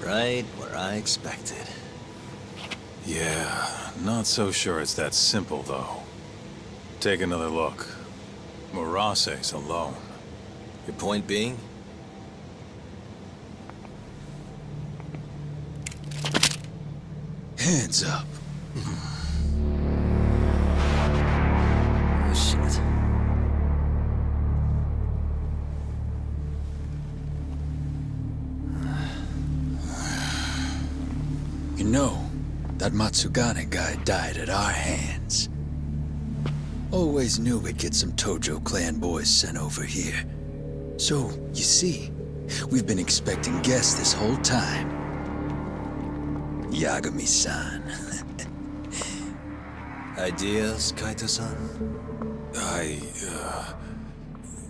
Right where I expected. Yeah, not so sure it's that simple, though. Take another look. Murase's alone. Your point being? Hands up. Oh, shit. You know, that Matsugane guy died at our hands. Always knew we'd get some Tojo clan boys sent over here. So, you see, we've been expecting guests this whole time. Yagami-san. Ideas, Kaito-san?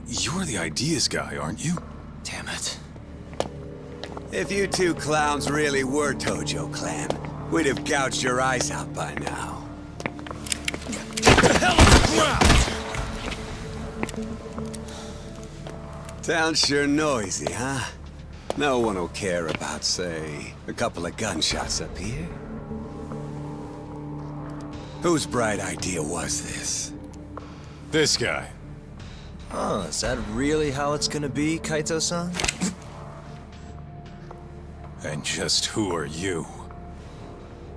You're the ideas guy, aren't you? Damn it. If you two clowns really were Tojo clan, we'd have gouged your eyes out by now. Get the hell on the ground! Town's sure noisy, huh? No one will care about, say, a couple of gunshots up here. Whose bright idea was this? This guy. Oh, is that really how it's gonna be, Kaito-san? And just who are you?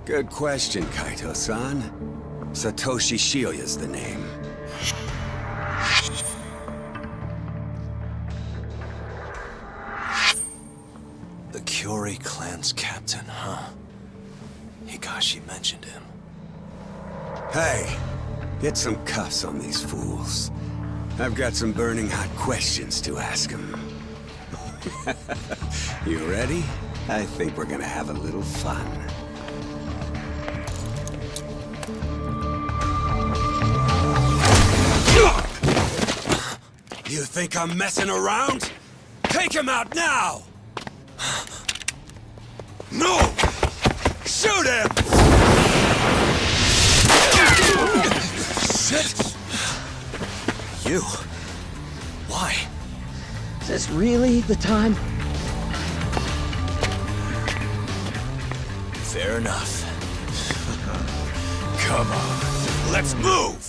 Good question, Kaito-san. Satoshi Shioya's the name. The Kyori clan's captain, huh? Higashi mentioned him. Hey, get some cuffs on these fools. I've got some burning hot questions to ask them. You ready? I think we're gonna have a little fun. You think I'm messing around? Take him out now! No! Shoot him! Shit! You? Why? Is this really the time? Fair enough. Come on, let's move!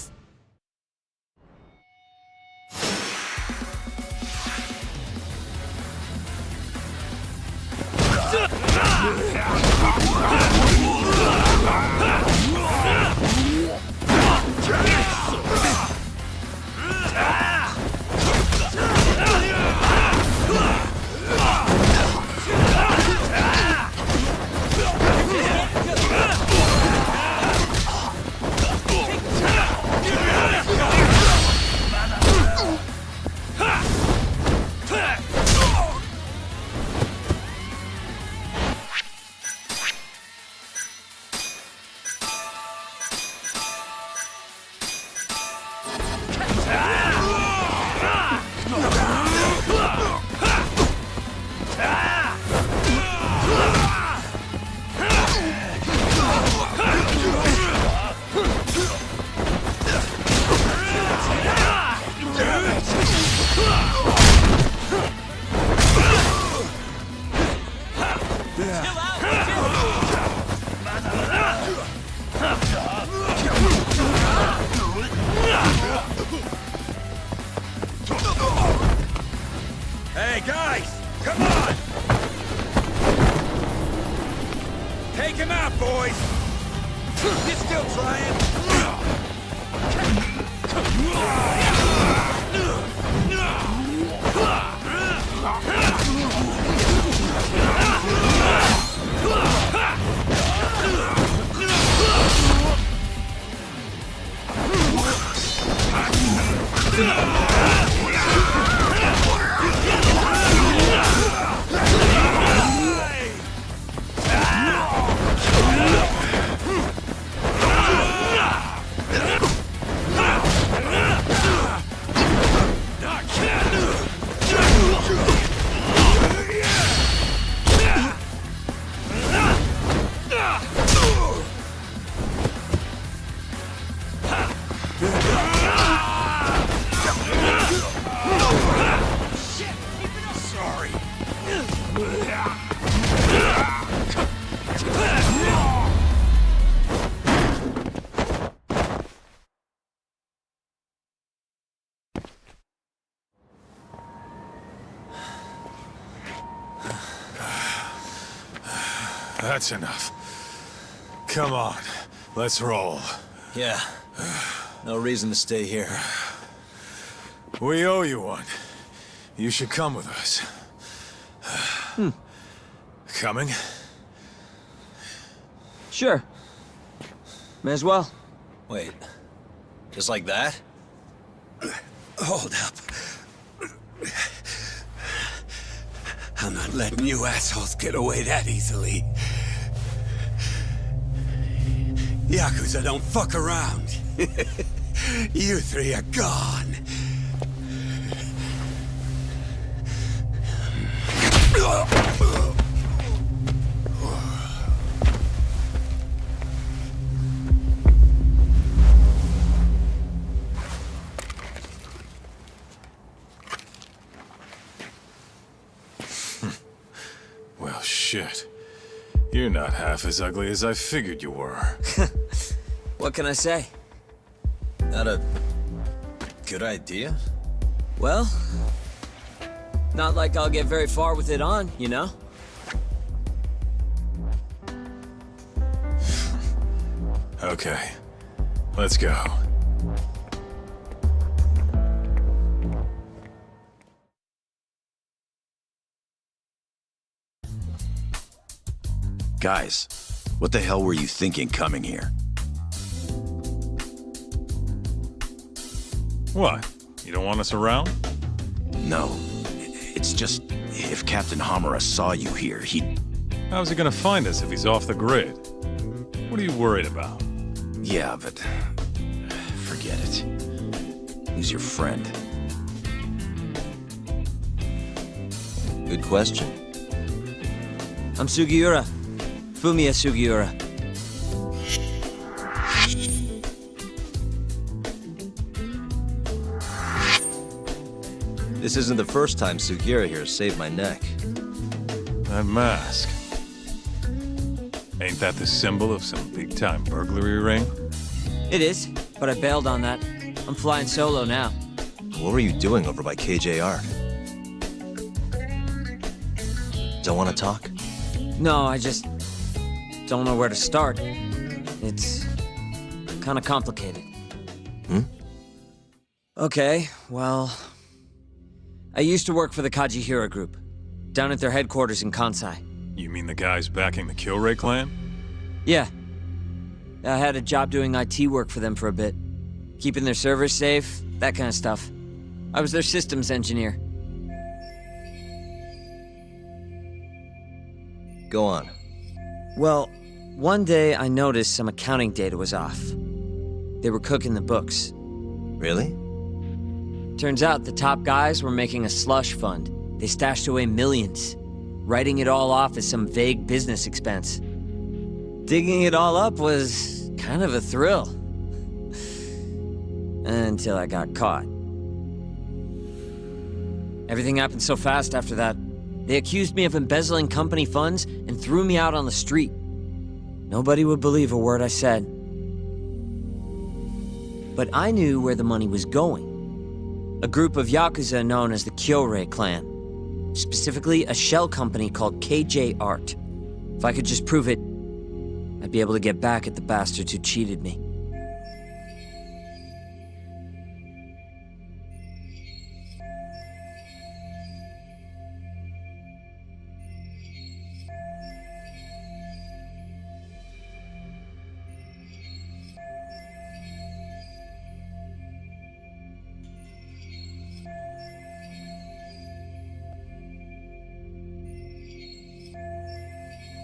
Hey, guys! Come on! Take him out, boys! He's still trying! Sorry. That's enough. Come on, let's roll. Yeah. No reason to stay here. We owe you one. You should come with us. Coming? Sure. May as well. Wait. Just like that? Hold up. I'm not letting you assholes get away that easily. Yakuza don't fuck around. You three are gone. Well, shit. You're not half as ugly as I figured you were. What can I say? Not a good idea? Well, not like I'll get very far with it on, you know? Okay, let's go. Guys, what the hell were you thinking coming here? What? You don't want us around? No. It's just, if Captain Hamura saw you here, he'd... How's he gonna find us if he's off the grid? What are you worried about? Yeah, but... forget it. He's your friend. Good question. I'm Sugiura. Fumiya Sugiura. This isn't the first time Sugiura here saved my neck. That mask. Ain't that the symbol of some big-time burglary ring? It is, but I bailed on that. I'm flying solo now. What were you doing over by KJR? Don't want to talk? No, I just don't know where to start. It's kind of complicated. Okay, well... I used to work for the Kajihira Group, down at their headquarters in Kansai. You mean the guys backing the Killray clan? Yeah. I had a job doing IT work for them for a bit. Keeping their servers safe, that kind of stuff. I was their systems engineer. Go on. Well, one day I noticed some accounting data was off. They were cooking the books. Really? Turns out the top guys were making a slush fund. They stashed away millions, writing it all off as some vague business expense. Digging it all up was kind of a thrill. Until I got caught. Everything happened so fast after that. They accused me of embezzling company funds and threw me out on the street. Nobody would believe a word I said. But I knew where the money was going. A group of Yakuza known as the Killray clan. Specifically, a shell company called KJ Art. If I could just prove it, I'd be able to get back at the bastards who cheated me.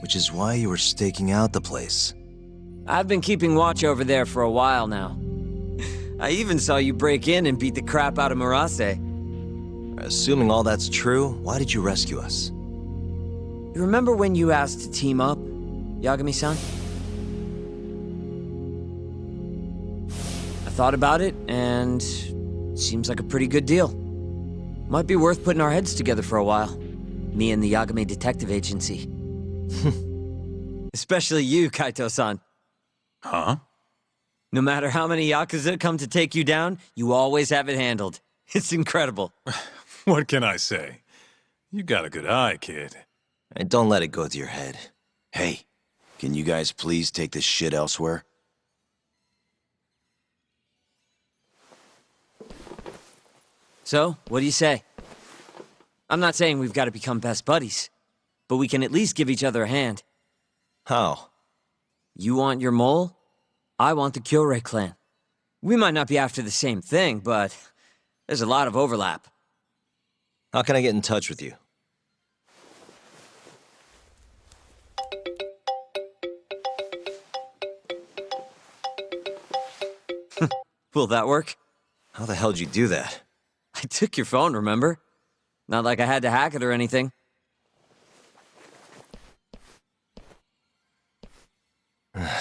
Which is why you were staking out the place. I've been keeping watch over there for a while now. I even saw you break in and beat the crap out of Murase. Assuming all that's true, why did you rescue us? You remember when you asked to team up, Yagami-san? I thought about it, and it seems like a pretty good deal. Might be worth putting our heads together for a while. Me and the Yagami Detective Agency. Especially you, Kaito-san. Huh? No matter how many Yakuza come to take you down, you always have it handled. It's incredible. What can I say? You got a good eye, kid. And don't let it go to your head. Hey, Can you guys please take this shit elsewhere? So, what do you say? I'm not saying we've got to become best buddies, but we can at least give each other a hand. How? You want your mole? I want the Kyorei clan. We might not be after the same thing, but there's a lot of overlap. How can I get in touch with you? Will that work? How the hell'd you do that? I took your phone, remember? Not like I had to hack it or anything.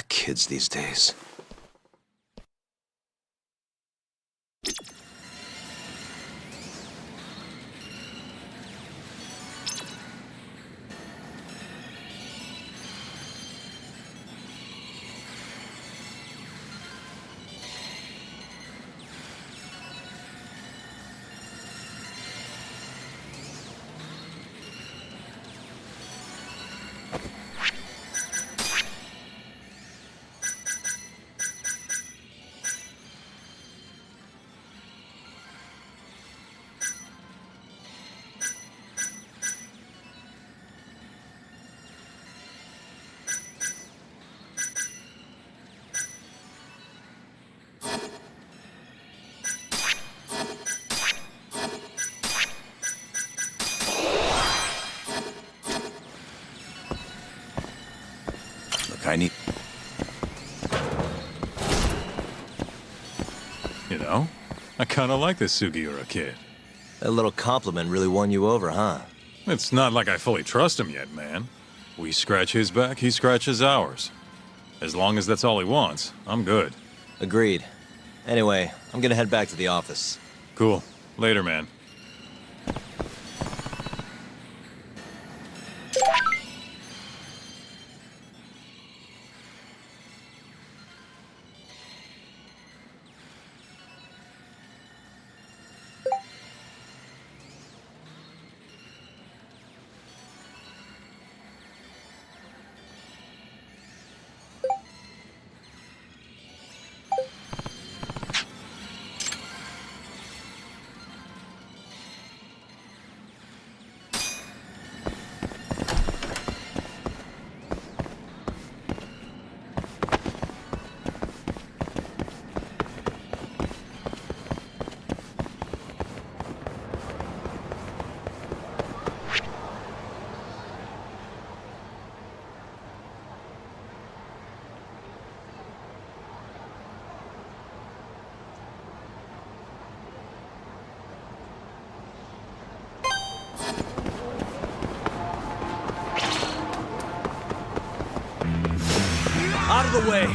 Kids these days. I need... You know, I kind of like this Sugiura kid. That little compliment really won you over, huh? It's not like I fully trust him yet, man. We scratch his back, he scratches ours. As long as that's all he wants, I'm good. Agreed. Anyway, I'm gonna head back to the office. Cool. Later, man. Out of the way!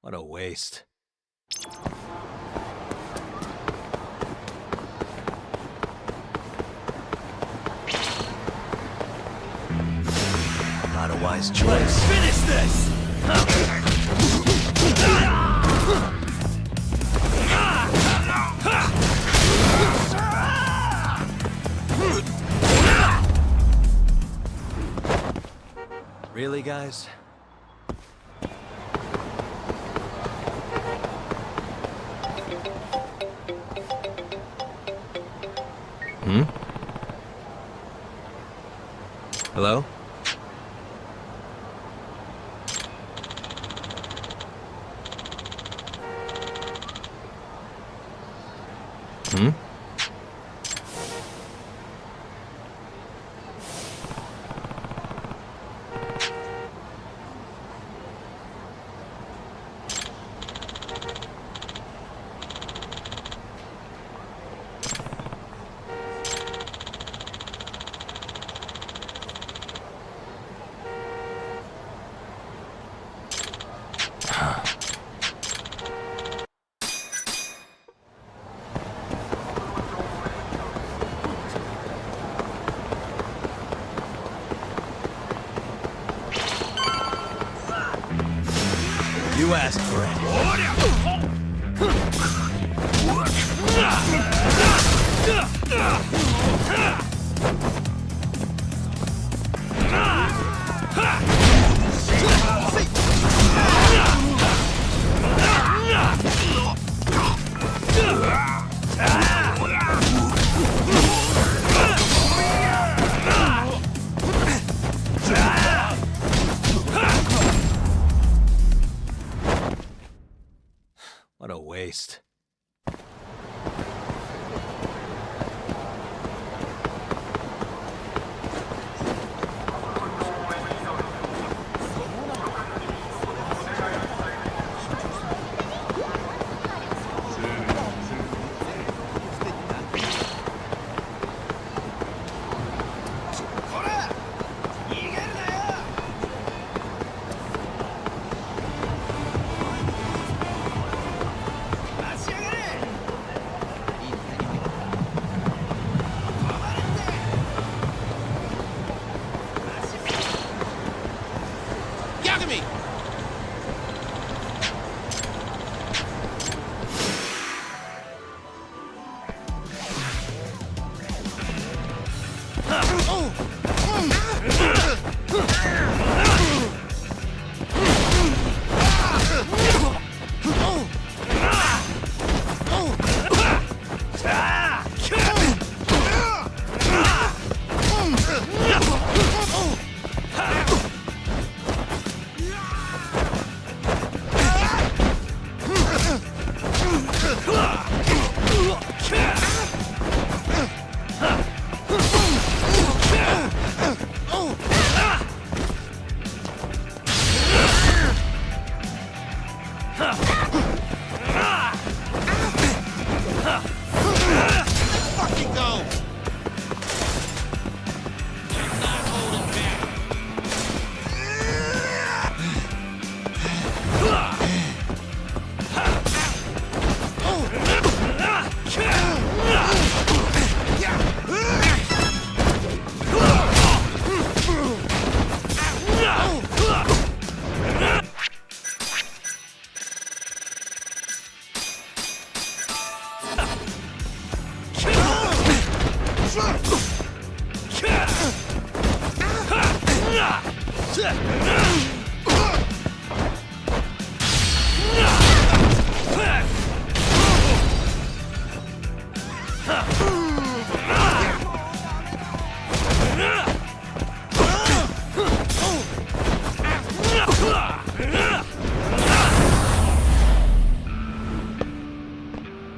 What a waste. Not a wise choice. Finish this! Really, guys? Hello? You asked for it. What a waste.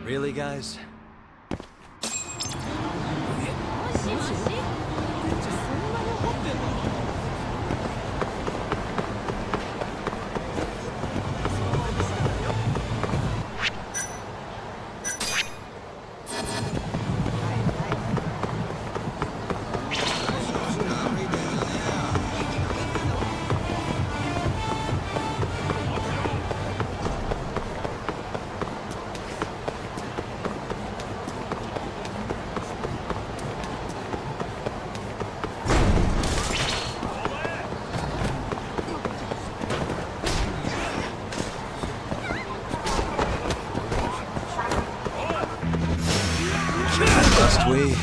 Really, guys? Must we?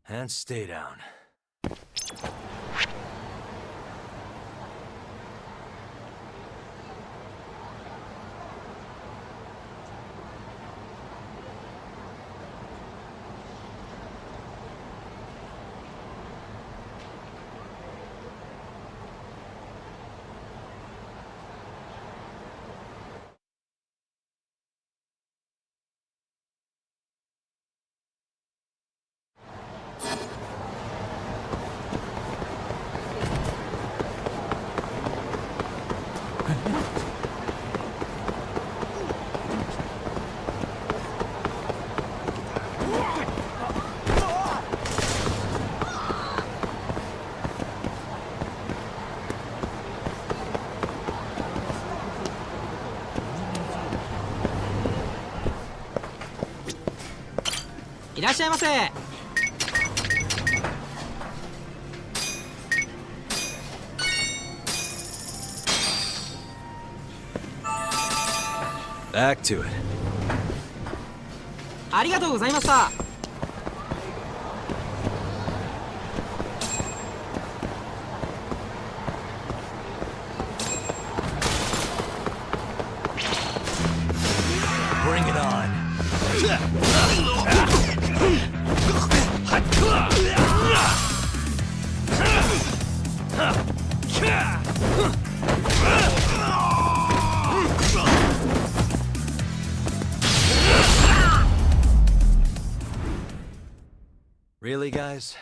And stay down. いらっしゃいませ。 Back to it. ありがとうございました。 Bring it on. Really, guys?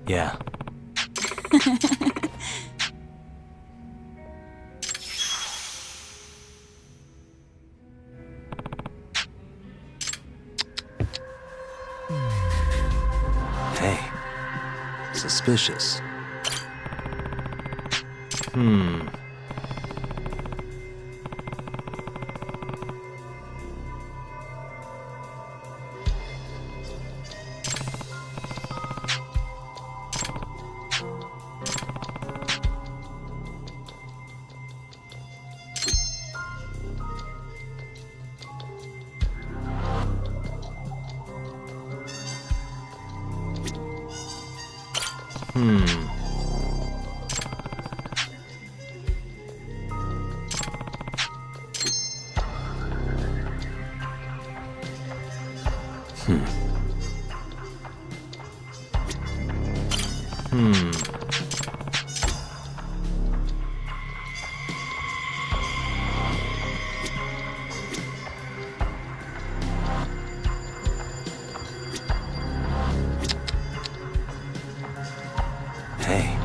Yeah. Hey. Suspicious. Hey.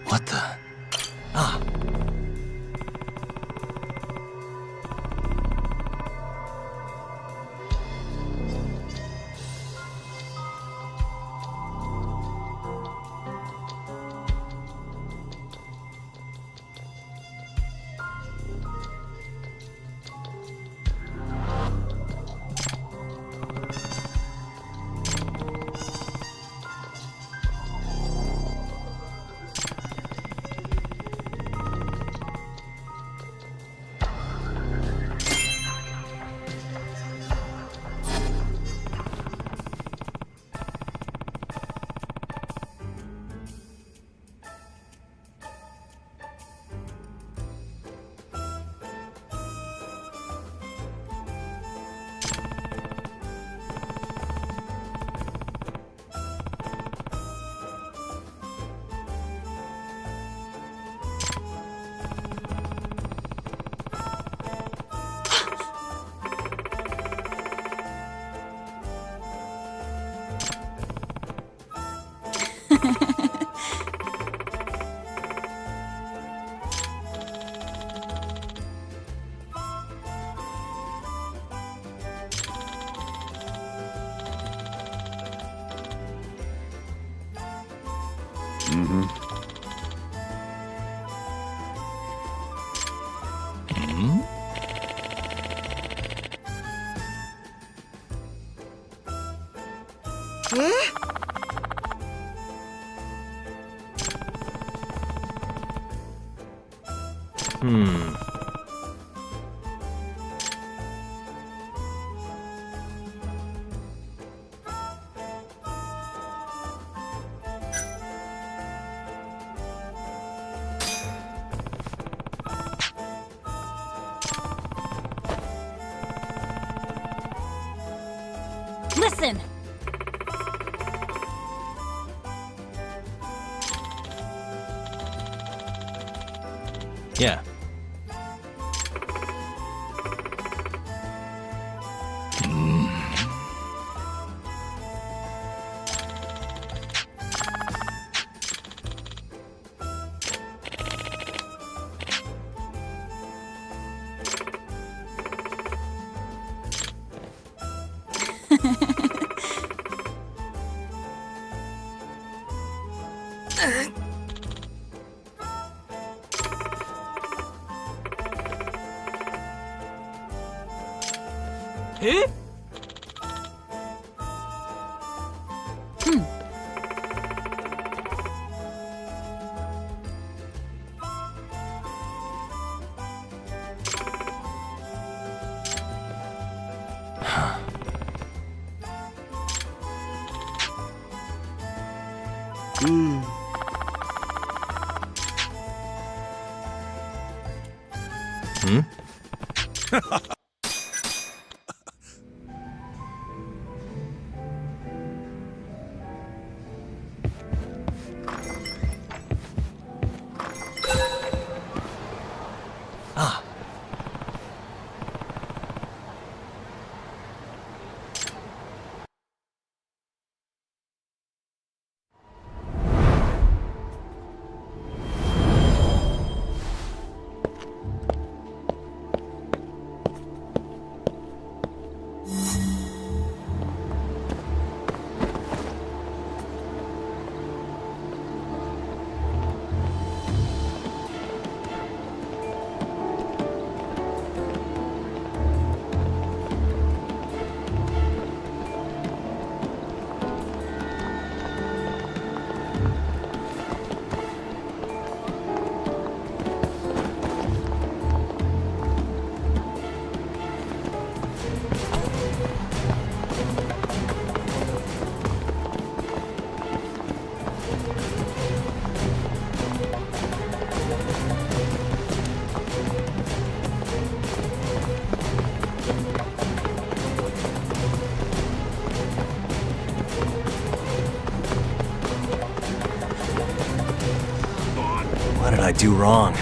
What the? Ah. Listen! Yeah.え？What did I do wrong?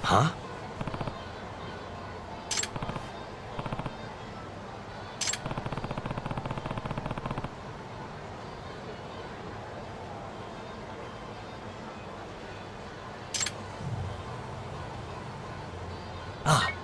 Huh? Ah.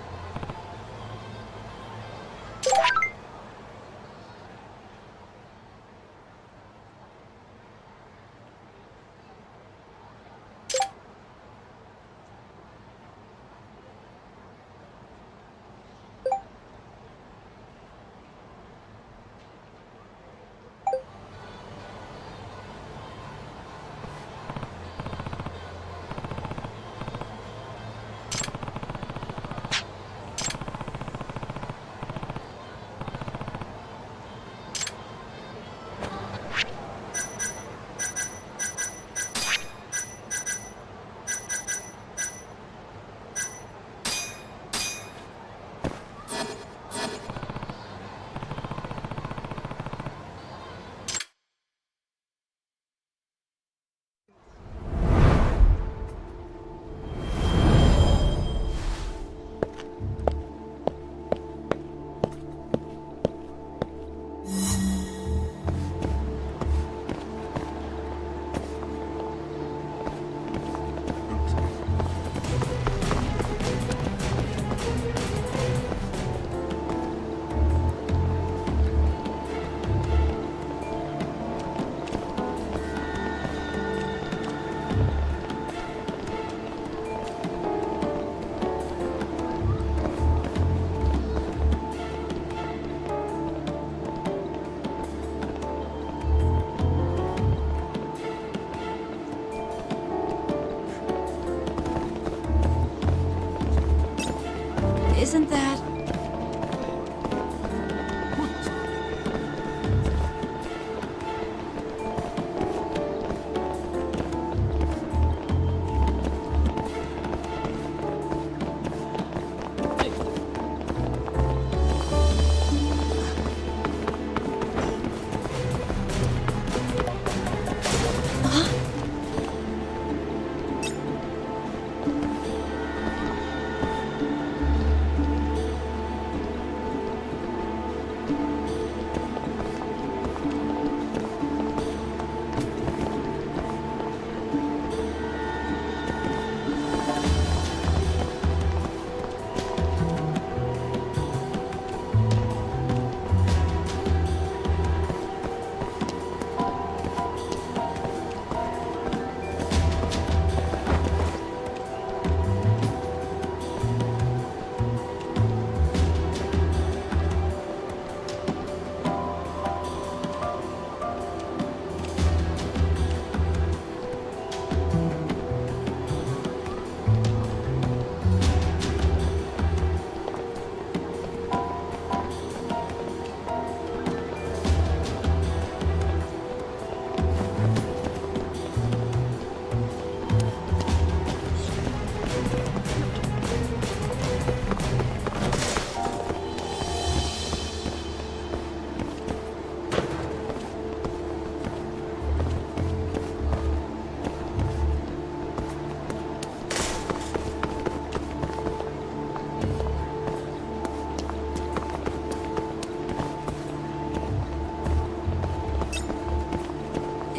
Isn't that...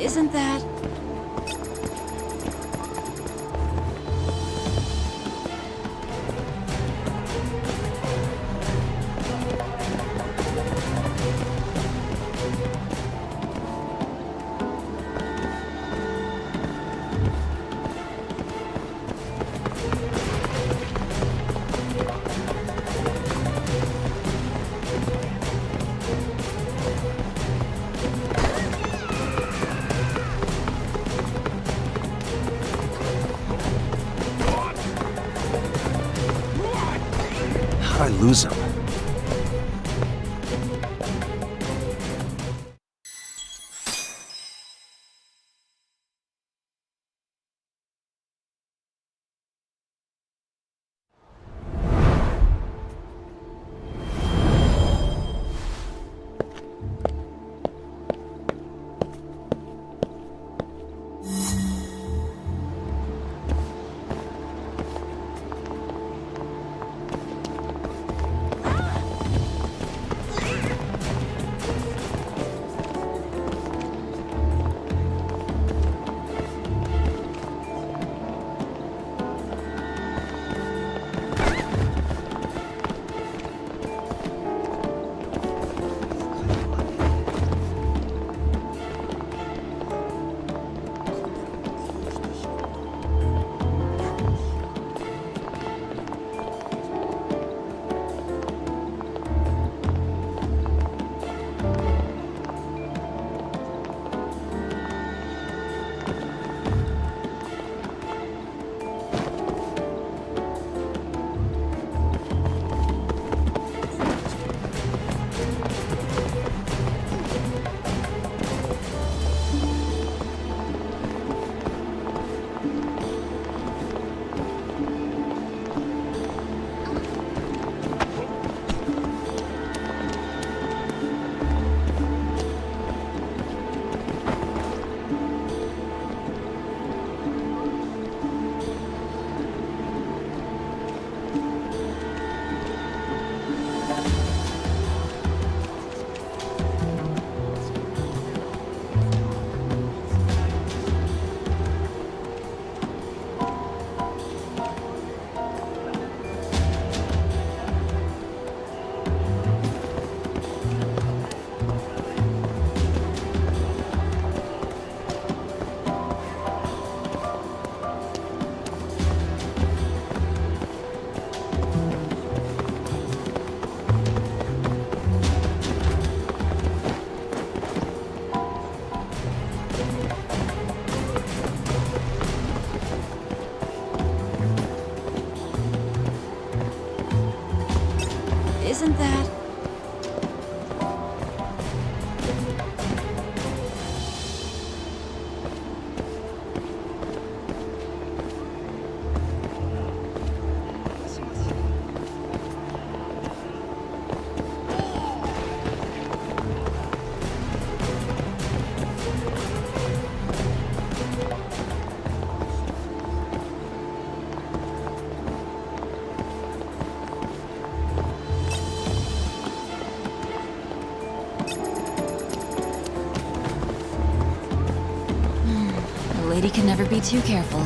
Isn't that... How'd I lose him? Isn't that... A lady can never be too careful.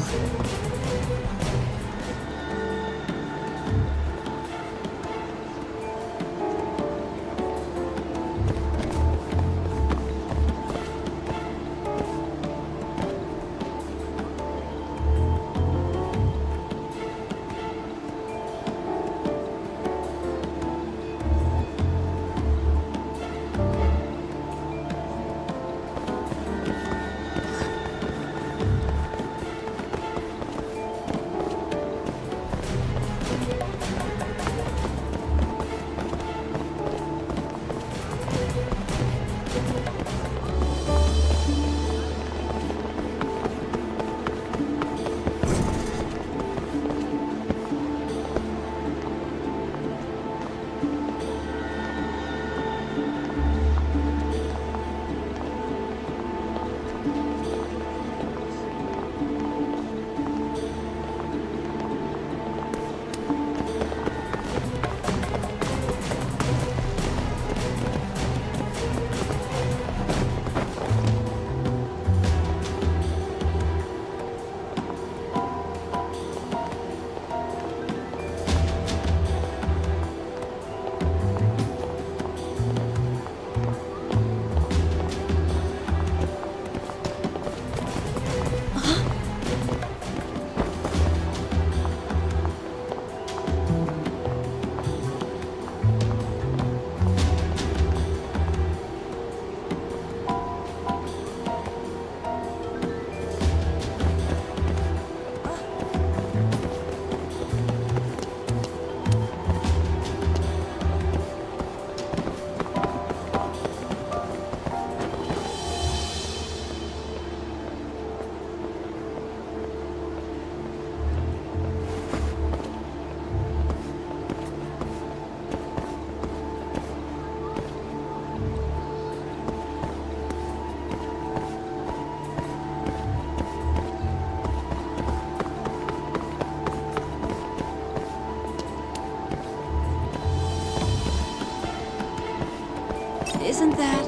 Isn't that...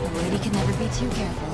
A lady can never be too careful.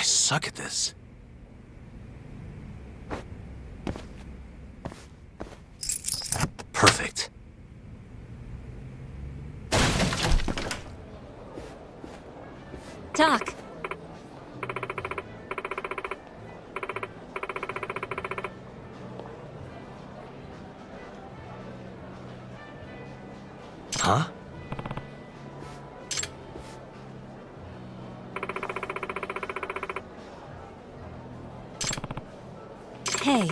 I suck at this. Perfect. Doc, Huh? Hey.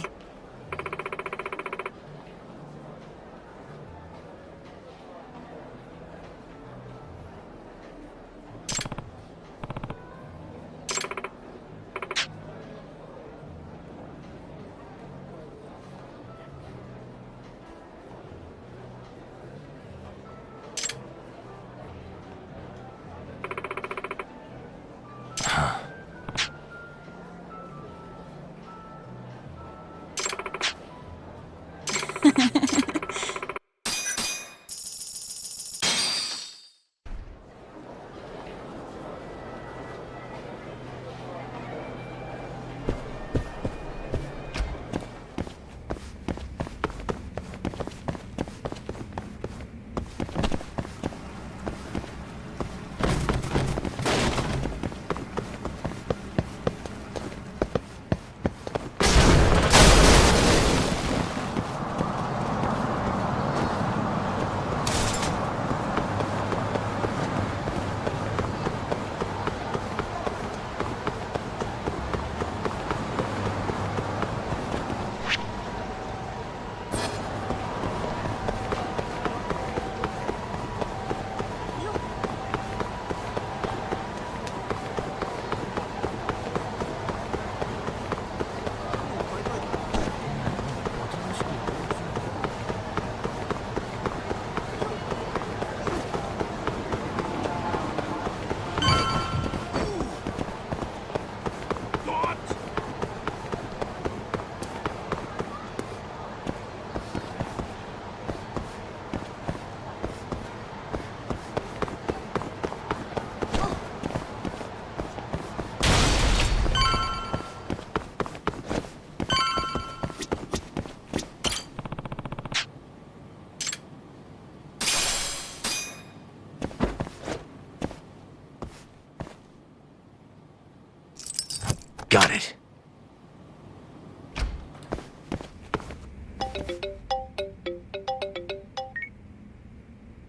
Got it.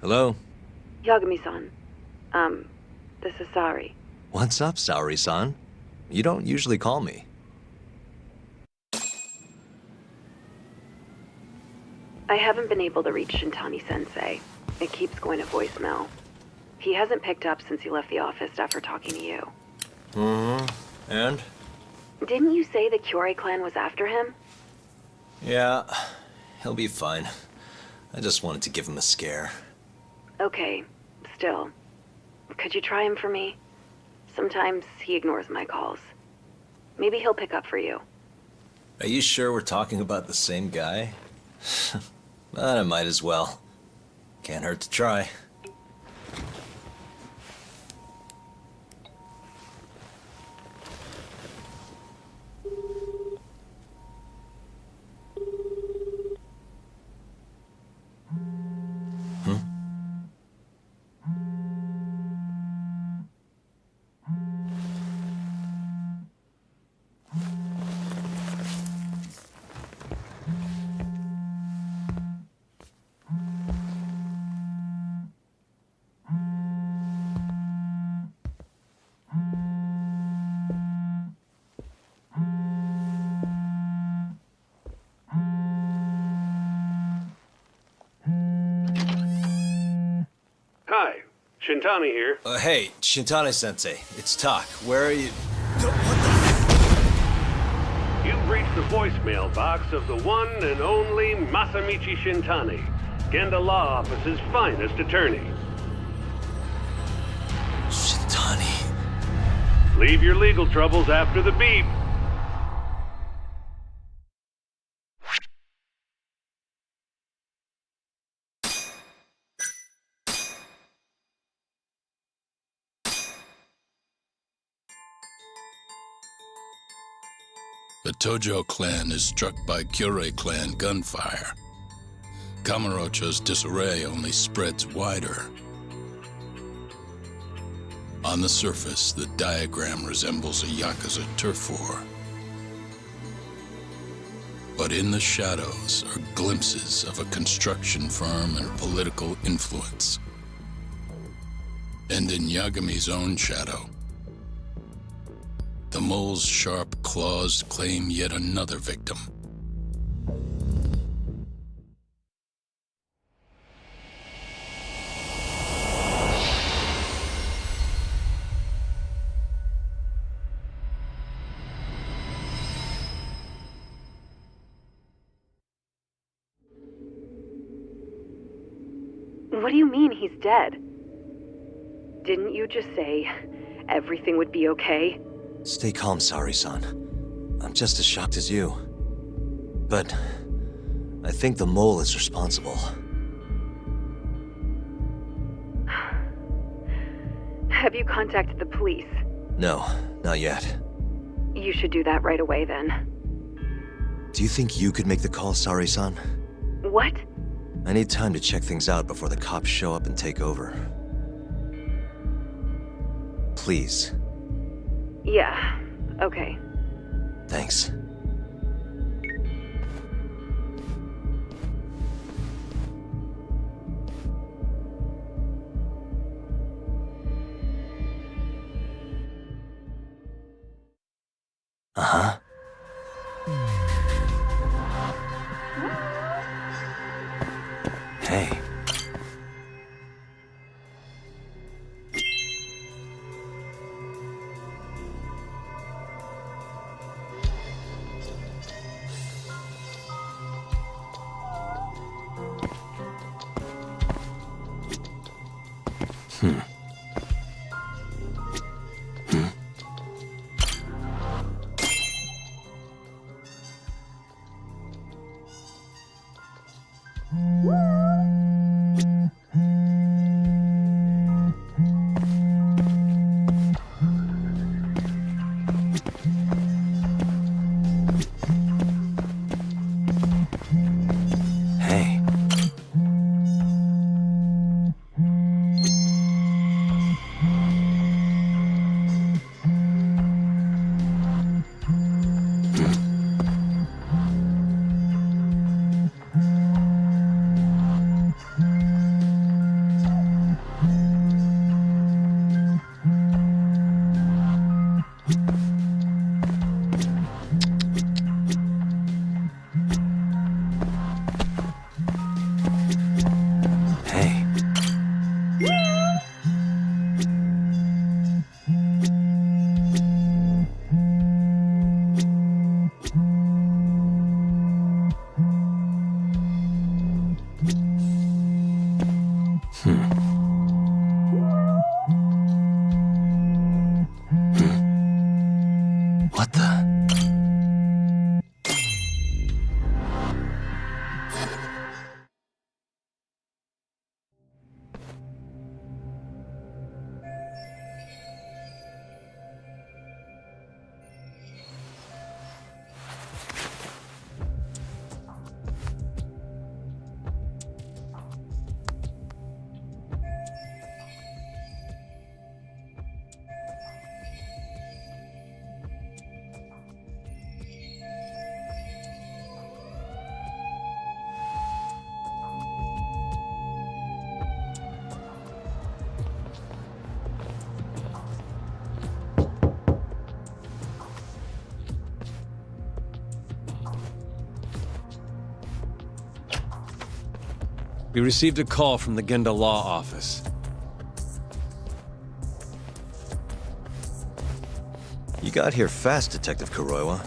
Hello? Yagami-san. This is Sari. What's up, Saori-san? You don't usually call me. I haven't been able to reach Shintani-sensei. It keeps going to voicemail. He hasn't picked up since he left the office after talking to you. Mm-hmm. And? Didn't you say the Kyorei clan was after him? Yeah, he'll be fine. I just wanted to give him a scare. Okay, still. Could you try him for me? Sometimes he ignores my calls. Maybe he'll pick up for you. Are you sure we're talking about the same guy? But I might as well. Can't hurt to try. Hi, Shintani here. Hey, Shintani-sensei, it's Tak. Where are you? You've reached the voicemail box of the one and only Masamichi Shintani, Genda Law Office's finest attorney. Shintani. Leave your legal troubles after the beep. The Tojo clan is struck by Kyorei clan gunfire. Kamurocho's disarray only spreads wider. On the surface, the diagram resembles a Yakuza turf war. But in the shadows are glimpses of a construction firm and political influence. And in Yagami's own shadow, the mole's sharp claws claim yet another victim. What do you mean he's dead? Didn't you just say everything would be okay? Stay calm, Sari-san. I'm just as shocked as you. But I think the mole is responsible. Have you contacted the police? No, not yet. You should do that right away then. Do you think you could make the call, Sari-san? What? I need time to check things out before the cops show up and take over. Please. Yeah, okay. Thanks. Uh-huh. Hey. Hey. Hey. What the? We received a call from the Genda Law Office. You got here fast, Detective Kuroiwa.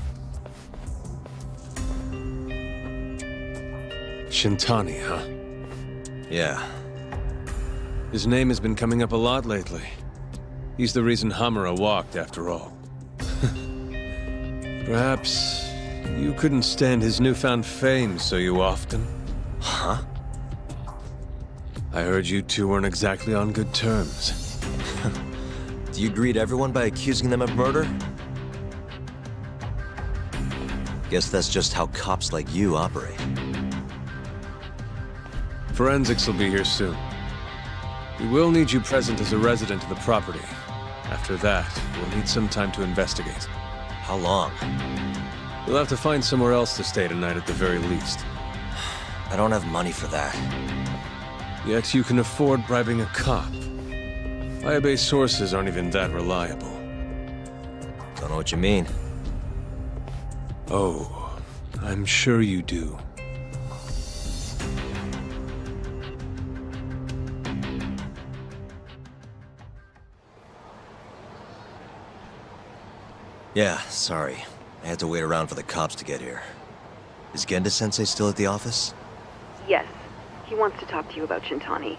Shintani, huh? Yeah. His name has been coming up a lot lately. He's the reason Hamura walked, after all. Perhaps you couldn't stand his newfound fame so you often? Huh? I heard you two weren't exactly on good terms. Do you greet everyone by accusing them of murder? Guess that's just how cops like you operate. Forensics will be here soon. We will need you present as a resident of the property. After that, we'll need some time to investigate. How long? You'll have to find somewhere else to stay tonight at the very least. I don't have money for that. Yet you can afford bribing a cop. Firebase sources aren't even that reliable. Don't know what you mean. Oh, I'm sure you do. Yeah, sorry. I had to wait around for the cops to get here. Is Genda-sensei still at the office? Yes. He wants to talk to you about Shintani.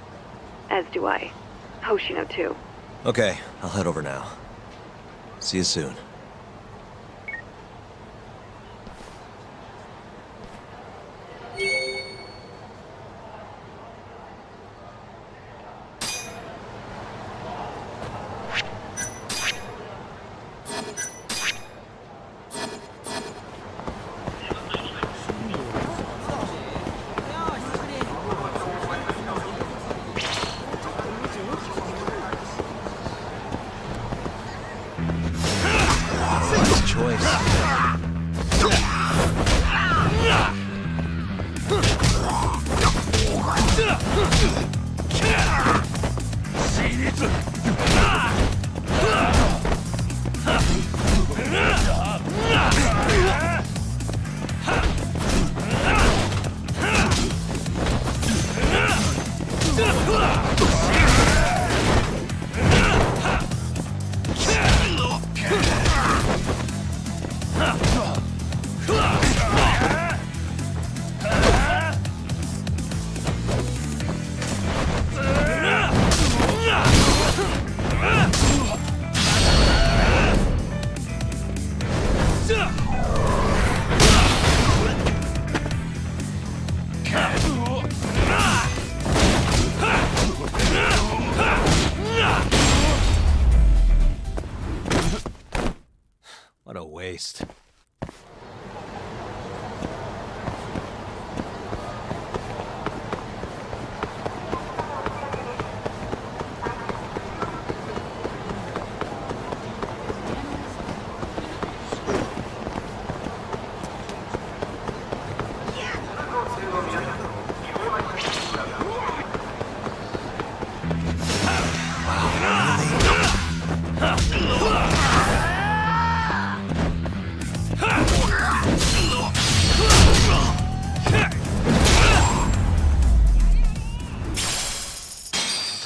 As do I. Hoshino, too. Okay, I'll head over now. See you soon. What a waste.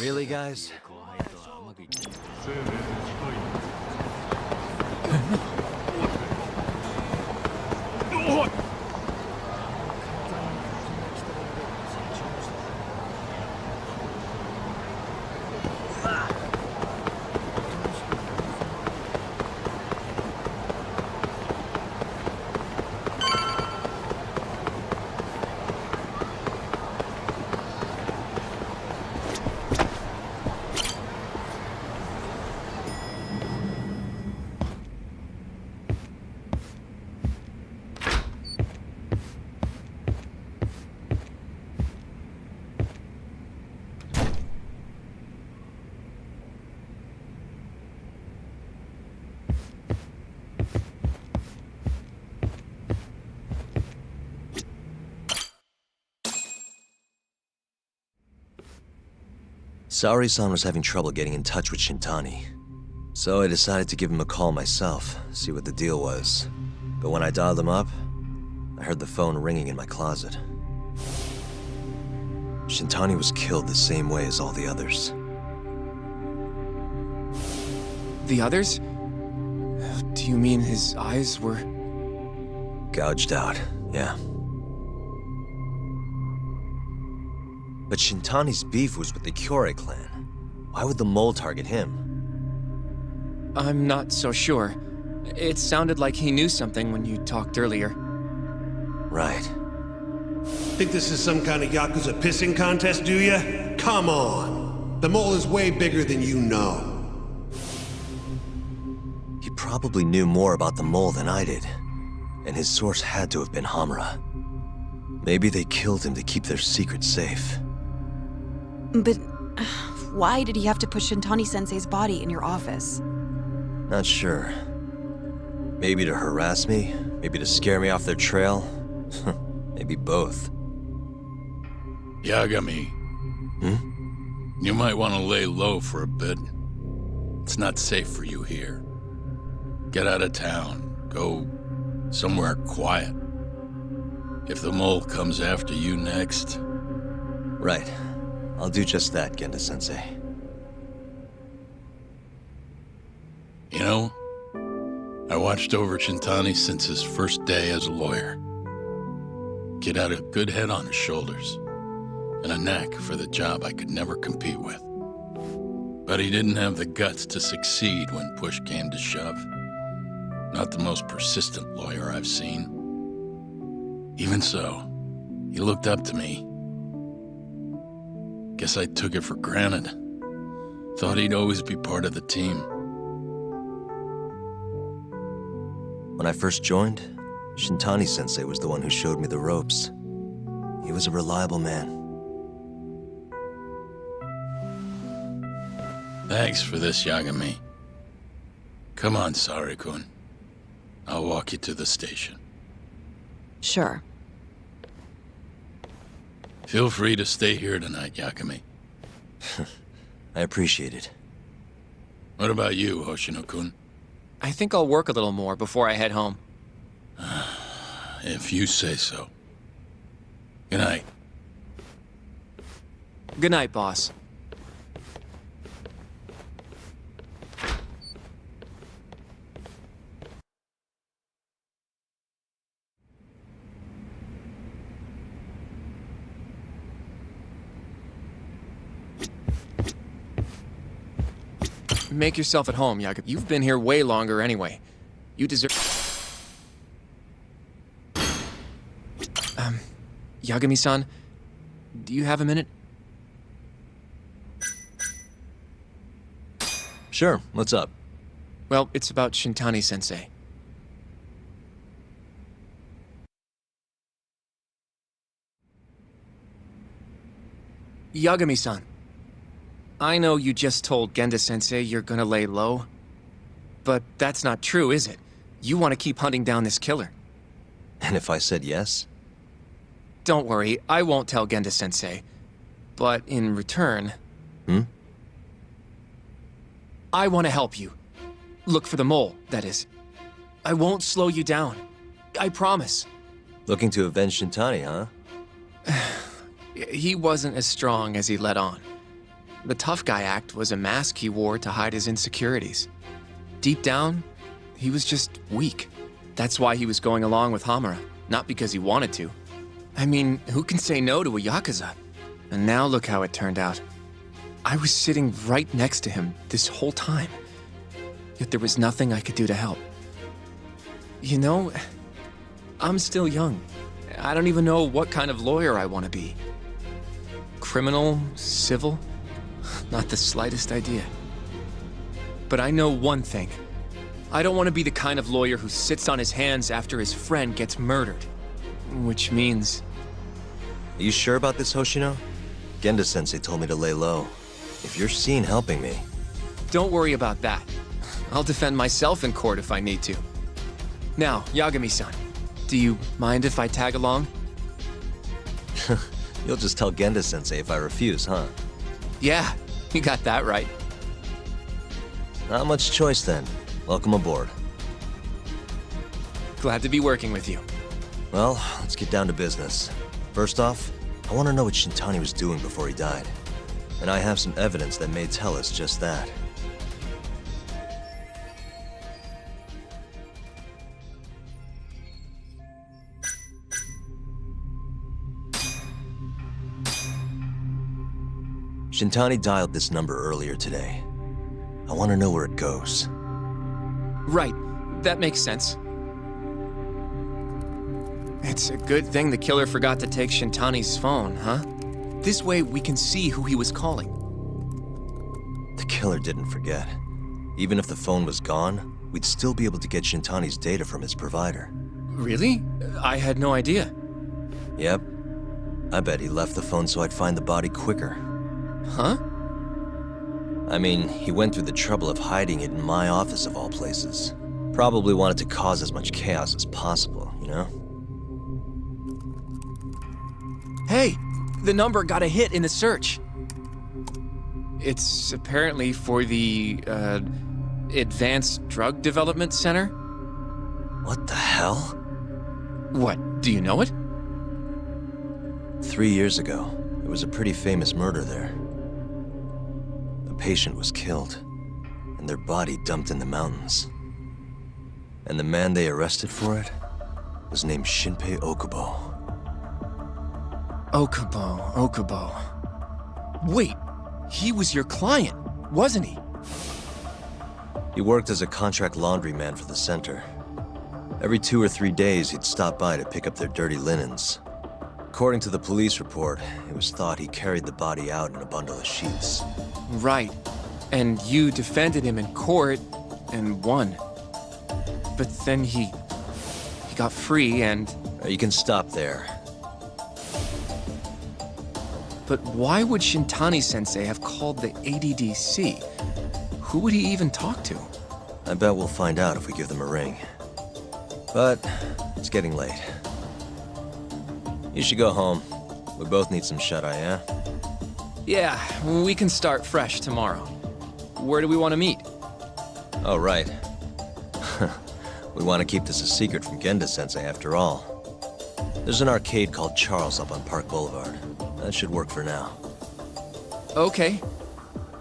Really, guys? Saori-san was having trouble getting in touch with Shintani, so I decided to give him a call myself, see what the deal was. But when I dialed him up, I heard the phone ringing in my closet. Shintani was killed the same way as all the others. The others? Do you mean his eyes were... Gouged out, yeah. But Shintani's beef was with the Kyorei clan. Why would the mole target him? I'm not so sure. It sounded like he knew something when you talked earlier. Right. Think this is some kind of Yakuza pissing contest, do ya? Come on! The mole is way bigger than you know. He probably knew more about the mole than I did. And his source had to have been Hamura. Maybe they killed him to keep their secret safe. But why did he have to put Shintani-sensei's body in your office? Not sure. Maybe to harass me, Maybe to scare me off their trail? Maybe both. Yagami. You might want to lay low for a bit. It's not safe for you here. Get out of town. Go somewhere quiet. If the mole comes after you next... Right. I'll do just that, Genda-sensei. You know, I watched over Shintani since his first day as a lawyer. Kid had a good head on his shoulders, and a knack for the job I could never compete with. But he didn't have the guts to succeed when push came to shove. Not the most persistent lawyer I've seen. Even so, he looked up to me. Guess I took it for granted. Thought he'd always be part of the team. When I first joined, Shintani-sensei was the one who showed me the ropes. He was a reliable man. Thanks for this, Yagami. Come on, Sari-kun. I'll walk you to the station. Sure. Feel free to stay here tonight, Yagami. I appreciate it. What about you, Hoshino-kun? I think I'll work a little more before I head home. If you say so. Good night. Good night, boss. Make yourself at home, Yaga. You've been here way longer anyway. You deserve... Yagami-san, do you have a minute? Sure, what's up? Well, it's about Shintani-sensei. Yagami-san, I know you just told Genda-sensei you're gonna lay low, but that's not true, is it? You want to keep hunting down this killer. And if I said yes? Don't worry, I won't tell Genda-sensei. But in return... I want to help you. Look for the mole, that is. I won't slow you down. I promise. Looking to avenge Shintani, huh? He wasn't as strong as he let on. The tough guy act was a mask he wore to hide his insecurities. Deep down, he was just weak. That's why he was going along with Hamura, not because he wanted to. I mean, who can say no to a Yakuza? And now look how it turned out. I was sitting right next to him this whole time. Yet there was nothing I could do to help. You know, I'm still young. I don't even know what kind of lawyer I want to be. Criminal? Civil? Not the slightest idea. But I know one thing. I don't want to be the kind of lawyer who sits on his hands after his friend gets murdered. Which means... Are you sure about this, Hoshino? Genda-sensei told me to lay low. If you're seen helping me... Don't worry about that. I'll defend myself in court if I need to. Now, Yagami-san, do you mind if I tag along? You'll just tell Genda-sensei if I refuse, huh? Yeah, you got that right. Not much choice then. Welcome aboard. Glad to be working with you. Well, let's get down to business. First off, I want to know what Shintani was doing before he died. And I have some evidence that may tell us just that. Shintani dialed this number earlier today. I want to know where it goes. Right, that makes sense. It's a good thing the killer forgot to take Shintani's phone, huh? This way we can see who he was calling. The killer didn't forget. Even if the phone was gone, we'd still be able to get Shintani's data from his provider. Really? I had no idea. Yep. I bet he left the phone so I'd find the body quicker. Huh? I mean, he went through the trouble of hiding it in my office of all places. Probably wanted to cause as much chaos as possible, you know? Hey, the number got a hit in the search. It's apparently for the, Advanced Drug Development Center? What the hell? What, do you know it? 3 years ago, there was a pretty famous murder there. A patient was killed, and their body dumped in the mountains. And the man they arrested for it was named Shinpei Okubo. Okubo. Wait, he was your client, wasn't he? He worked as a contract laundryman for the center. Every 2 or 3 days, he'd stop by to pick up their dirty linens. According to the police report, it was thought he carried the body out in a bundle of sheets. Right. And you defended him in court and won. But then he got free and... You can stop there. But why would Shintani-sensei have called the ADDC? Who would he even talk to? I bet we'll find out if we give them a ring. But it's getting late. You should go home. We both need some shut-eye, yeah? Yeah, we can start fresh tomorrow. Where do we want to meet? Oh, right. We want to keep this a secret from Genda-sensei after all. There's an arcade called Charles up on Park Boulevard. That should work for now. Okay.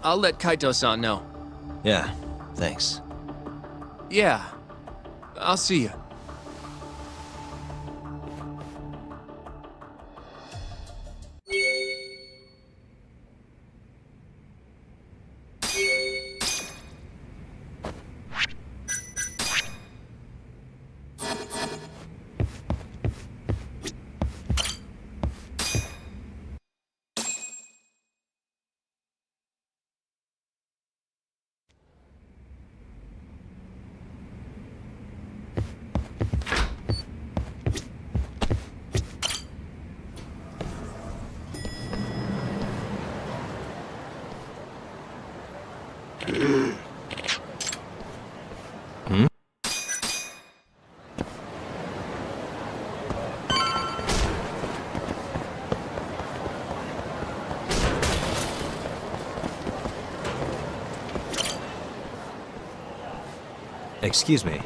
I'll let Kaito-san know. Yeah, thanks. Yeah. I'll see you. Excuse me.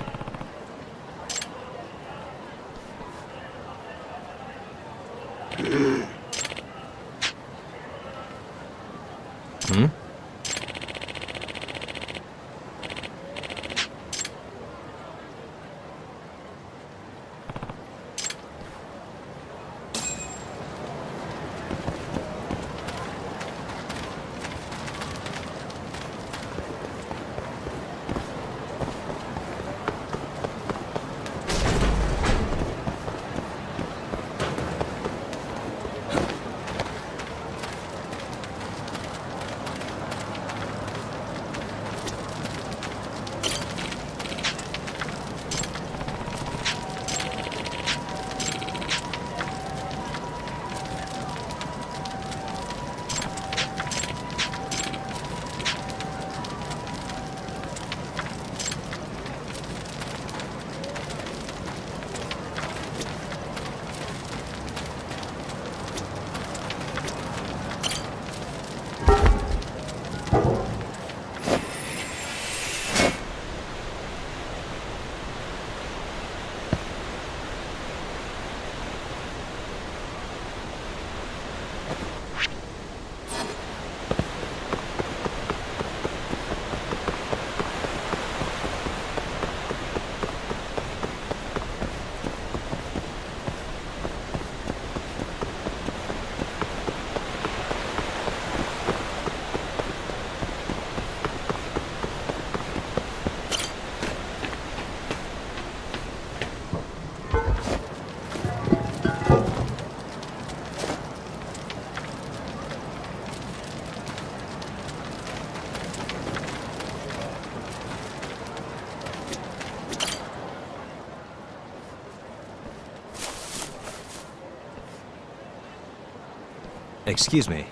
Excuse me.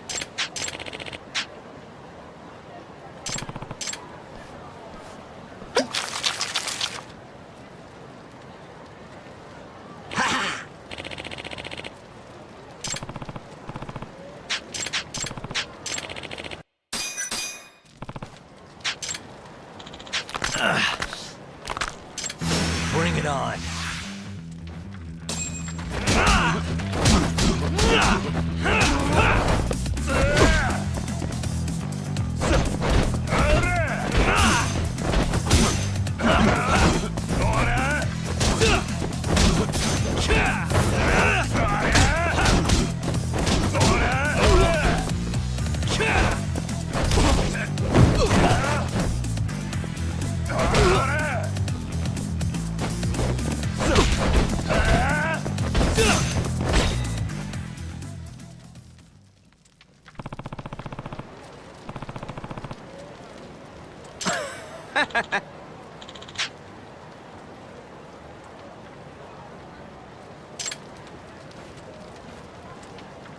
Bring it on.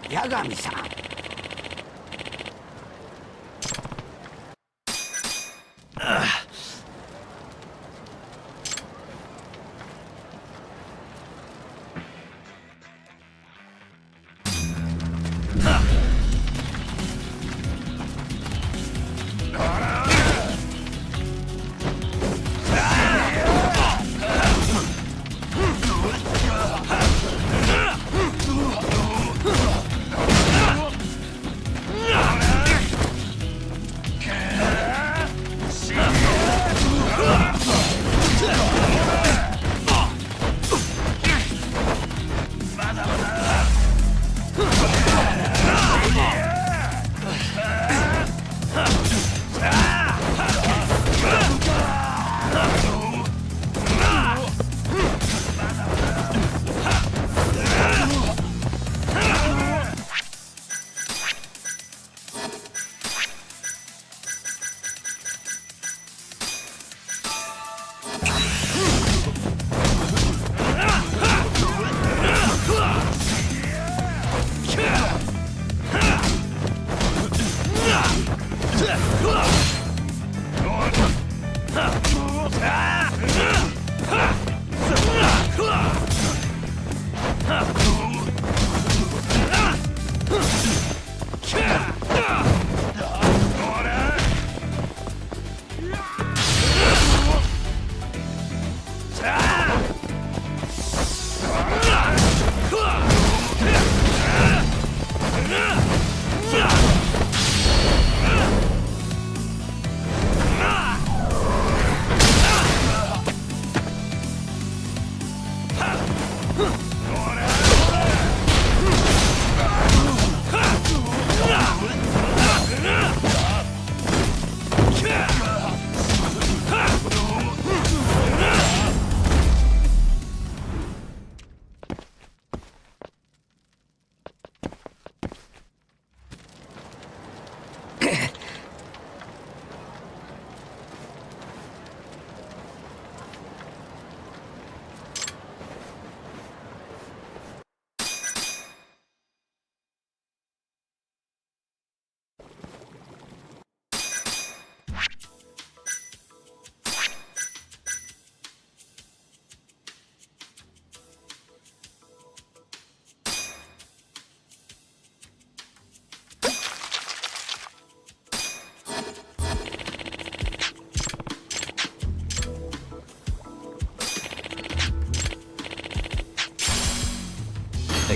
Yagami-san.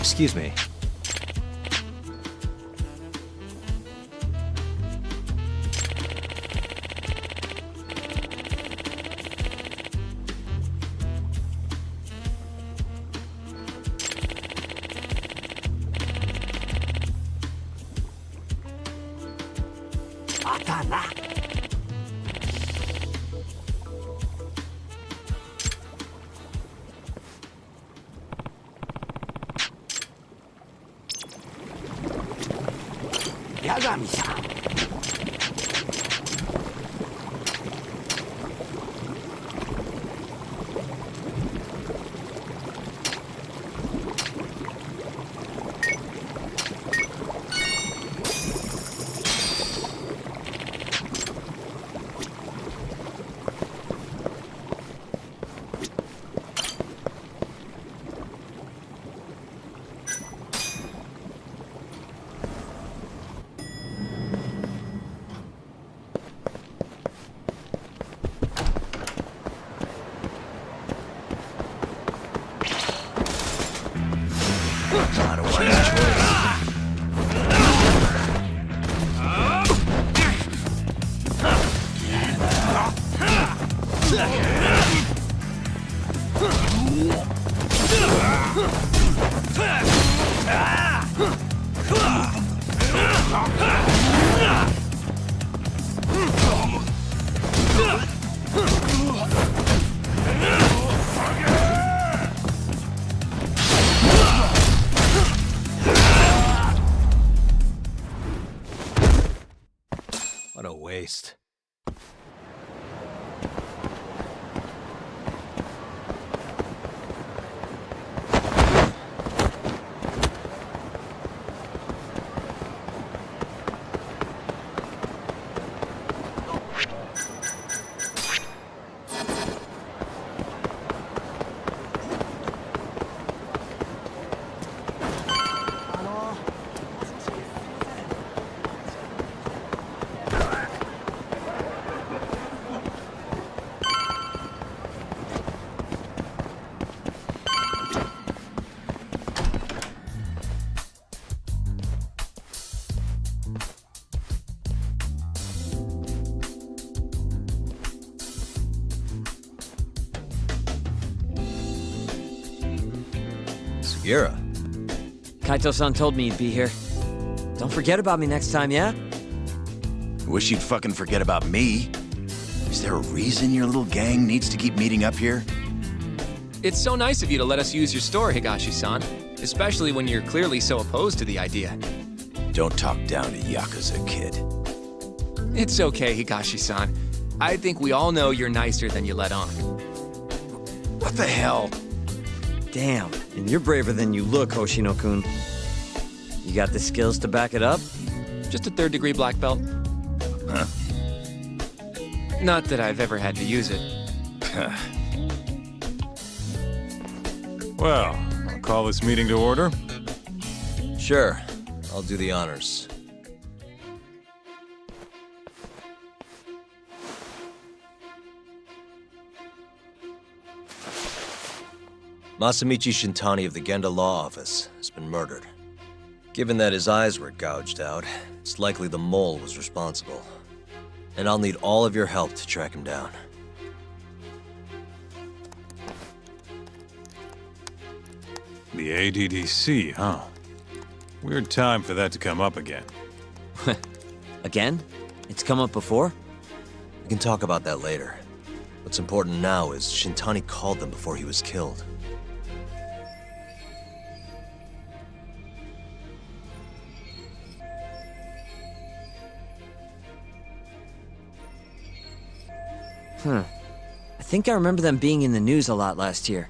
Excuse me. Yagami-san. What a waste. Sugiura. Kaito-san told me you'd be here. Don't forget about me next time, yeah? Wish you'd fucking forget about me. Is there a reason your little gang needs to keep meeting up here? It's so nice of you to let us use your store, Higashi-san. Especially when you're clearly so opposed to the idea. Don't talk down to Yakuza, kid. It's okay, Higashi-san. I think we all know you're nicer than you let on. What the hell? Damn, and you're braver than you look, Hoshino-kun. You got the skills to back it up? Just a third-degree black belt. Huh? Not that I've ever had to use it. Well, I'll call this meeting to order. Sure, I'll do the honors. Masamichi Shintani of the Genda Law Office has been murdered. Given that his eyes were gouged out, it's likely the mole was responsible. And I'll need all of your help to track him down. The ADDC, huh? Weird time for that to come up again. Again? It's come up before? We can talk about that later. What's important now is Shintani called them before he was killed. I think I remember them being in the news a lot last year.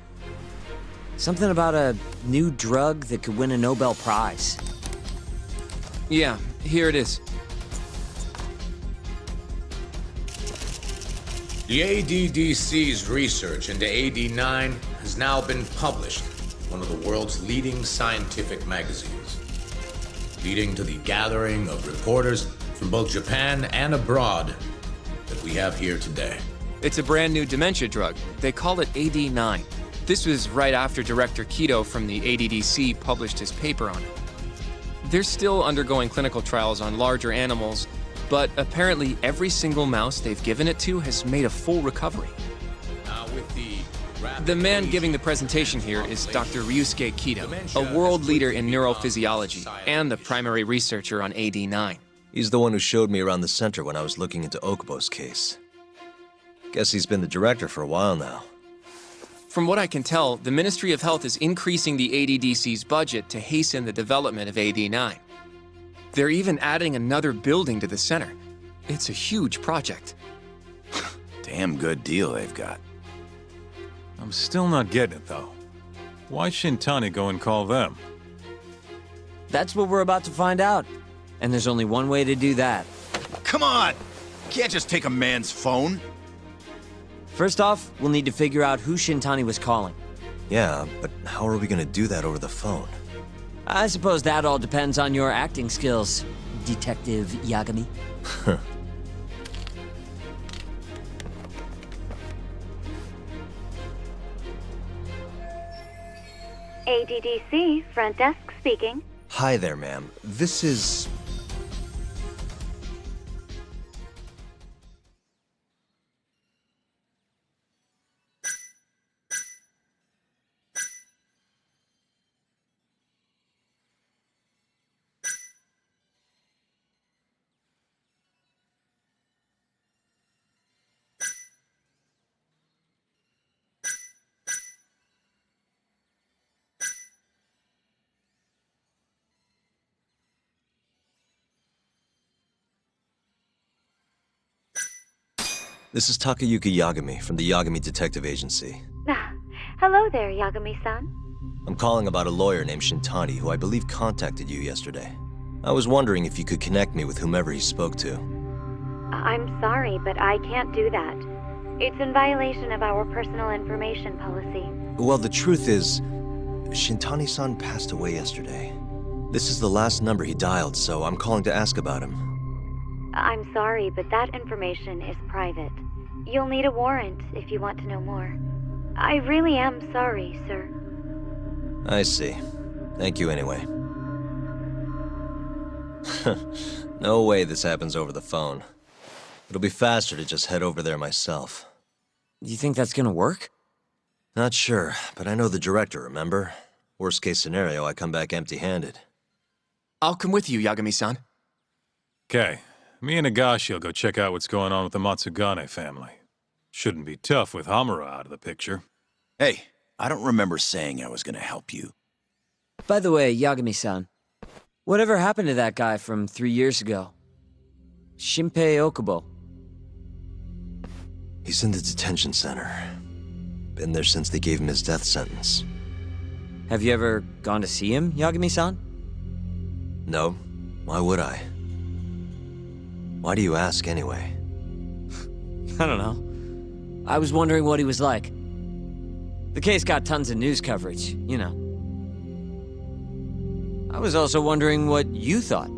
Something about a new drug that could win a Nobel Prize. Yeah, here it is. The ADDC's research into AD9 has now been published in one of the world's leading scientific magazines, leading to the gathering of reporters from both Japan and abroad that we have here today. It's a brand new dementia drug. They call it AD9. This was right after Director Kido from the ADDC published his paper on it. They're still undergoing clinical trials on larger animals, but apparently every single mouse they've given it to has made a full recovery. The man giving the presentation here is Dr. Ryusuke Kido, a world leader in neurophysiology and the primary researcher on AD9. He's the one who showed me around the center when I was looking into Okubo's case. Guess he's been the director for a while now. From what I can tell, the Ministry of Health is increasing the ADDC's budget to hasten the development of AD9. They're even adding another building to the center. It's a huge project. Damn good deal they've got. I'm still not getting it, though. Why Shintani go and call them? That's what we're about to find out. And there's only one way to do that. Come on! Can't just take a man's phone. First off, we'll need to figure out who Shintani was calling. Yeah, but how are we gonna do that over the phone? I suppose that all depends on your acting skills, Detective Yagami. ADDC, front desk speaking. Hi there, ma'am. This is... This is Takayuki Yagami from the Yagami Detective Agency. Hello there, Yagami-san. I'm calling about a lawyer named Shintani who I believe contacted you yesterday. I was wondering if you could connect me with whomever he spoke to. I'm sorry, but I can't do that. It's in violation of our personal information policy. Well, the truth is, Shintani-san passed away yesterday. This is the last number he dialed, so I'm calling to ask about him. I'm sorry, but that information is private. You'll need a warrant if you want to know more. I really am sorry, sir. I see. Thank you anyway. No way this happens over the phone. It'll be faster to just head over there myself. You think that's gonna work? Not sure, but I know the director, remember? Worst case scenario, I come back empty-handed. I'll come with you, Yagami-san. Okay, me and Nagashi will go check out what's going on with the Matsugane family. Shouldn't be tough with Hamura out of the picture. Hey, I don't remember saying I was gonna help you. By the way, Yagami-san, whatever happened to that guy from 3 years ago? Shinpei Okubo. He's in the detention center. Been there since they gave him his death sentence. Have you ever gone to see him, Yagami-san? No. Why would I? Why do you ask anyway? I don't know. I was wondering what he was like. The case got tons of news coverage, you know. I was also wondering what you thought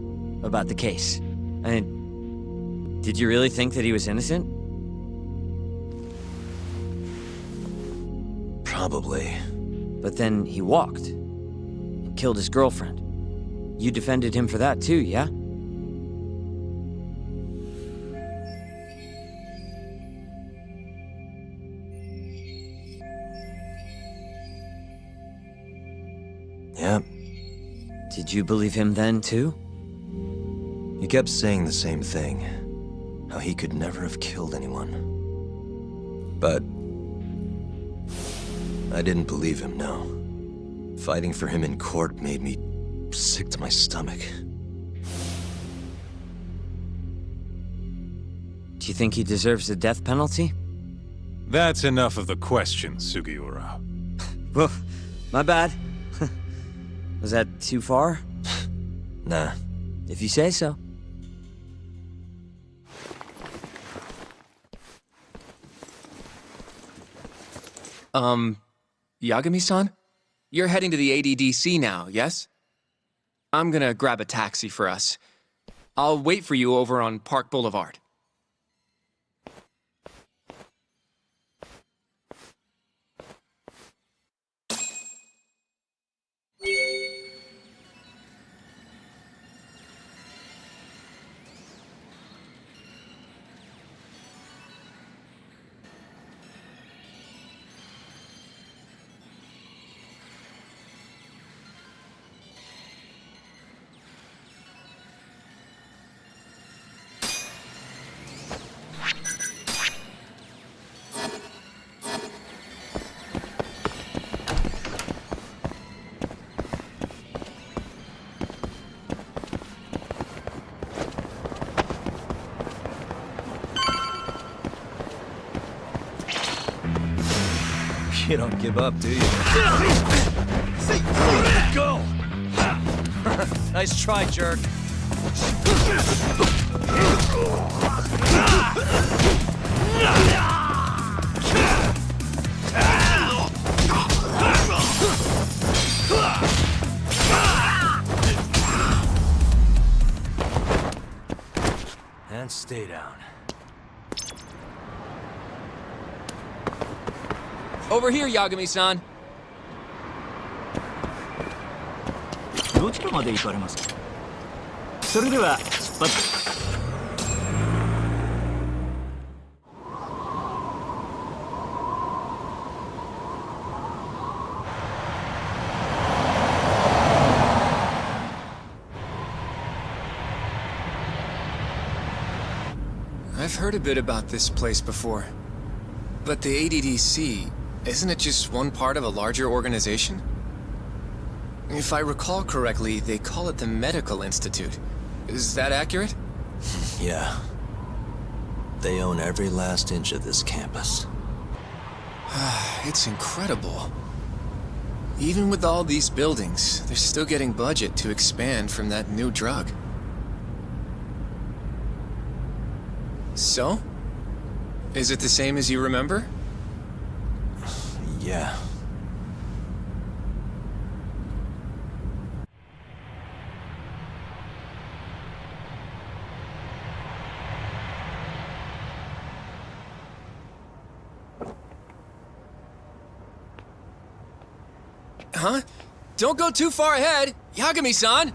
about the case. I mean, did you really think that he was innocent? Probably. But then he walked and killed his girlfriend. You defended him for that too, yeah? Yep. Did you believe him then too? He kept saying the same thing. How he could never have killed anyone. But I didn't believe him, no. Fighting for him in court made me sick to my stomach. Do you think he deserves the death penalty? That's enough of the questions, Sugiura. Well, my bad. Was that too far? Nah. If you say so. Yagami-san? You're heading to the ADDC now, yes? I'm gonna grab a taxi for us. I'll wait for you over on Park Boulevard. You don't give up, do you? Go! Nice try, jerk. And stay down. Over here, Yagami-san. どちらまで行かれますか。それでは出発。I've heard a bit about this place before. But the ADDC, isn't it just one part of a larger organization? If I recall correctly, they call it the Medical Institute. Is that accurate? Yeah. They own every last inch of this campus. It's incredible. Even with all these buildings, they're still getting budget to expand from that new drug. So? Is it the same as you remember? Yeah. Huh? Don't go too far ahead! Yagami-san!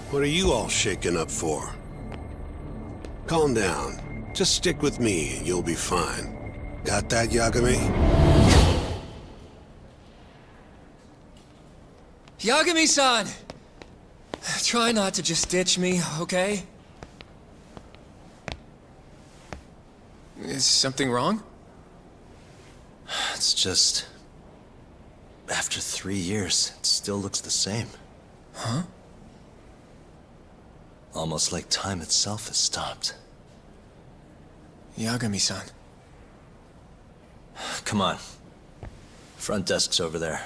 What are you all shaken up for? Calm down. Just stick with me and you'll be fine. Got that, Yagami? Yagami-san! Try not to just ditch me, okay? Is something wrong? It's just... After 3 years, it still looks the same. Huh? Almost like time itself has stopped. Yagami-san. Come on. Front desk's over there.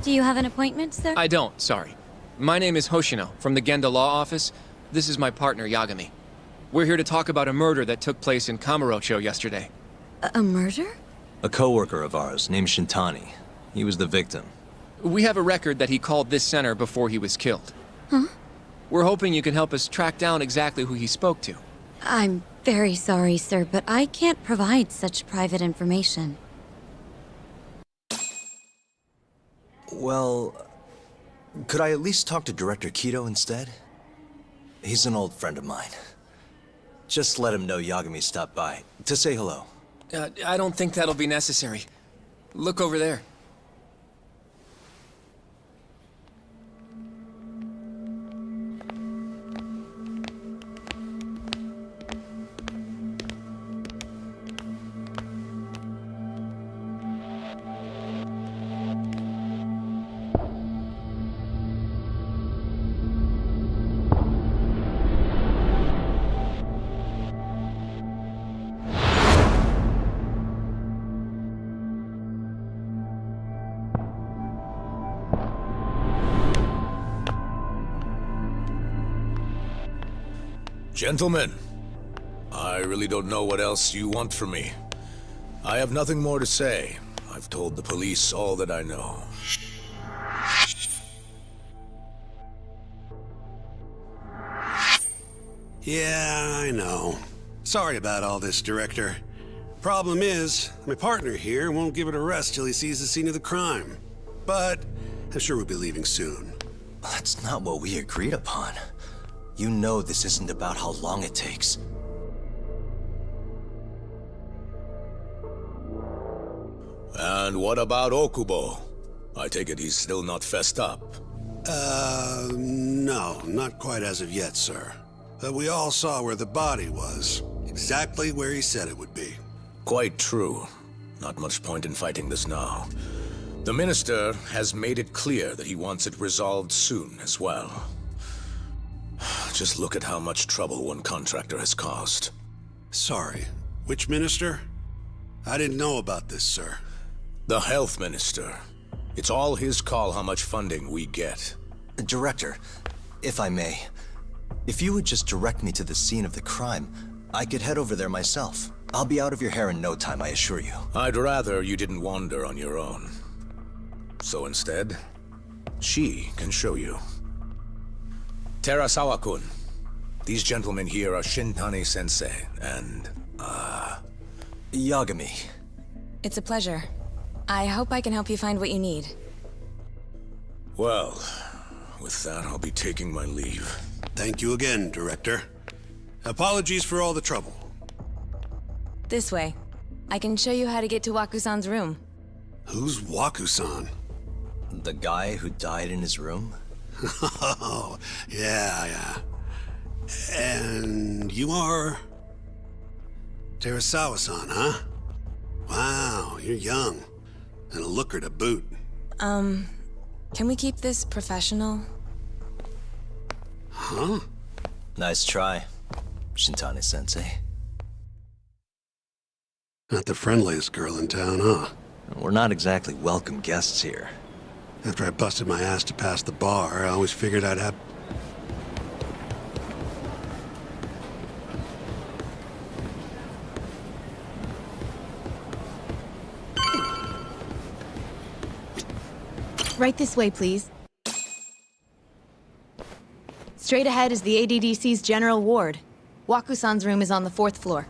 Do you have an appointment, sir? I don't, sorry. My name is Hoshino, from the Genda Law Office. This is my partner, Yagami. We're here to talk about a murder that took place in Kamurocho yesterday. A murder? A coworker of ours, named Shintani. He was the victim. We have a record that he called this center before he was killed. Huh? We're hoping you can help us track down exactly who he spoke to. I'm very sorry, sir, but I can't provide such private information. Well, could I at least talk to Director Kido instead? He's an old friend of mine. Just let him know Yagami stopped by, to say hello. I don't think that'll be necessary. Look over there. Gentlemen, I really don't know what else you want from me. I have nothing more to say. I've told the police all that I know. Yeah, I know. Sorry about all this, Director. Problem is, my partner here won't give it a rest till he sees the scene of the crime. But I'm sure we'll be leaving soon. That's not what we agreed upon. You know this isn't about how long it takes. And what about Okubo? I take it he's still not fessed up. No, not quite as of yet, sir. But we all saw where the body was. Exactly where he said it would be. Quite true. Not much point in fighting this now. The Minister has made it clear that he wants it resolved soon as well. Just look at how much trouble one contractor has caused. Sorry, which minister? I didn't know about this, sir. The Health Minister. It's all his call how much funding we get. Director, if I may, if you would just direct me to the scene of the crime, I could head over there myself. I'll be out of your hair in no time, I assure you. I'd rather you didn't wander on your own. So instead, she can show you. Terasawa-kun, these gentlemen here are Shintani-sensei and, Yagami. It's a pleasure. I hope I can help you find what you need. Well, with that, I'll be taking my leave. Thank you again, Director. Apologies for all the trouble. This way. I can show you how to get to Waku-san's room. Who's Waku-san? The guy who died in his room? Oh, yeah. And you are... Terasawa-san, huh? Wow, you're young. And a looker to boot. Can we keep this professional? Huh? Nice try, Shintani-sensei. Not the friendliest girl in town, huh? We're not exactly welcome guests here. After I busted my ass to pass the bar, I always figured I'd have... Right this way, please. Straight ahead is the ADDC's general ward. Waku-san's room is on the 4th floor.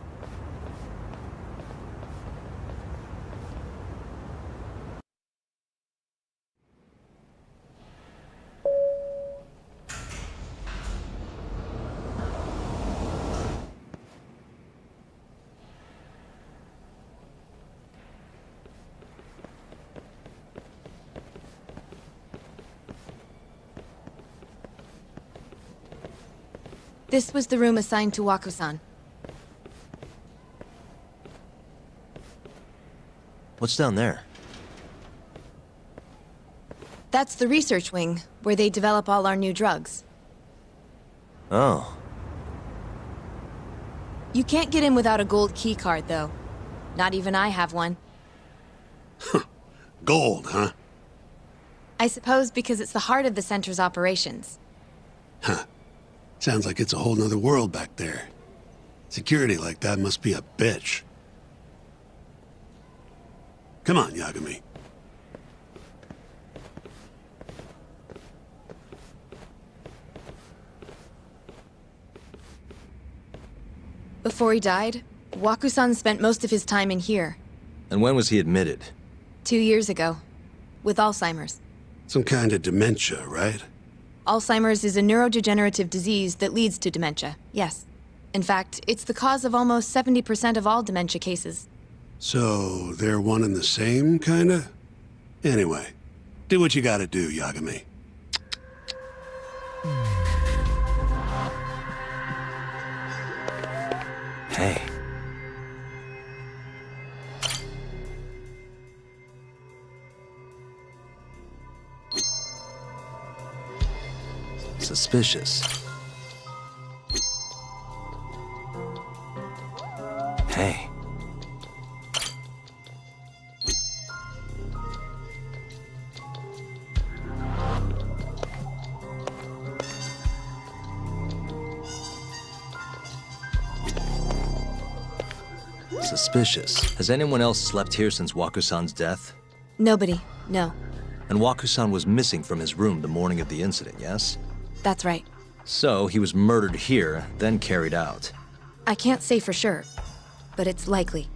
This was the room assigned to Waku-san. What's down there? That's the research wing, where they develop all our new drugs. Oh. You can't get in without a gold key card, though. Not even I have one. Gold, huh? I suppose because it's the heart of the center's operations. Huh. Sounds like it's a whole nother world back there. Security like that must be a bitch. Come on, Yagami. Before he died, Waku-san spent most of his time in here. And when was he admitted? 2 years ago. With Alzheimer's. Some kind of dementia, right? Alzheimer's is a neurodegenerative disease that leads to dementia, yes. In fact, it's the cause of almost 70% of all dementia cases. So, they're one and the same, kinda? Anyway, do what you gotta do, Yagami. Hey. Suspicious. Hey. Suspicious. Has anyone else slept here since Waku-san's death? Nobody, no. And Waku-san was missing from his room the morning of the incident, yes? That's right. So, he was murdered here, then carried out. I can't say for sure, but it's likely.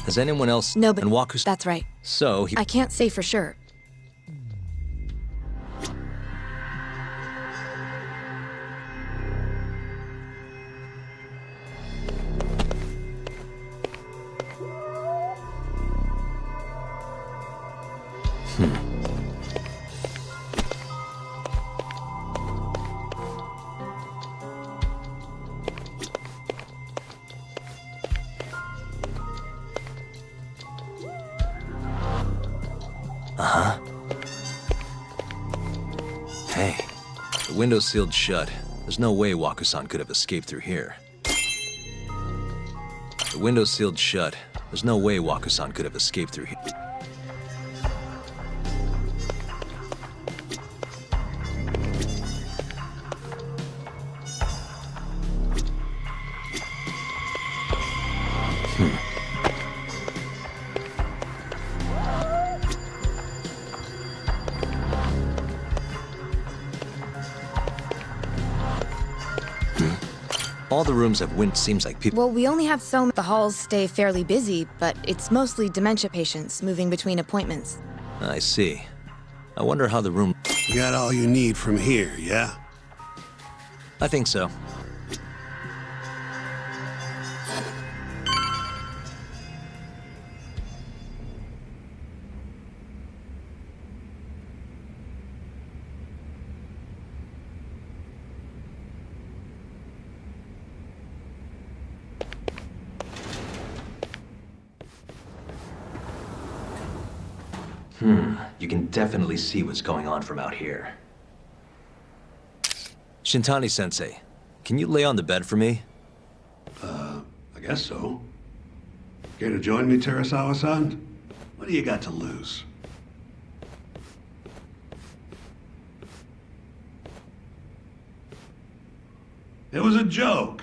Has anyone else... Nobody. And Waku... That's right. So, he... I can't say for sure. Uh-huh. Hey, the window's sealed shut. There's no way Waku-san could have escaped through here. The window's sealed shut. There's no way Waku-san could have escaped through here. All the rooms have wind. Seems like people. Well, we only have so many. The halls stay fairly busy, but it's mostly dementia patients moving between appointments. I see. I wonder how the room. You got all you need from here, yeah? I think so. You can definitely see what's going on from out here. Shintani-sensei, can you lay on the bed for me? I guess so. Care to join me, Terasawa-san? What do you got to lose? It was a joke.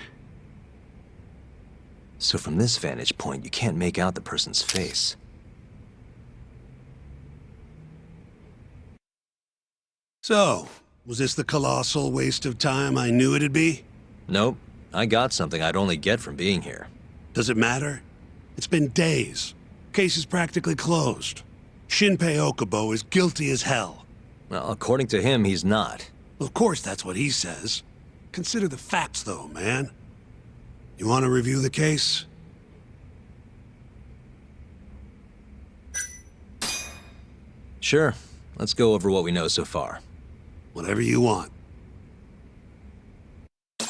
So from this vantage point, you can't make out the person's face. So, was this the colossal waste of time I knew it'd be? Nope. I got something I'd only get from being here. Does it matter? It's been days. Case is practically closed. Shinpei Okubo is guilty as hell. Well, according to him, he's not. Of course that's what he says. Consider the facts, though, man. You want to review the case? Sure. Let's go over what we know so far. Whatever you want. All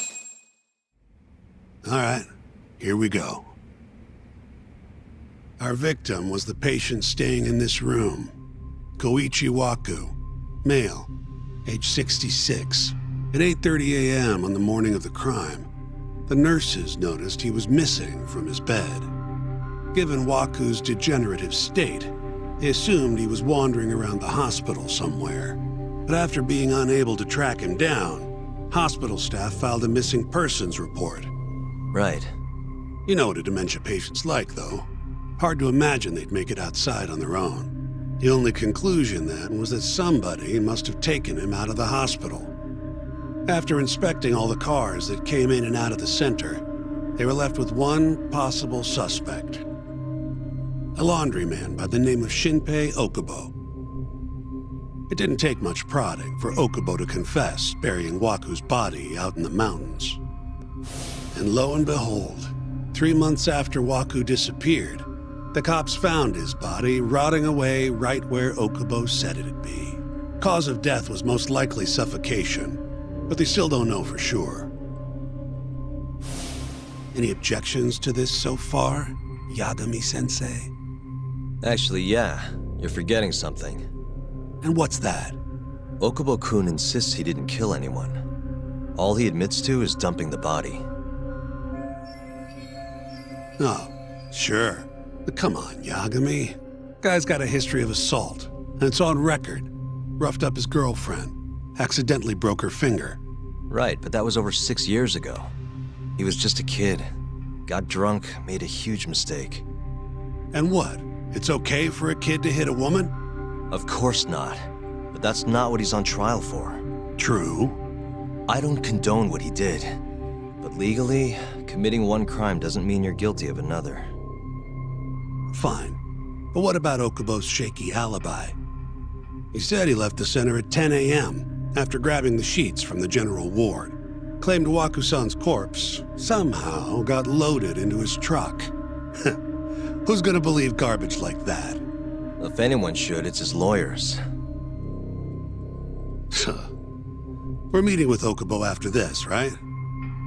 right, here we go. Our victim was the patient staying in this room. Koichi Waku, male, age 66. At 8:30 a.m. on the morning of the crime, the nurses noticed he was missing from his bed. Given Waku's degenerative state, they assumed he was wandering around the hospital somewhere. But after being unable to track him down, hospital staff filed a missing persons report. Right. You know what a dementia patient's like, though. Hard to imagine they'd make it outside on their own. The only conclusion then was that somebody must have taken him out of the hospital. After inspecting all the cars that came in and out of the center, they were left with one possible suspect. A laundryman by the name of Shinpei Okubo. It didn't take much prodding for Okubo to confess burying Waku's body out in the mountains. And lo and behold, 3 months after Waku disappeared, the cops found his body rotting away right where Okubo said it'd be. Cause of death was most likely suffocation, but they still don't know for sure. Any objections to this so far, Yagami-sensei? Actually, yeah. You're forgetting something. And what's that? Okubo-kun insists he didn't kill anyone. All he admits to is dumping the body. Oh, sure. But come on, Yagami. Guy's got a history of assault, and it's on record. Roughed up his girlfriend. Accidentally broke her finger. Right, but that was over 6 years ago. He was just a kid. Got drunk, made a huge mistake. And what? It's okay for a kid to hit a woman? Of course not. But that's not what he's on trial for. True. I don't condone what he did. But legally, committing one crime doesn't mean you're guilty of another. Fine. But what about Okubo's shaky alibi? He said he left the center at 10 a.m. after grabbing the sheets from the general ward. Claimed Waku-san's corpse somehow got loaded into his truck. Who's gonna believe garbage like that? If anyone should, it's his lawyers. We're meeting with Okubo after this, right?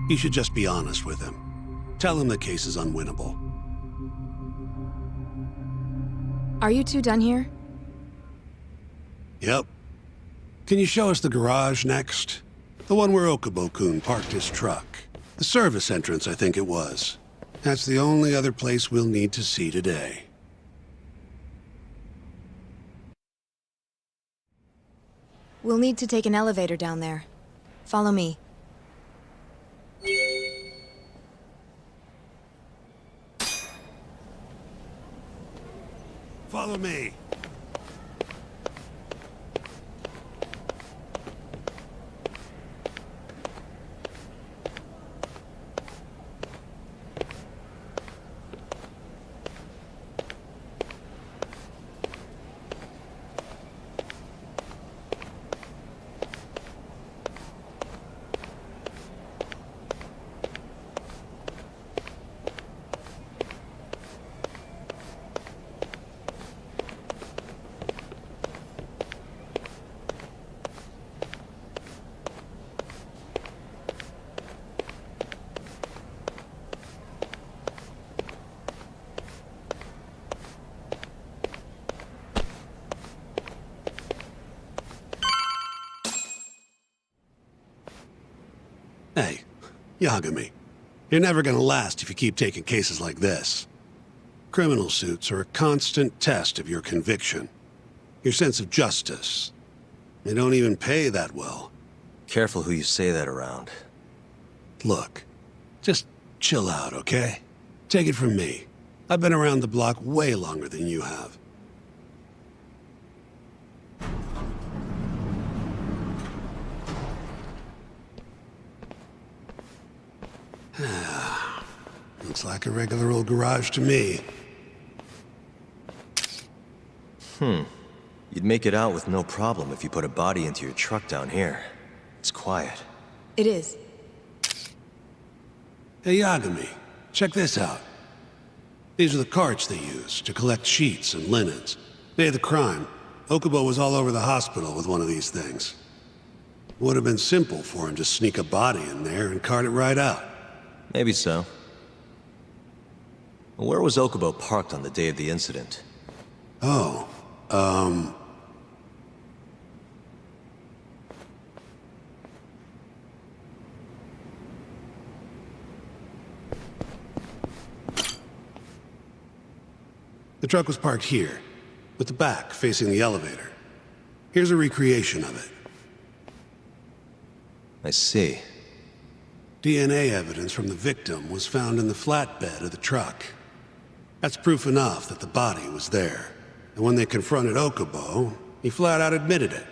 You should just be honest with him. Tell him the case is unwinnable. Are you two done here? Yep. Can you show us the garage next? The one where Okubo-kun parked his truck. The service entrance, I think it was. That's the only other place we'll need to see today. We'll need to take an elevator down there. Follow me. Follow me. Hey, Yagami, you're never gonna last if you keep taking cases like this. Criminal suits are a constant test of your conviction, your sense of justice. They don't even pay that well. Careful who you say that around. Look, just chill out, okay? Take it from me. I've been around the block way longer than you have. Looks like a regular old garage to me. You'd make it out with no problem if you put a body into your truck down here. It's quiet. It is. Hey, Yagami, check this out. These are the carts they use to collect sheets and linens. Day of the crime, Okubo was all over the hospital with one of these things. Would have been simple for him to sneak a body in there and cart it right out. Maybe so. Where was Okubo parked on the day of the incident? Oh, the truck was parked here, with the back facing the elevator. Here's a recreation of it. I see. DNA evidence from the victim was found in the flatbed of the truck. That's proof enough that the body was there. And when they confronted Okubo, he flat out admitted it.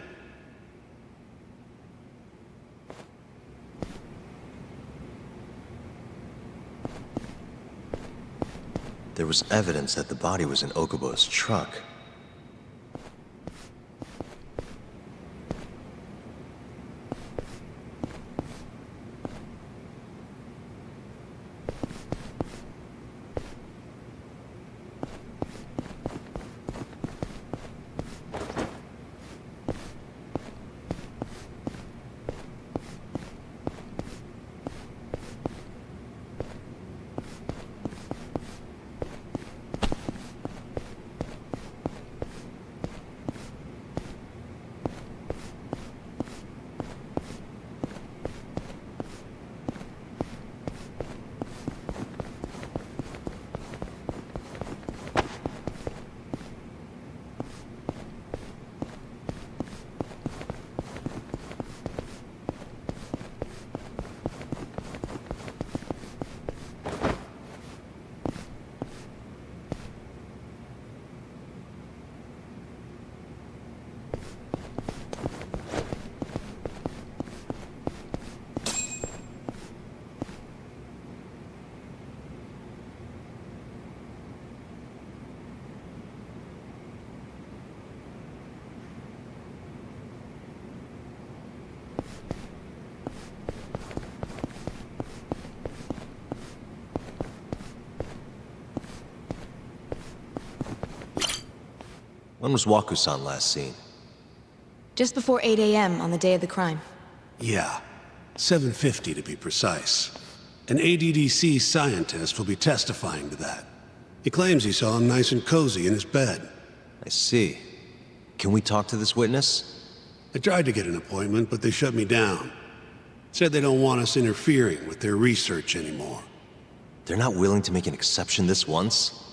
There was evidence that the body was in Okubo's truck. When was Waku-san last seen? Just before 8 a.m. on the day of the crime. Yeah, 7:50 to be precise. An ADDC scientist will be testifying to that. He claims he saw him nice and cozy in his bed. I see. Can we talk to this witness? I tried to get an appointment, but they shut me down. Said they don't want us interfering with their research anymore. They're not willing to make an exception this once?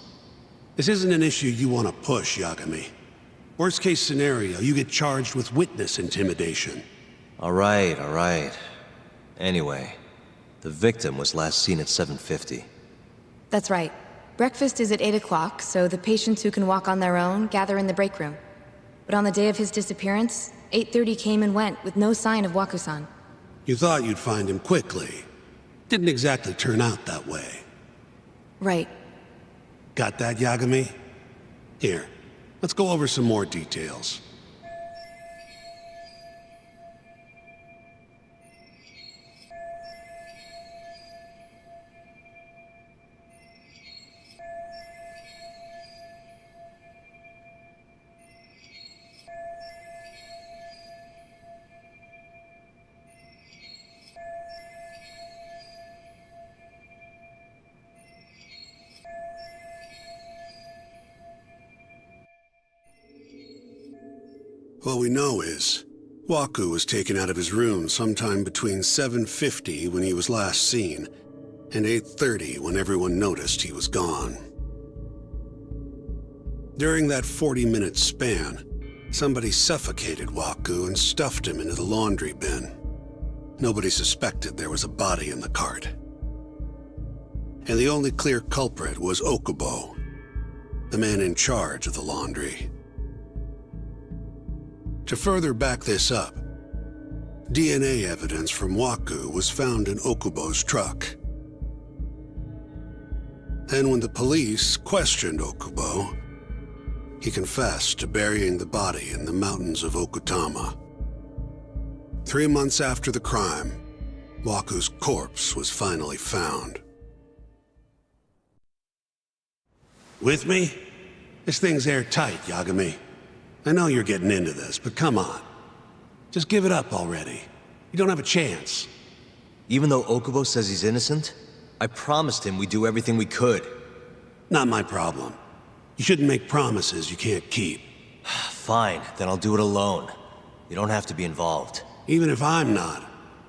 This isn't an issue you want to push, Yagami. Worst case scenario, you get charged with witness intimidation. All right. Anyway, the victim was last seen at 7:50. That's right. Breakfast is at 8 o'clock, so the patients who can walk on their own gather in the break room. But on the day of his disappearance, 8:30 came and went with no sign of Waku-san. You thought you'd find him quickly. Didn't exactly turn out that way. Right. Got that, Yagami? Here, let's go over some more details. What we know is, Waku was taken out of his room sometime between 7:50 when he was last seen, and 8:30 when everyone noticed he was gone. During that 40-minute span, somebody suffocated Waku and stuffed him into the laundry bin. Nobody suspected there was a body in the cart. And the only clear culprit was Okubo, the man in charge of the laundry. To further back this up, DNA evidence from Waku was found in Okubo's truck. Then when the police questioned Okubo, he confessed to burying the body in the mountains of Okutama. 3 months after the crime, Waku's corpse was finally found. With me? This thing's airtight, Yagami. I know you're getting into this, but come on. Just give it up already. You don't have a chance. Even though Okubo says he's innocent, I promised him we'd do everything we could. Not my problem. You shouldn't make promises you can't keep. Fine, then I'll do it alone. You don't have to be involved. Even if I'm not,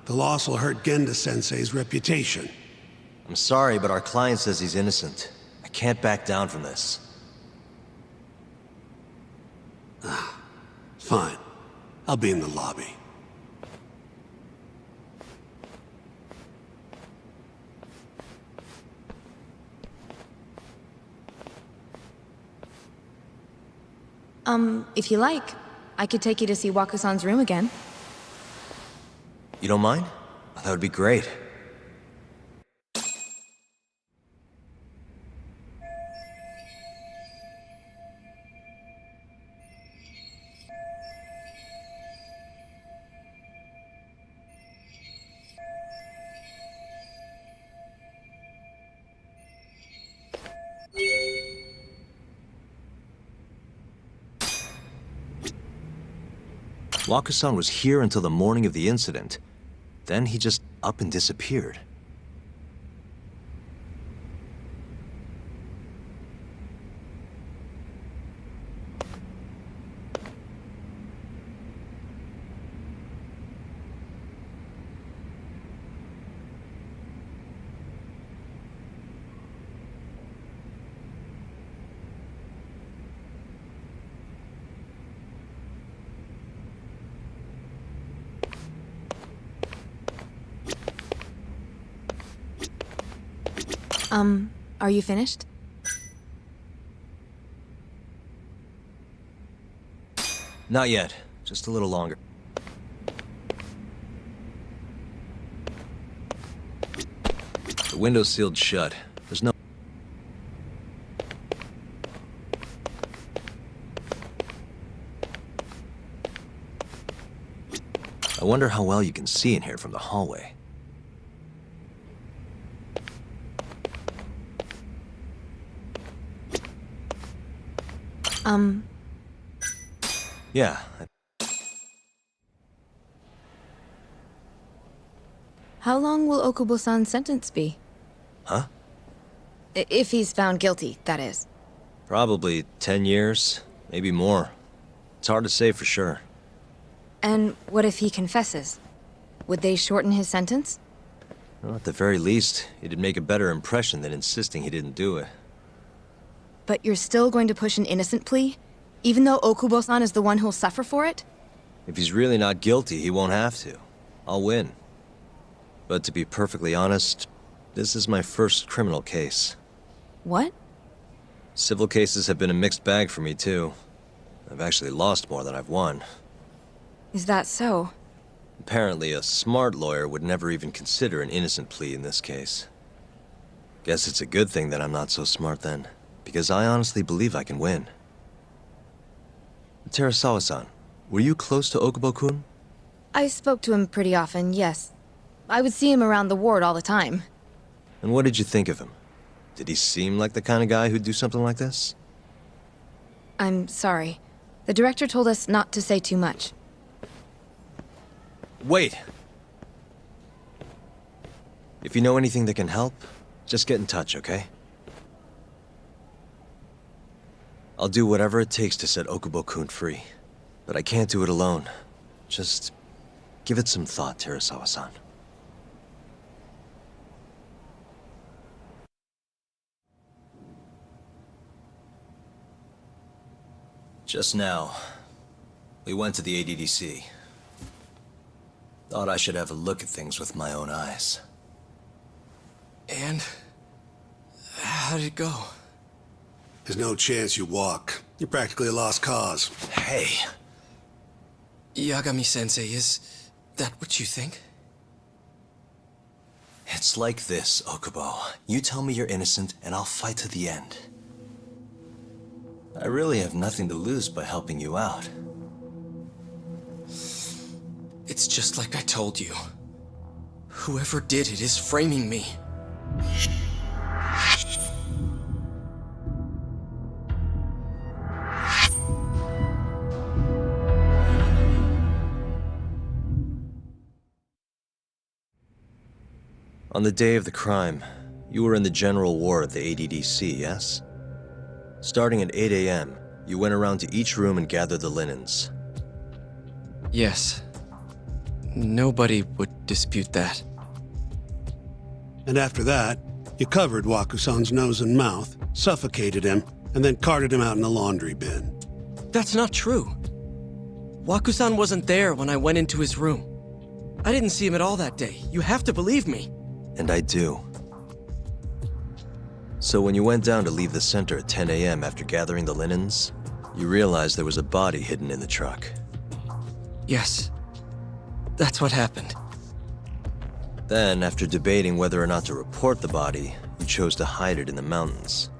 the loss will hurt Genda-sensei's reputation. I'm sorry, but our client says he's innocent. I can't back down from this. Fine. I'll be in the lobby. If you like, I could take you to see Waku-san's room again. You don't mind? That would be great. Waku-san was here until the morning of the incident. Then he just up and disappeared. Are you finished? Not yet. Just a little longer. The window's sealed shut. There's no... I wonder how well you can see in here from the hallway. Yeah. How long will Okubo-san's sentence be? Huh? If he's found guilty, that is. Probably 10 years, maybe more. It's hard to say for sure. And what if he confesses? Would they shorten his sentence? Well, at the very least, it'd make a better impression than insisting he didn't do it. But you're still going to push an innocent plea? Even though Okubo-san is the one who'll suffer for it? If he's really not guilty, he won't have to. I'll win. But to be perfectly honest, this is my first criminal case. What? Civil cases have been a mixed bag for me, too. I've actually lost more than I've won. Is that so? Apparently, a smart lawyer would never even consider an innocent plea in this case. Guess it's a good thing that I'm not so smart then, because I honestly believe I can win. Terasawa-san, were you close to Okubo-kun? I spoke to him pretty often, yes. I would see him around the ward all the time. And what did you think of him? Did he seem like the kind of guy who'd do something like this? I'm sorry. The director told us not to say too much. Wait! If you know anything that can help, just get in touch, okay? I'll do whatever it takes to set Okubo-kun free. But I can't do it alone. Just give it some thought, Terasawa-san. Just now, we went to the ADDC. Thought I should have a look at things with my own eyes. And? How did it go? There's no chance you walk. You're practically a lost cause. Hey! Yagami-sensei, is that what you think? It's like this, Okubo. You tell me you're innocent, and I'll fight to the end. I really have nothing to lose by helping you out. It's just like I told you. Whoever did it is framing me. On the day of the crime, you were in the general ward at the ADDC, yes? Starting at 8 a.m., you went around to each room and gathered the linens. Yes. Nobody would dispute that. And after that, you covered Waku-san's nose and mouth, suffocated him, and then carted him out in a laundry bin. That's not true. Waku-san wasn't there when I went into his room. I didn't see him at all that day. You have to believe me. And I do. So when you went down to leave the center at 10 a.m. after gathering the linens, you realized there was a body hidden in the truck. Yes. That's what happened. Then, after debating whether or not to report the body, you chose to hide it in the mountains.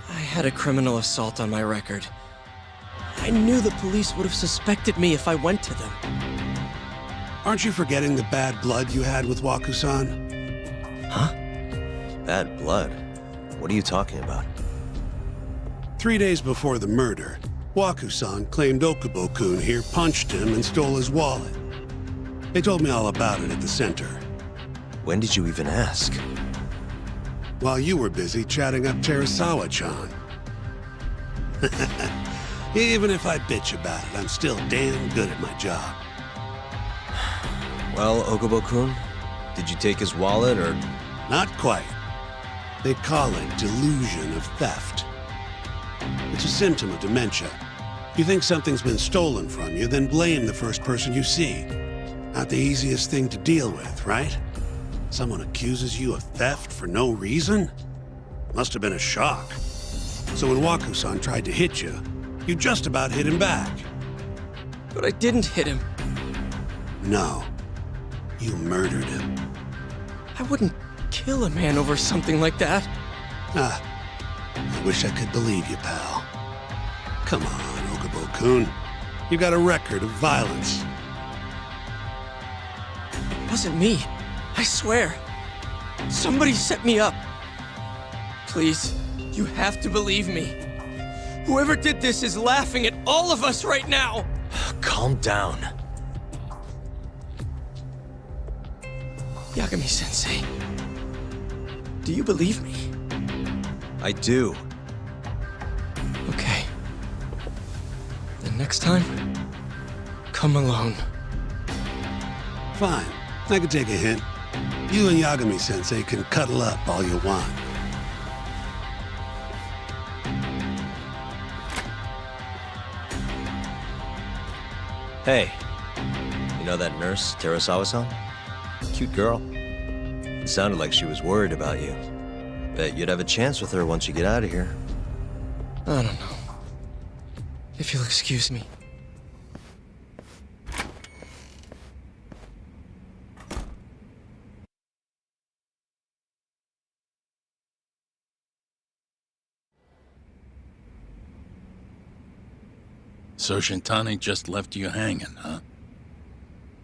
I had a criminal assault on my record. I knew the police would have suspected me if I went to them. Aren't you forgetting the bad blood you had with Waku-san? Huh? Bad blood? What are you talking about? 3 days before the murder, Waku-san claimed Okubo-kun here punched him and stole his wallet. They told me all about it at the center. When did you even ask? While you were busy chatting up Terasawa-chan. Even if I bitch about it, I'm still damn good at my job. Well, Okubo-kun, did you take his wallet, or...? Not quite. They call it delusion of theft. It's a symptom of dementia. You think something's been stolen from you, then blame the first person you see. Not the easiest thing to deal with, right? Someone accuses you of theft for no reason? Must have been a shock. So when Waku-san tried to hit you, you just about hit him back. But I didn't hit him. No. You murdered him. I wouldn't kill a man over something like that. Ah, I wish I could believe you, pal. Come on, Okubo-kun. You got a record of violence. It wasn't me. I swear. Somebody set me up. Please, you have to believe me. Whoever did this is laughing at all of us right now. Calm down. Yagami-sensei, do you believe me? I do. Okay. Then next time, come alone. Fine. I can take a hint. You and Yagami-sensei can cuddle up all you want. Hey, you know that nurse, Terasawa-san? Cute girl. It sounded like she was worried about you. Bet you'd have a chance with her once you get out of here. I don't know. If you'll excuse me. So Shintani just left you hanging, huh?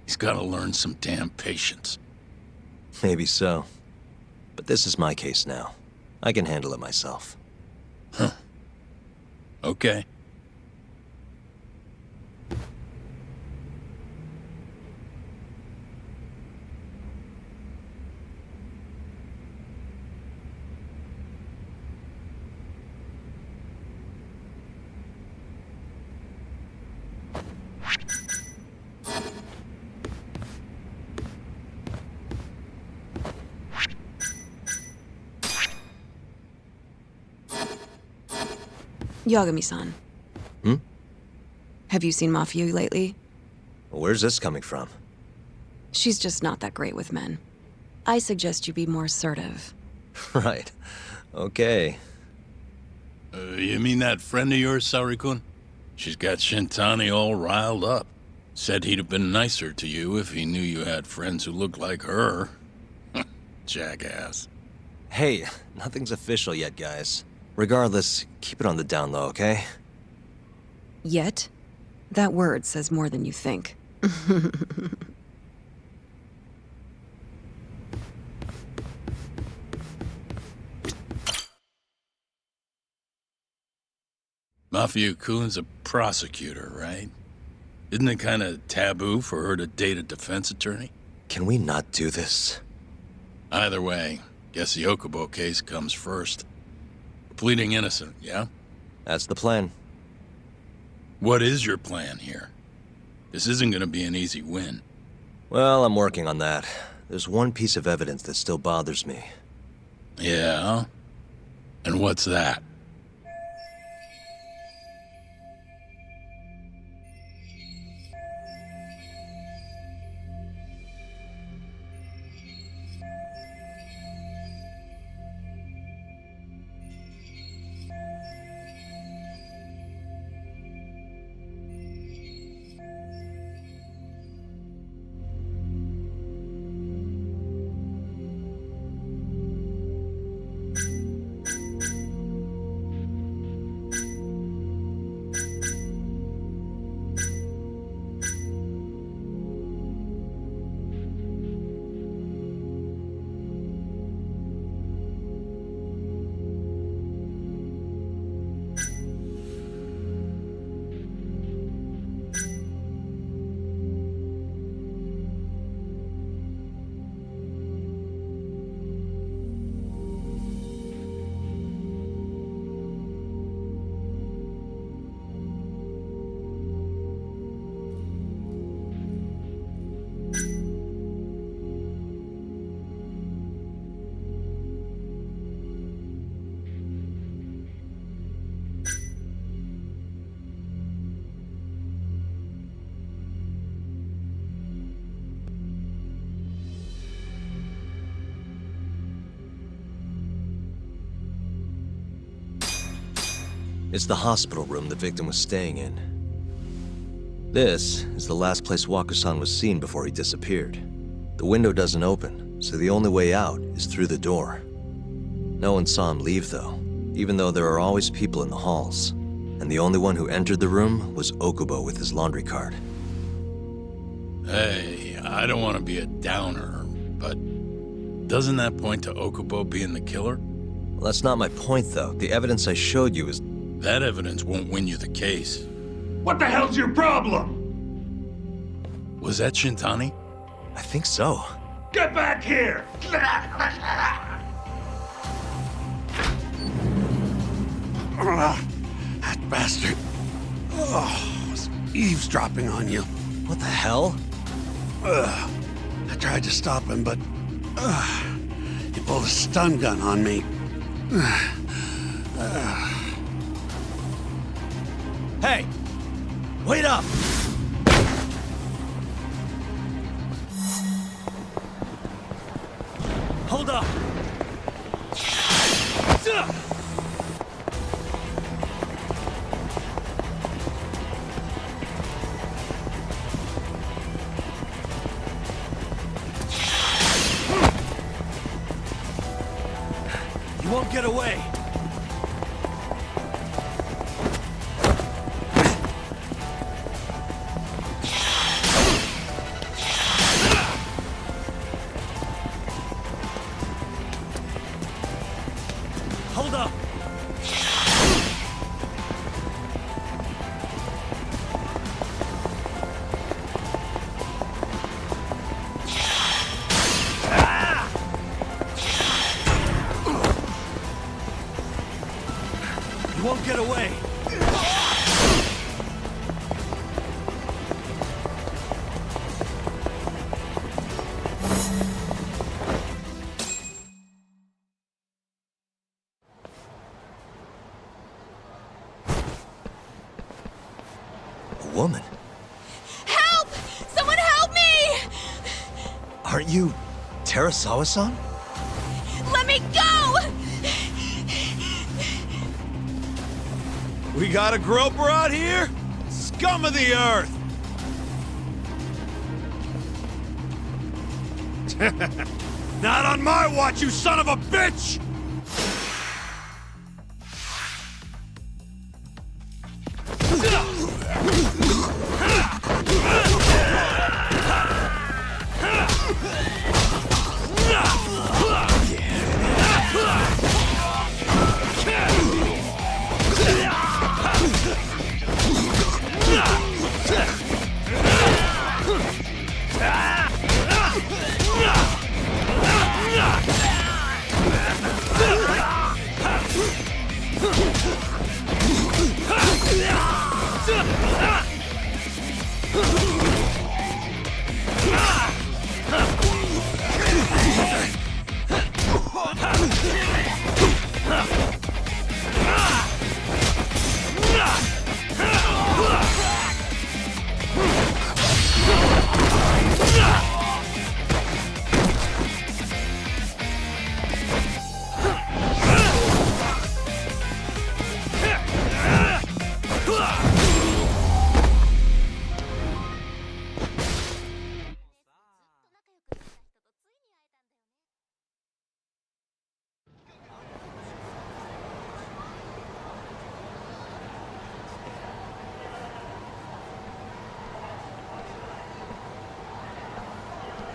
He's gotta learn some damn patience. Maybe so. But this is my case now. I can handle it myself. Huh. Okay. Yagami-san. Hmm? Have you seen Mafio lately? Where's this coming from? She's just not that great with men. I suggest you be more assertive. Right. Okay. You mean that friend of yours, Saori-kun? She's got Shintani all riled up. Said he'd have been nicer to you if he knew you had friends who looked like her. Jackass. Hey, nothing's official yet, guys. Regardless, keep it on the down low, okay? Yet? That word says more than you think. Mafia-kun's a prosecutor, right? Isn't it kind of taboo for her to date a defense attorney? Can we not do this? Either way, guess the Okubo case comes first. Pleading innocent, yeah? That's the plan. What is your plan here? This isn't gonna be an easy win. Well, I'm working on that. There's one piece of evidence that still bothers me. Yeah? And what's that? It's the hospital room the victim was staying in. This is the last place Waku-san was seen before he disappeared. The window doesn't open, so the only way out is through the door. No one saw him leave, though, even though there are always people in the halls. And the only one who entered the room was Okubo with his laundry cart. Hey, I don't want to be a downer, but doesn't that point to Okubo being the killer? Well, that's not my point, though. The evidence I showed you is... That evidence won't win you the case. What the hell's your problem? Was that Shintani? I think so. Get back here! That bastard. Oh, was eavesdropping on you. What the hell? I tried to stop him, but he pulled a stun gun on me. Hey! Wait up! Hold up! You won't get away! Hold up! You won't get away! A woman? Help! Someone help me! Aren't you Terasawa-san? Let me go! We got a groper out here? Scum of the earth! Not on my watch, you son of a bitch!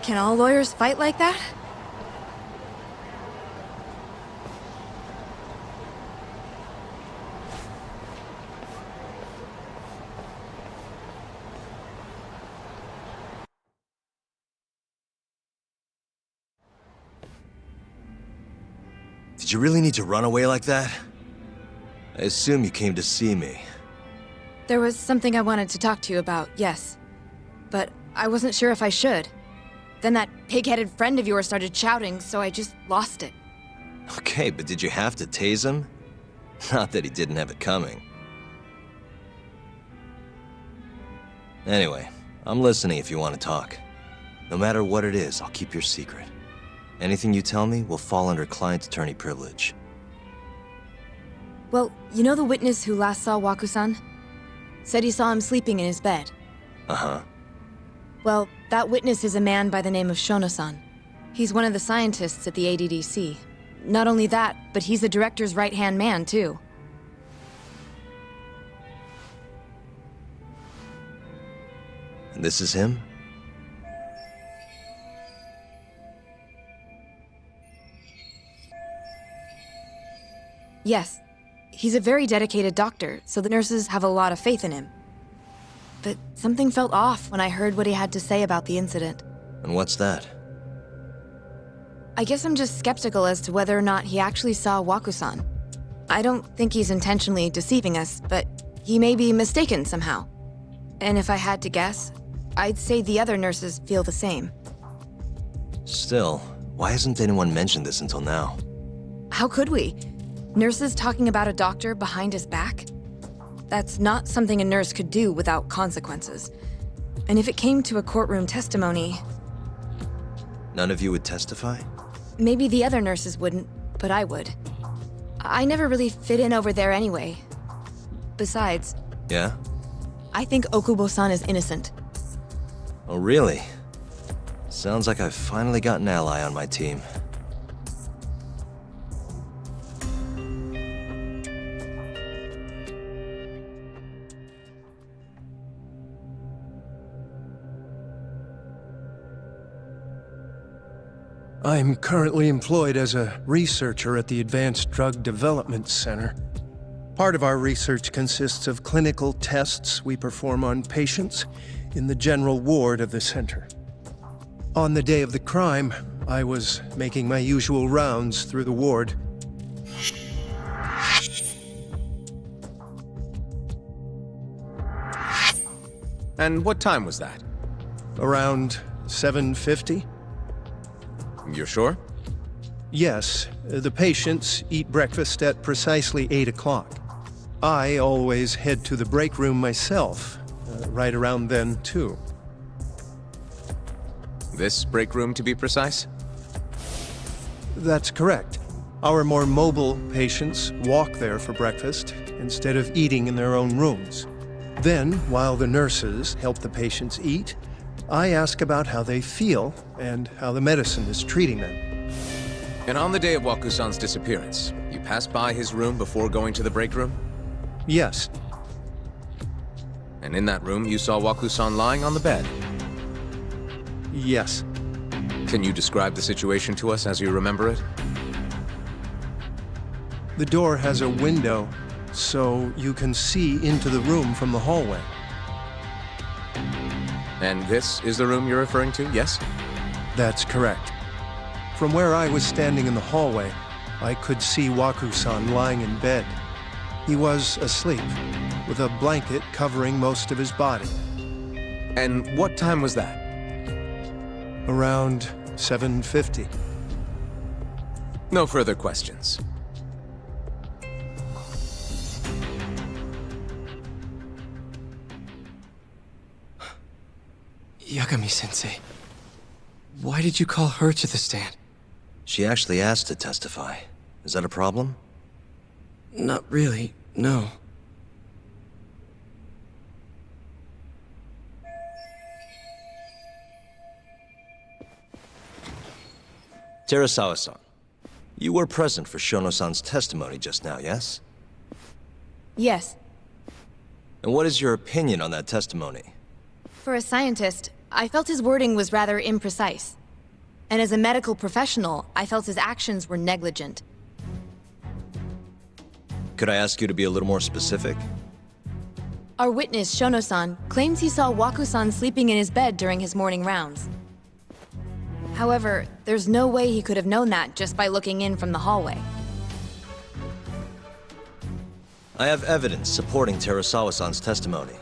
Can all lawyers fight like that? Did you really need to run away like that? I assume you came to see me. There was something I wanted to talk to you about, yes. But I wasn't sure if I should. Then that pig-headed friend of yours started shouting, so I just lost it. Okay, but did you have to tase him? Not that he didn't have it coming. Anyway, I'm listening if you want to talk. No matter what it is, I'll keep your secret. Anything you tell me will fall under client attorney privilege. Well, you know the witness who last saw Waku-san? Said he saw him sleeping in his bed. Uh-huh. Well, that witness is a man by the name of Shono-san. He's one of the scientists at the ADDC. Not only that, but he's the director's right-hand man, too. And this is him? Yes. He's a very dedicated doctor, so the nurses have a lot of faith in him. But something felt off when I heard what he had to say about the incident. And what's that? I guess I'm just skeptical as to whether or not he actually saw Waku-san. I don't think he's intentionally deceiving us, but he may be mistaken somehow. And if I had to guess, I'd say the other nurses feel the same. Still, why hasn't anyone mentioned this until now? How could we? Nurses talking about a doctor behind his back? That's not something a nurse could do without consequences. And if it came to a courtroom testimony... None of you would testify? Maybe the other nurses wouldn't, but I would. I never really fit in over there anyway. Besides... Yeah? I think Okubo-san is innocent. Oh, really? Sounds like I've finally got an ally on my team. I'm currently employed as a researcher at the Advanced Drug Development Center. Part of our research consists of clinical tests we perform on patients in the general ward of the center. On the day of the crime, I was making my usual rounds through the ward. And what time was that? Around 7:50? You're sure? Yes, the patients eat breakfast at precisely 8 o'clock. I always head to the break room myself, right around then, too. This break room, to be precise? That's correct. Our more mobile patients walk there for breakfast instead of eating in their own rooms. Then, while the nurses help the patients eat, I ask about how they feel and how the medicine is treating them. And on the day of Waku-san's disappearance, you passed by his room before going to the break room? Yes. And in that room, you saw Waku-san lying on the bed? Yes. Can you describe the situation to us as you remember it? The door has a window, so you can see into the room from the hallway. And this is the room you're referring to, yes? That's correct. From where I was standing in the hallway, I could see Waku-san lying in bed. He was asleep, with a blanket covering most of his body. And what time was that? Around 7:50. No further questions. Yagami-sensei, why did you call her to the stand? She actually asked to testify. Is that a problem? Not really, no. Terasawa-san, you were present for Shono-san's testimony just now, yes? Yes. And what is your opinion on that testimony? For a scientist, I felt his wording was rather imprecise. And as a medical professional, I felt his actions were negligent. Could I ask you to be a little more specific? Our witness, Shono-san, claims he saw Waku-san sleeping in his bed during his morning rounds. However, there's no way he could have known that just by looking in from the hallway. I have evidence supporting Terasawa-san's testimony.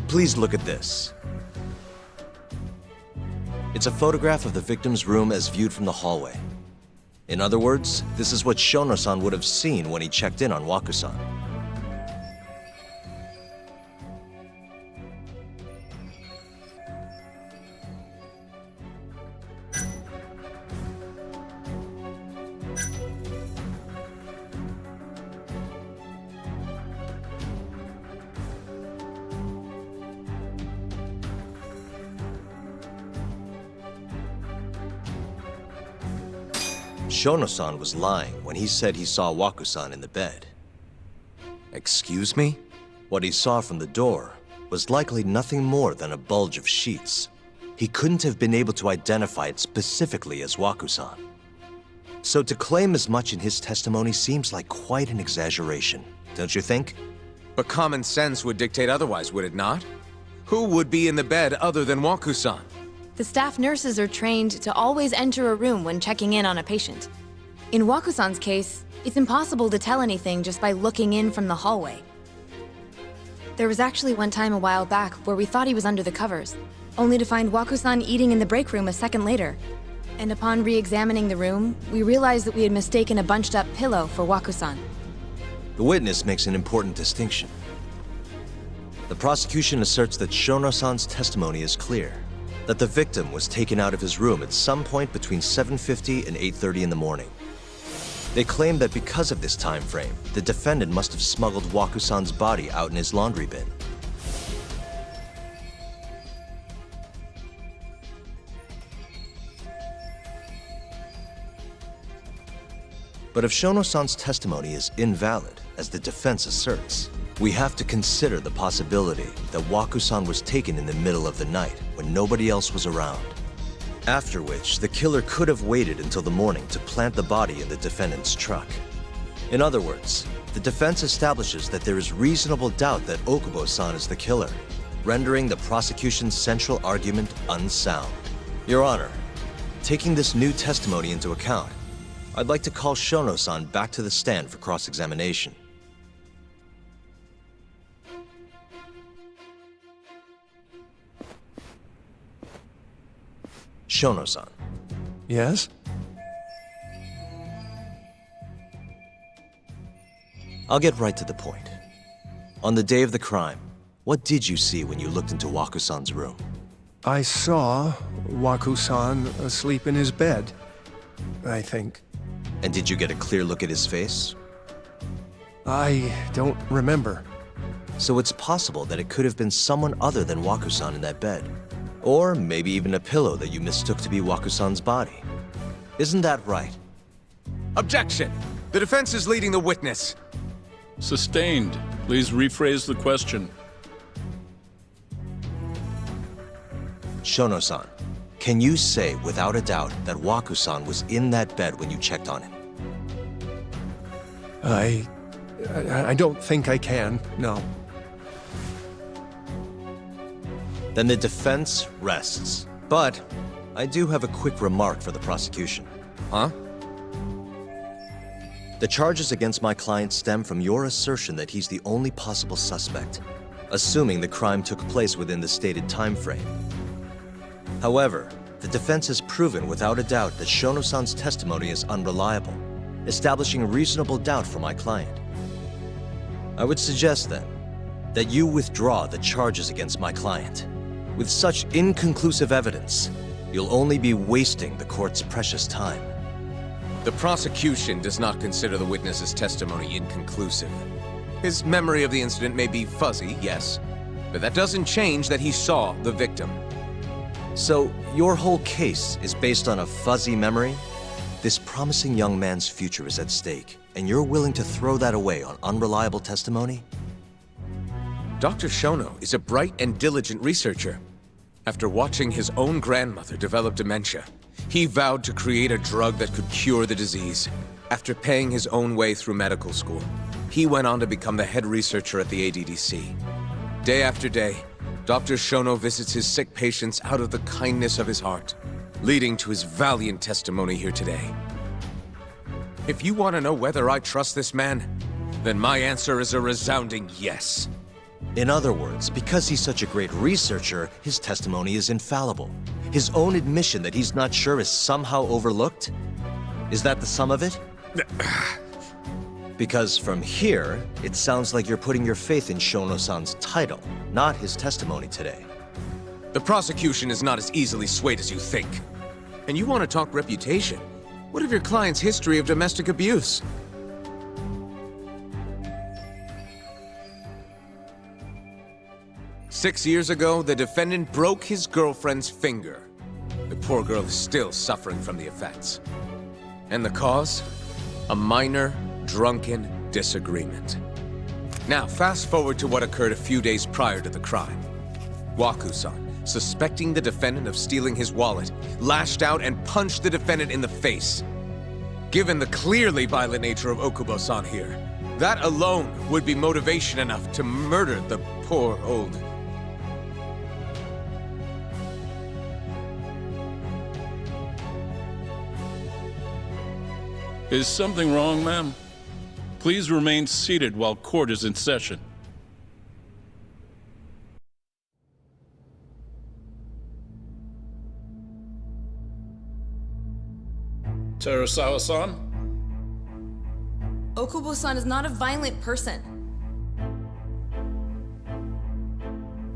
Please look at this. It's a photograph of the victim's room as viewed from the hallway. In other words, this is what Shono-san would have seen when he checked in on Waku-san. Shono-san was lying when he said he saw Waku-san in the bed. Excuse me? What he saw from the door was likely nothing more than a bulge of sheets. He couldn't have been able to identify it specifically as Waku-san. So to claim as much in his testimony seems like quite an exaggeration, don't you think? But common sense would dictate otherwise, would it not? Who would be in the bed other than Waku-san? The staff nurses are trained to always enter a room when checking in on a patient. In Waku-san's case, it's impossible to tell anything just by looking in from the hallway. There was actually one time a while back where we thought he was under the covers, only to find Waku-san eating in the break room a second later. And upon re-examining the room, we realized that we had mistaken a bunched-up pillow for Waku-san. The witness makes an important distinction. The prosecution asserts that Shono-san's testimony is clear, that the victim was taken out of his room at some point between 7:50 and 8:30 in the morning. They claim that because of this time frame, the defendant must have smuggled Waku-san's body out in his laundry bin. But if Shono-san's testimony is invalid, as the defense asserts, we have to consider the possibility that Waku-san was taken in the middle of the night when nobody else was around. After which, the killer could have waited until the morning to plant the body in the defendant's truck. In other words, the defense establishes that there is reasonable doubt that Okubo-san is the killer, rendering the prosecution's central argument unsound. Your Honor, taking this new testimony into account, I'd like to call Shono-san back to the stand for cross-examination. Shono-san. Yes? I'll get right to the point. On the day of the crime, what did you see when you looked into Waku-san's room? I saw Waku-san asleep in his bed, I think. And did you get a clear look at his face? I don't remember. So it's possible that it could have been someone other than Waku-san in that bed. Or maybe even a pillow that you mistook to be Waku-san's body. Isn't that right? Objection! The defense is leading the witness. Sustained. Please rephrase the question. Shono-san, can you say without a doubt that Waku-san was in that bed when you checked on him? I don't think I can, no. Then the defense rests. But I do have a quick remark for the prosecution. Huh? The charges against my client stem from your assertion that he's the only possible suspect, assuming the crime took place within the stated time frame. However, the defense has proven without a doubt that Shono-san's testimony is unreliable, establishing reasonable doubt for my client. I would suggest then that you withdraw the charges against my client. With such inconclusive evidence, you'll only be wasting the court's precious time. The prosecution does not consider the witness's testimony inconclusive. His memory of the incident may be fuzzy, yes, but that doesn't change that he saw the victim. So, your whole case is based on a fuzzy memory? This promising young man's future is at stake, and you're willing to throw that away on unreliable testimony? Dr. Shono is a bright and diligent researcher. After watching his own grandmother develop dementia, he vowed to create a drug that could cure the disease. After paying his own way through medical school, he went on to become the head researcher at the ADDC. Day after day, Dr. Shono visits his sick patients out of the kindness of his heart, leading to his valiant testimony here today. If you want to know whether I trust this man, then my answer is a resounding yes. In other words, because he's such a great researcher, his testimony is infallible. His own admission that he's not sure is somehow overlooked? Is that the sum of it? Because from here, it sounds like you're putting your faith in Shono-san's title, not his testimony today. The prosecution is not as easily swayed as you think. And you want to talk reputation? What of your client's history of domestic abuse? Six years ago, the defendant broke his girlfriend's finger. The poor girl is still suffering from the effects. And the cause? A minor, drunken disagreement. Now, fast forward to what occurred a few days prior to the crime. Waku-san, suspecting the defendant of stealing his wallet, lashed out and punched the defendant in the face. Given the clearly violent nature of Okubo-san here, that alone would be motivation enough to murder the poor old... Is something wrong, ma'am? Please remain seated while court is in session. Terasawa-san? Okubo-san is not a violent person.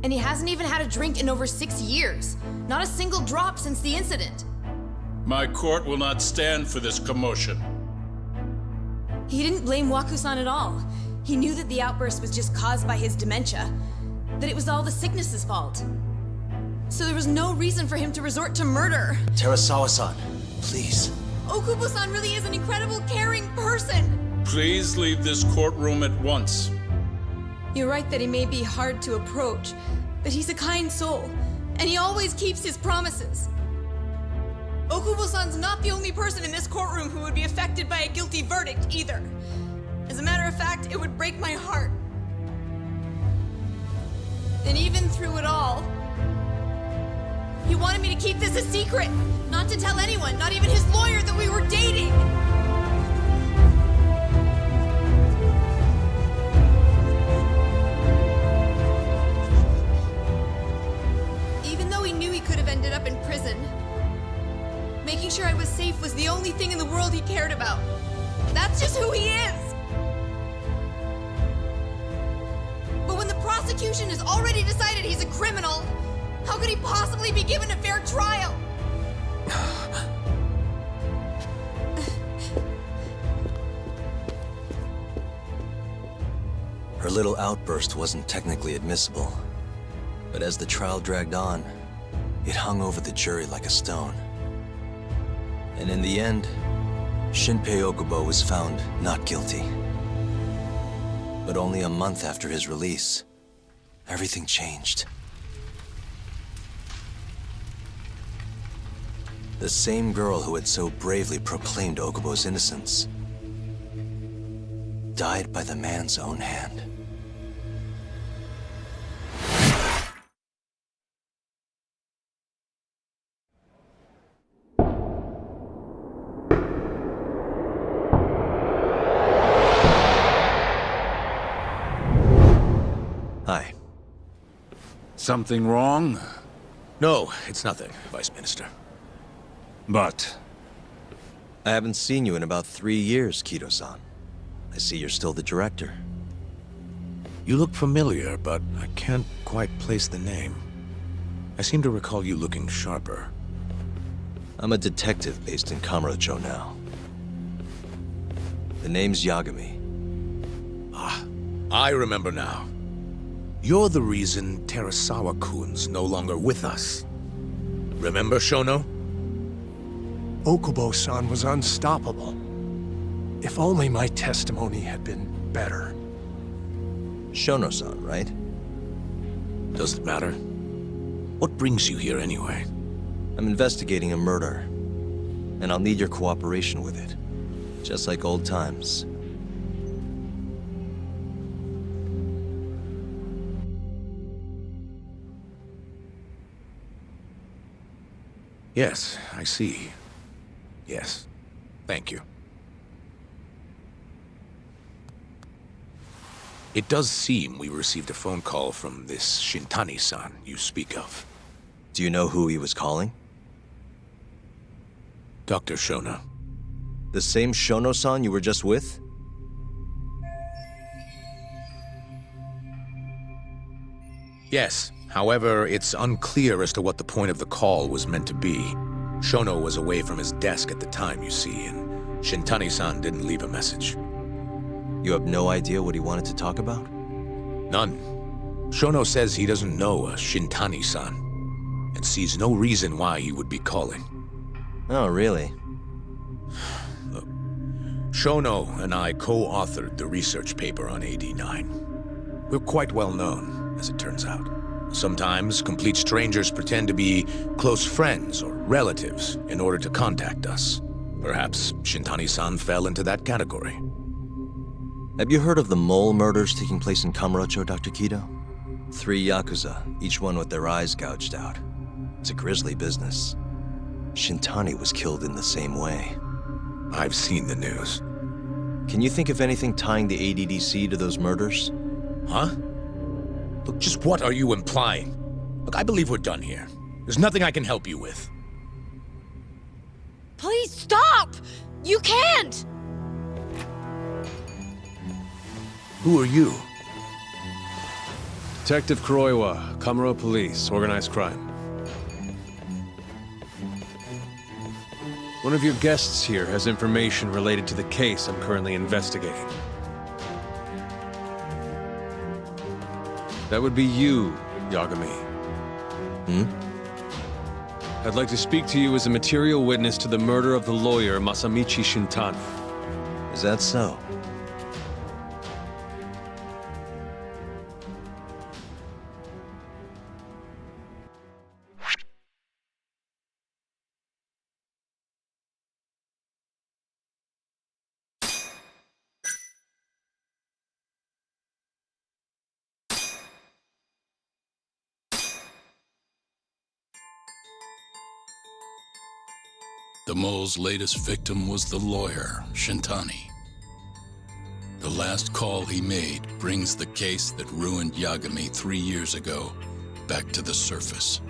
And he hasn't even had a drink in over 6 years. Not a single drop since the incident. My court will not stand for this commotion. He didn't blame Waku-san at all. He knew that the outburst was just caused by his dementia, that it was all the sickness's fault. So there was no reason for him to resort to murder. Terasawa-san, please. Okubo-san really is an incredible, caring person. Please leave this courtroom at once. You're right that he may be hard to approach, but he's a kind soul, and he always keeps his promises. Okubo-san's not the only person in this courtroom who would be affected by a guilty verdict, either. As a matter of fact, it would break my heart. And even through it all, he wanted me to keep this a secret, not to tell anyone, not even his lawyer, that we were dating. Even though he knew he could have ended up in prison, making sure I was safe was the only thing in the world he cared about. That's just who he is! But when the prosecution has already decided he's a criminal, how could he possibly be given a fair trial? Her little outburst wasn't technically admissible, but as the trial dragged on, it hung over the jury like a stone. And in the end, Shinpei Okubo was found not guilty. But only a month after his release, everything changed. The same girl who had so bravely proclaimed Okubo's innocence died by the man's own hand. Hi. Something wrong? No, it's nothing, Vice Minister. But... I haven't seen you in about 3 years, Kido-san. I see you're still the director. You look familiar, but I can't quite place the name. I seem to recall you looking sharper. I'm a detective based in Kamurocho now. The name's Yagami. Ah, I remember now. You're the reason Terasawa-kun's no longer with us. Remember, Shono? Okubo-san was unstoppable. If only my testimony had been better. Shono-san, right? Does it matter? What brings you here anyway? I'm investigating a murder, and I'll need your cooperation with it. Just like old times. Yes, I see. Yes. Thank you. It does seem we received a phone call from this Shintani-san you speak of. Do you know who he was calling? Dr. Shono. The same Shono-san you were just with? Yes. However, it's unclear as to what the point of the call was meant to be. Shono was away from his desk at the time, you see, and Shintani-san didn't leave a message. You have no idea what he wanted to talk about? None. Shono says he doesn't know a Shintani-san, and sees no reason why he would be calling. Oh, really? Shono and I co-authored the research paper on AD9. We're quite well known, as it turns out. Sometimes complete strangers pretend to be close friends or relatives in order to contact us. Perhaps Shintani-san fell into that category. Have you heard of the mole murders taking place in Kamurocho, Dr. Kido? 3 Yakuza, each one with their eyes gouged out. It's a grisly business. Shintani was killed in the same way. I've seen the news. Can you think of anything tying the ADDC to those murders? Huh? Look, just what are you implying? Look, I believe we're done here. There's nothing I can help you with. Please stop! You can't! Who are you? Detective Kuroiwa, Kamuro Police, Organized Crime. One of your guests here has information related to the case I'm currently investigating. That would be you, Yagami. I'd like to speak to you as a material witness to the murder of the lawyer Masamichi Shintani. Is that so? The mole's latest victim was the lawyer, Shintani. The last call he made brings the case that ruined Yagami 3 years ago back to the surface.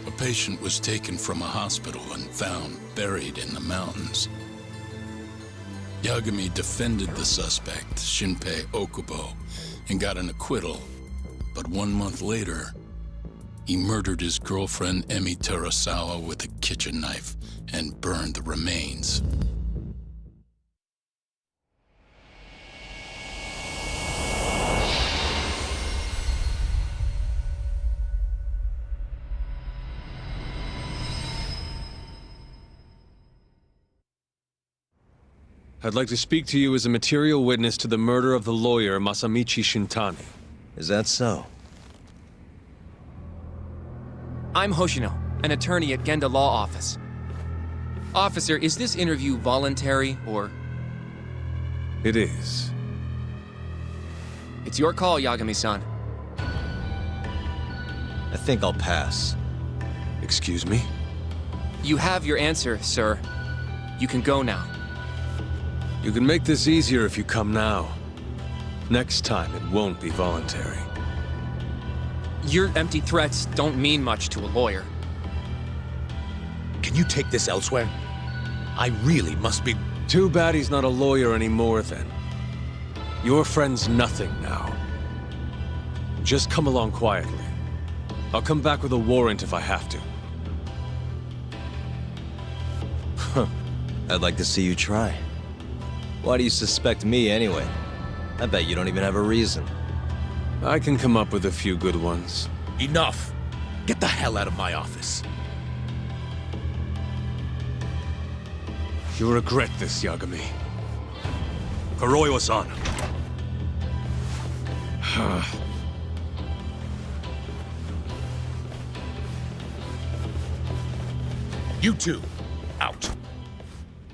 A patient was taken from a hospital and found buried in the mountains. Yagami defended the suspect, Shinpei Okubo, and got an acquittal. But 1 month later, he murdered his girlfriend, Emi Terasawa, with a kitchen knife and burned the remains. I'd like to speak to you as a material witness to the murder of the lawyer Masamichi Shintani. Is that so? I'm Hoshino, an attorney at Genda Law Office. Officer, is this interview voluntary, or...? It is. It's your call, Yagami-san. I think I'll pass. Excuse me? You have your answer, sir. You can go now. You can make this easier if you come now. Next time, it won't be voluntary. Your empty threats don't mean much to a lawyer. Can you take this elsewhere? I really must be... Too bad he's not a lawyer anymore, then. Your friend's nothing now. Just come along quietly. I'll come back with a warrant if I have to. I'd like to see you try. Why do you suspect me anyway? I bet you don't even have a reason. I can come up with a few good ones. Enough! Get the hell out of my office. You'll regret this, Yagami. Kuroiwa-san. You two, out.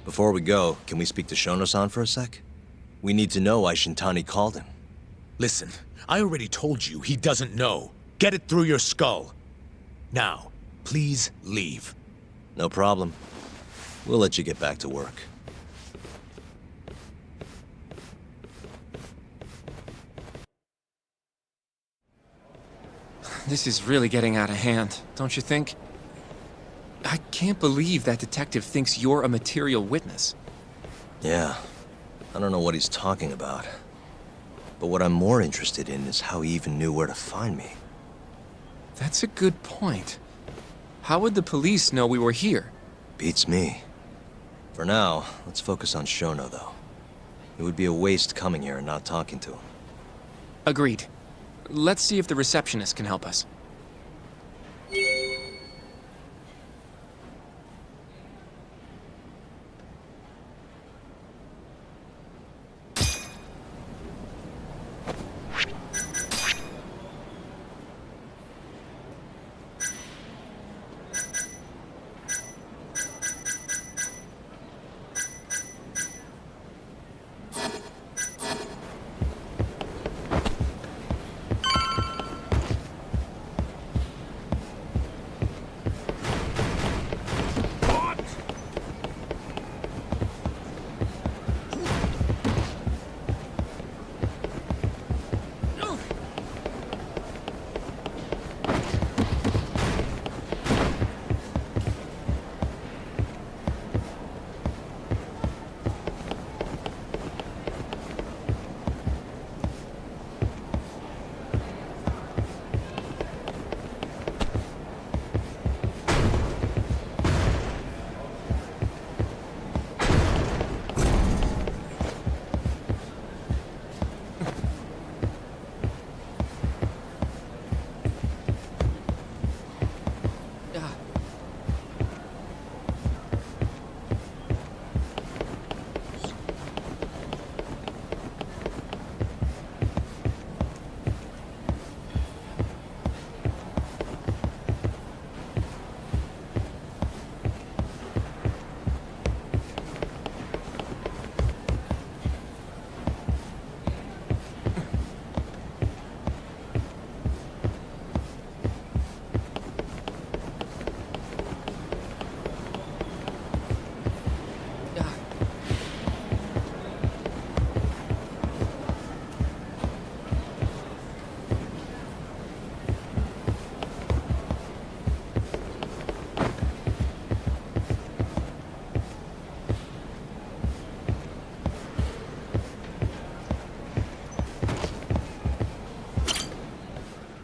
Before we go, can we speak to Shono-san for a sec? We need to know why Shintani called him. Listen, I already told you he doesn't know. Get it through your skull. Now, please leave. No problem. We'll let you get back to work. This is really getting out of hand, don't you think? I can't believe that detective thinks you're a material witness. Yeah. I don't know what he's talking about. But what I'm more interested in is how he even knew where to find me. That's a good point. How would the police know we were here? Beats me. For now, let's focus on Shono, though. It would be a waste coming here and not talking to him. Agreed. Let's see if the receptionist can help us.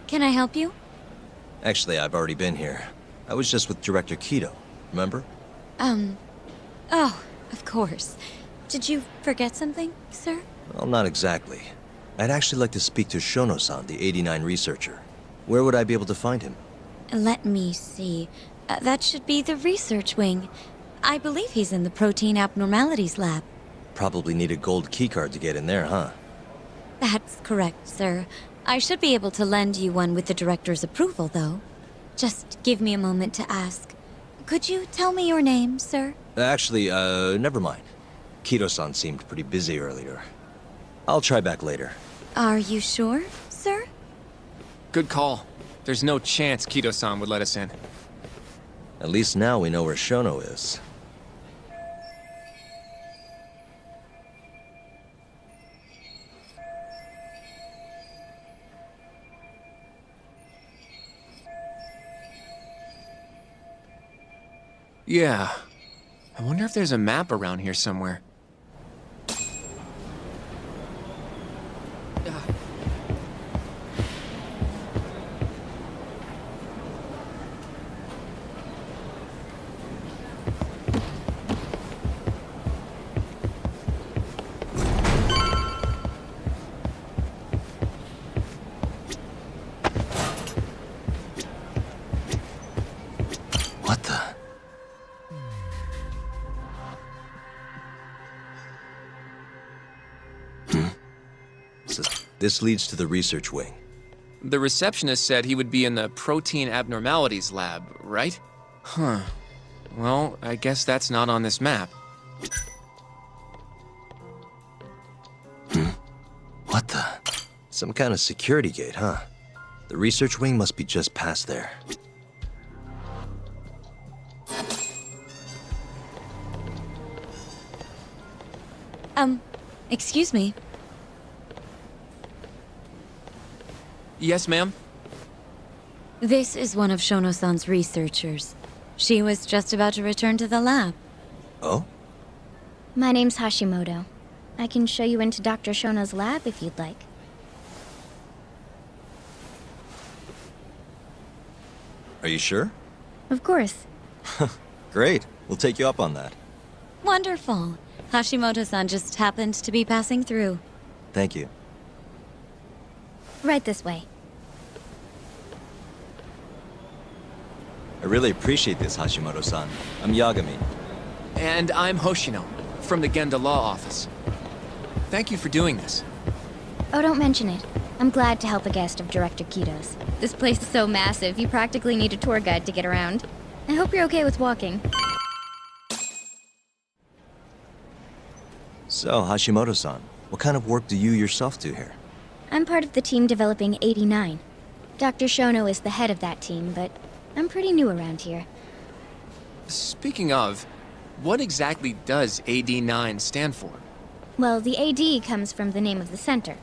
Can I help you? Actually, I've already been here. I was just with Director Keto, remember? Oh, of course. Did you forget something, sir? Well, not exactly. I'd actually like to speak to Shono-san, the 89 researcher. Where would I be able to find him? Let me see. That should be the research wing. I believe he's in the protein abnormalities lab. Probably need a gold keycard to get in there, huh? That's correct, sir. I should be able to lend you one with the director's approval, though. Just give me a moment to ask. Could you tell me your name, sir? Actually, never mind. Keto-san seemed pretty busy earlier. I'll try back later. Are you sure, sir? Good call. There's no chance Keto-san would let us in. At least now we know where Shono is. Yeah. I wonder if there's a map around here somewhere. What the? This leads to the research wing. The receptionist said he would be in the protein abnormalities lab, right? Huh. Well, I guess that's not on this map. What the? Some kind of security gate, huh? The research wing must be just past there. Excuse me. Yes, ma'am? This is one of Shono-san's researchers. She was just about to return to the lab. Oh? My name's Hashimoto. I can show you into Dr. Shono's lab if you'd like. Are you sure? Of course. Great. We'll take you up on that. Wonderful. Hashimoto-san just happened to be passing through. Thank you. Right this way. I really appreciate this, Hashimoto-san. I'm Yagami. And I'm Hoshino, from the Genda Law Office. Thank you for doing this. Oh, don't mention it. I'm glad to help a guest of Director Keto's. This place is so massive, you practically need a tour guide to get around. I hope you're okay with walking. So, Hashimoto-san, what kind of work do you yourself do here? I'm part of the team developing 89. Dr. Shono is the head of that team, but I'm pretty new around here. Speaking of, what exactly does AD9 stand for? Well, the AD comes from the name of the center.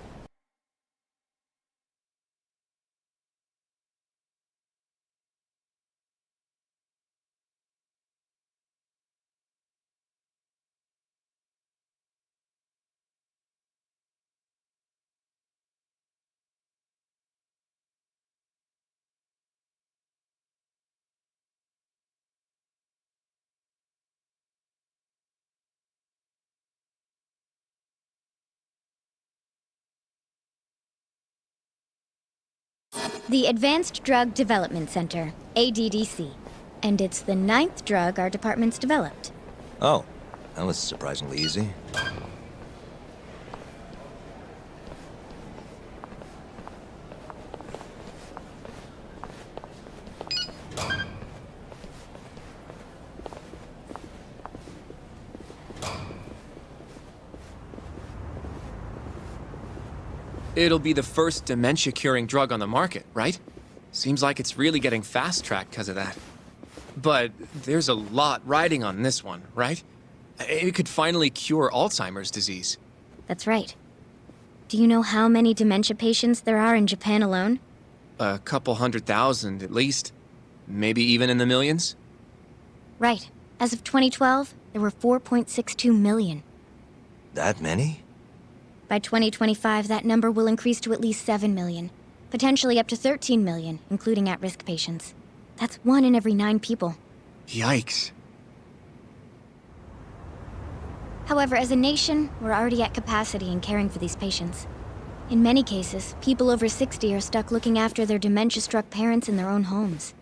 The Advanced Drug Development Center, ADDC. And it's the 9th drug our department's developed. Oh, that was surprisingly easy. It'll be the first dementia-curing drug on the market, right? Seems like it's really getting fast-tracked because of that. But there's a lot riding on this one, right? It could finally cure Alzheimer's disease. That's right. Do you know how many dementia patients there are in Japan alone? A couple 100,000 at least. Maybe even in the millions? Right. As of 2012, there were 4.62 million. That many? By 2025, that number will increase to at least 7 million. Potentially up to 13 million, including at-risk patients. That's 1 in every 9 people. Yikes. However, as a nation, we're already at capacity in caring for these patients. In many cases, people over 60 are stuck looking after their dementia-struck parents in their own homes.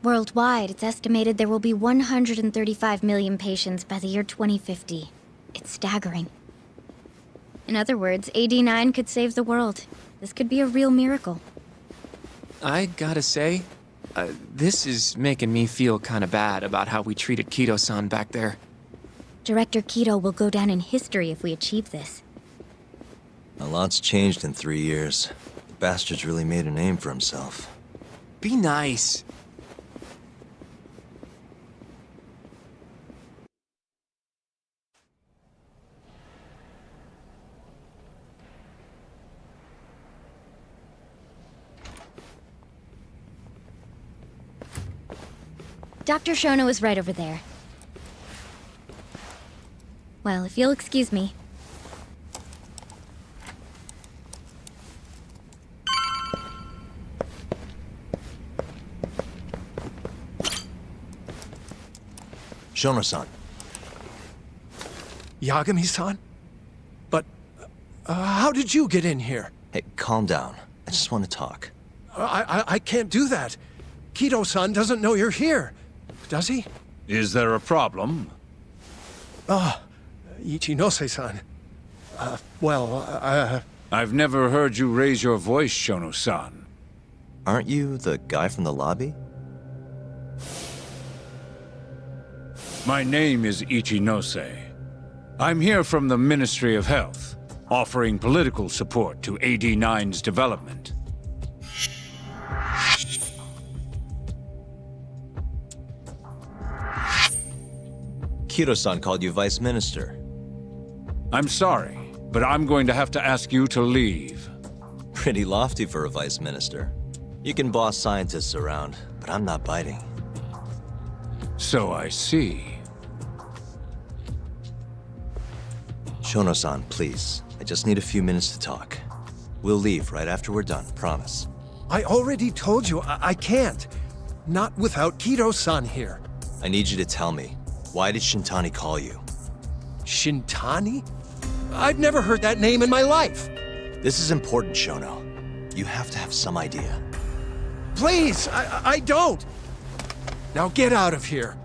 Worldwide, it's estimated there will be 135 million patients by the year 2050. It's staggering. In other words, AD9 could save the world. This could be a real miracle. I gotta say, this is making me feel kinda bad about how we treated Kido-san back there. Director Kido will go down in history if we achieve this. A lot's changed in 3 years. The bastard's really made a name for himself. Be nice. Dr. Shono is right over there. Well, if you'll excuse me. Shono-san. Yagami-san? But, how did you get in here? Hey, calm down. I just want to talk. I can't do that. Kido-san doesn't know you're here, does he? Is there a problem? Ichinose-san. I've never heard you raise your voice, Shono-san. Aren't you the guy from the lobby? My name is Ichinose. I'm here from the Ministry of Health, offering political support to AD9's development. Kido-san called you Vice Minister. I'm sorry, but I'm going to have to ask you to leave. Pretty lofty for a Vice Minister. You can boss scientists around, but I'm not biting. So I see. Shono-san, please. I just need a few minutes to talk. We'll leave right after we're done, promise. I already told you, I can't. Not without Kido-san here. I need you to tell me, why did Shintani call you? Shintani? I've never heard that name in my life. This is important, Shono. You have to have some idea. Please, I don't. Now get out of here.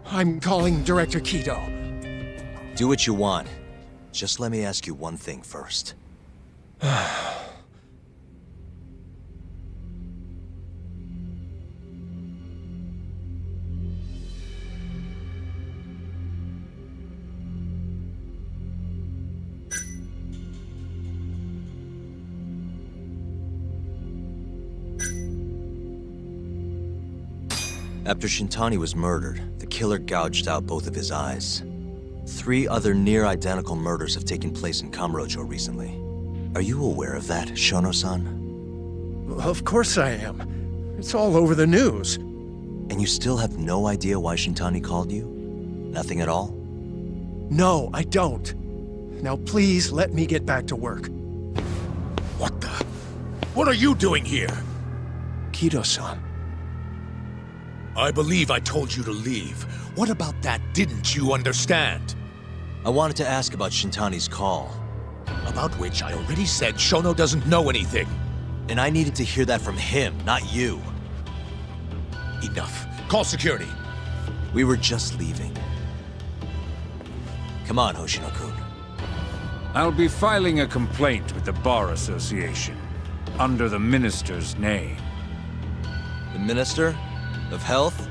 I'm calling Director Kido. Do what you want. Just let me ask you one thing first. After Shintani was murdered, the killer gouged out both of his eyes. 3 other near-identical murders have taken place in Kamurocho recently. Are you aware of that, Shono-san? Of course I am. It's all over the news. And you still have no idea why Shintani called you? Nothing at all? No, I don't. Now please let me get back to work. What the? What are you doing here? Kido-san. I believe I told you to leave. What about that didn't you understand? I wanted to ask about Shintani's call. About which I already said Shono doesn't know anything. And I needed to hear that from him, not you. Enough. Call security. We were just leaving. Come on, Hoshino-kun. I'll be filing a complaint with the Bar Association, under the Minister's name. The Minister? Of Health?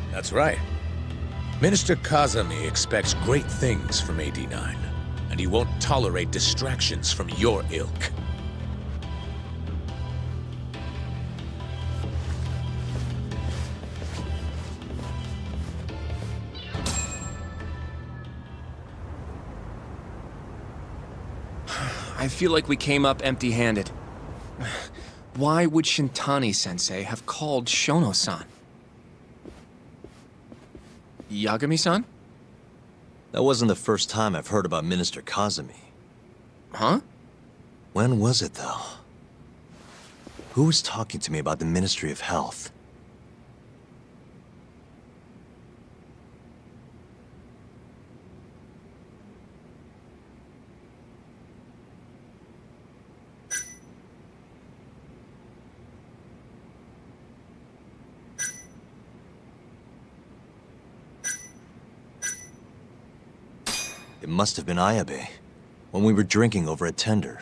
That's right. Minister Kazami expects great things from AD9, and he won't tolerate distractions from your ilk. I feel like we came up empty-handed. Why would Shintani-sensei have called Shono-san? Yagami-san? That wasn't the first time I've heard about Minister Kazami. Huh? When was it, though? Who was talking to me about the Ministry of Health? It must have been Ayabe, when we were drinking over a tender.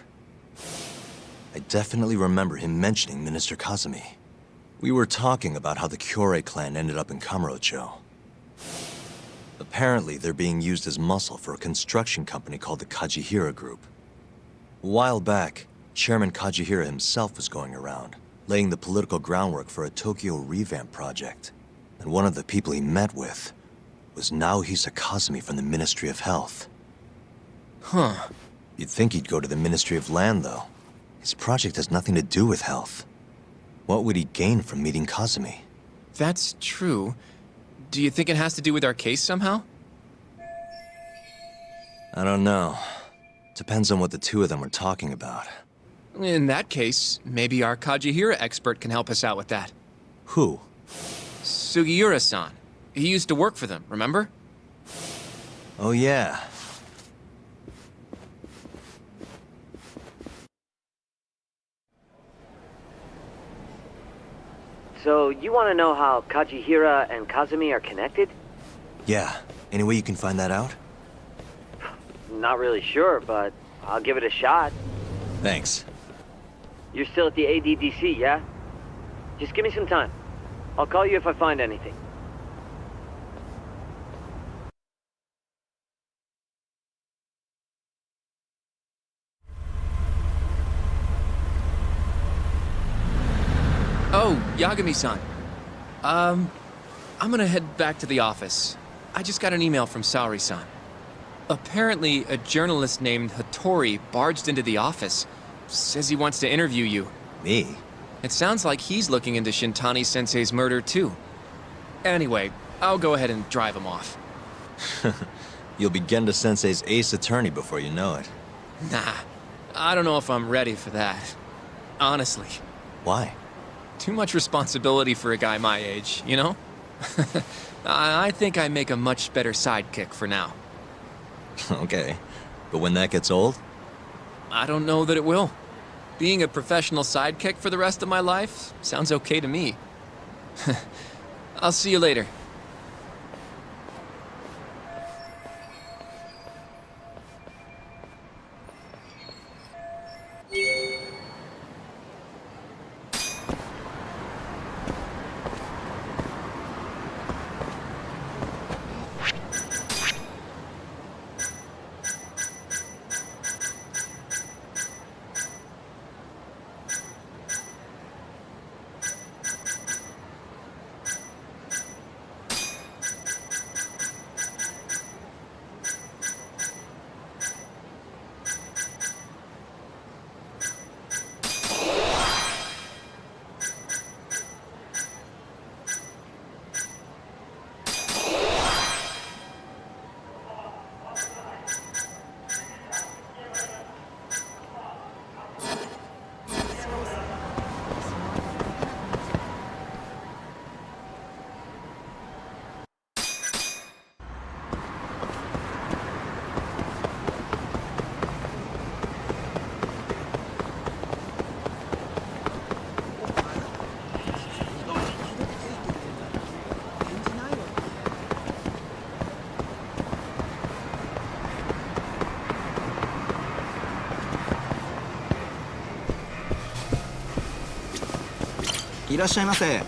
I definitely remember him mentioning Minister Kazumi. We were talking about how the Kyorei clan ended up in Kamurocho. Apparently, they're being used as muscle for a construction company called the Kajihira Group. A while back, Chairman Kajihira himself was going around, laying the political groundwork for a Tokyo revamp project. And one of the people he met with was Naohisa Kazumi from the Ministry of Health. Huh. You'd think he'd go to the Ministry of Land, though. His project has nothing to do with health. What would he gain from meeting Kazumi? That's true. Do you think it has to do with our case somehow? I don't know. Depends on what the two of them were talking about. In that case, maybe our Kajihira expert can help us out with that. Who? Sugiura-san. He used to work for them, remember? Oh, yeah. So, you want to know how Kajihira and Kazumi are connected? Yeah. Any way you can find that out? Not really sure, but I'll give it a shot. Thanks. You're still at the ADDC, yeah? Just give me some time. I'll call you if I find anything. Oh, Yagami-san. I'm gonna head back to the office. I just got an email from Saori-san. Apparently, a journalist named Hattori barged into the office. Says he wants to interview you. Me? It sounds like he's looking into Shintani-sensei's murder, too. Anyway, I'll go ahead and drive him off. You'll be Genda-sensei's ace attorney before you know it. Nah, I don't know if I'm ready for that. Honestly. Why? Too much responsibility for a guy my age, you know? I think I make a much better sidekick for now. Okay. But when that gets old? I don't know that it will. Being a professional sidekick for the rest of my life sounds okay to me. I'll see you later.いらっしゃいませ。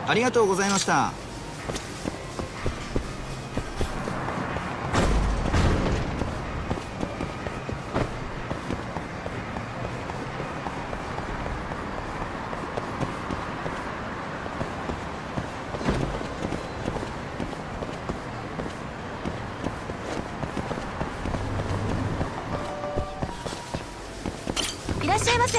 ありがとうございました。いらっしゃいませ。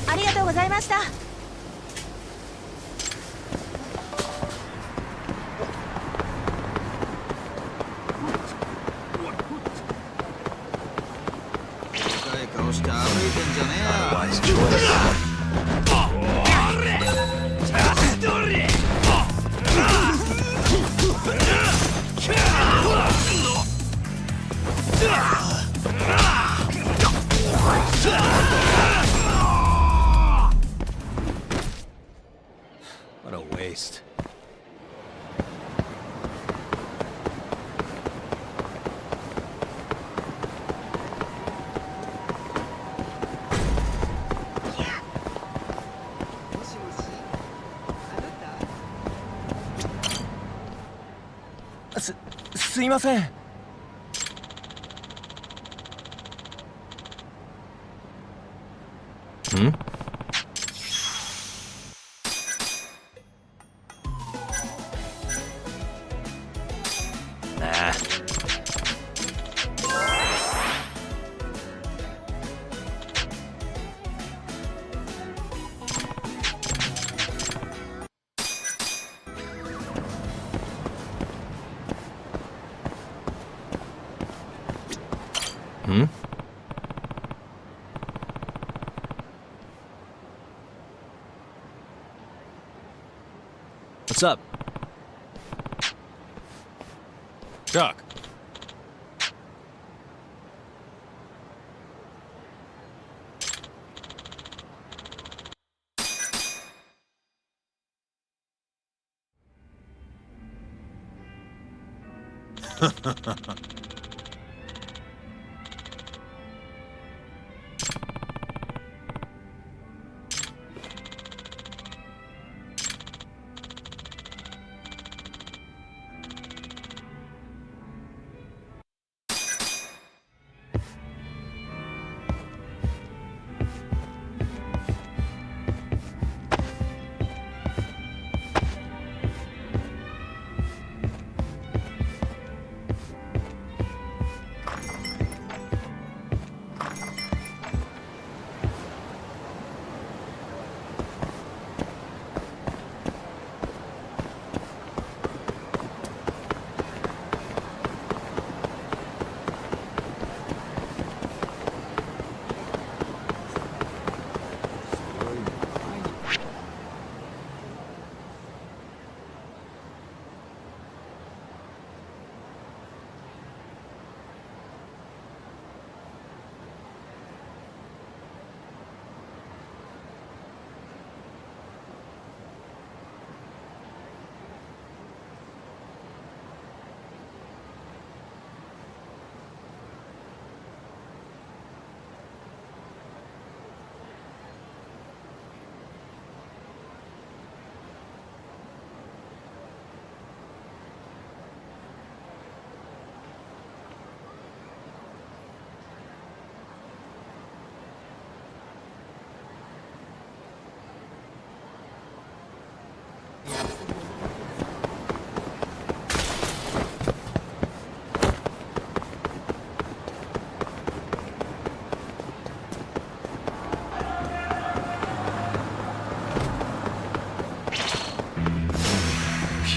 ありがとうございました。誰かをして歩いてんじゃねえよ。 Wise choice. What a waste. S すいません。Hmm? Nah. Hmm? What's up? Doc.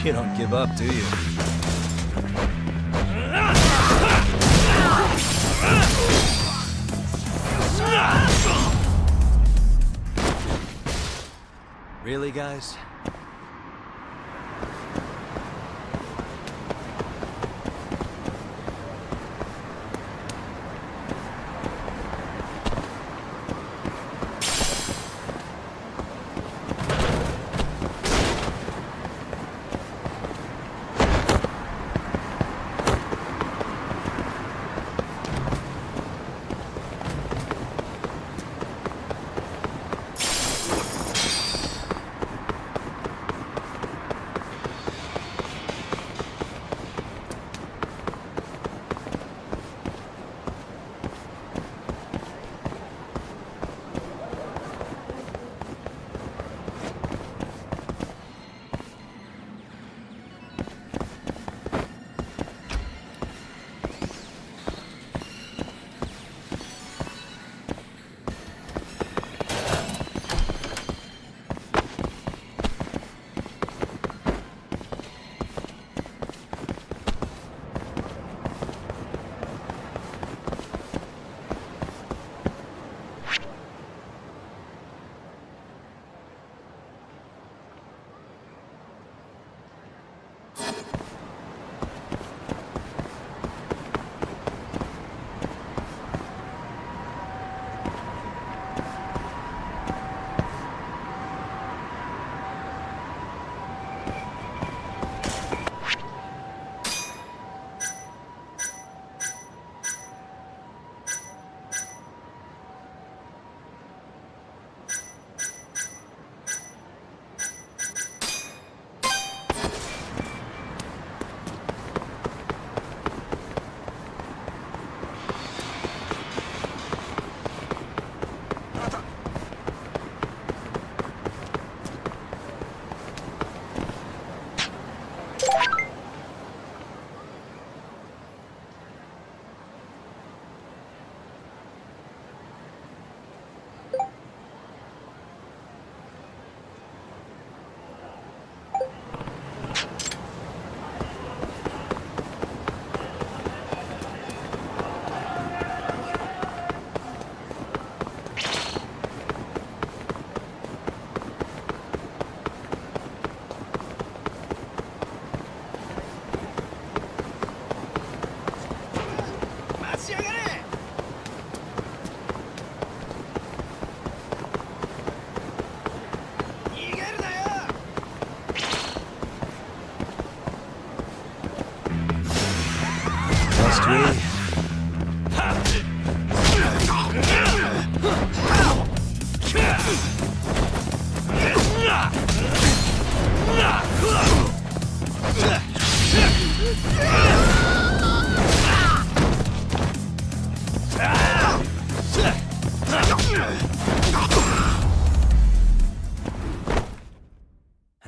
You don't give up, do you? Really, guys?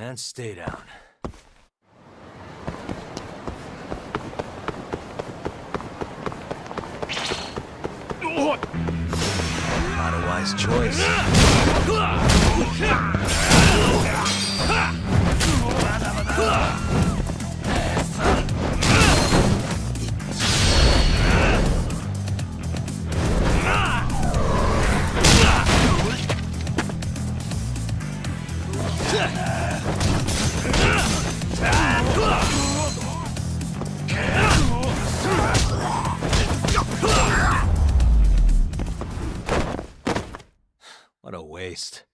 And stay down. Not a wise choice. What a waste.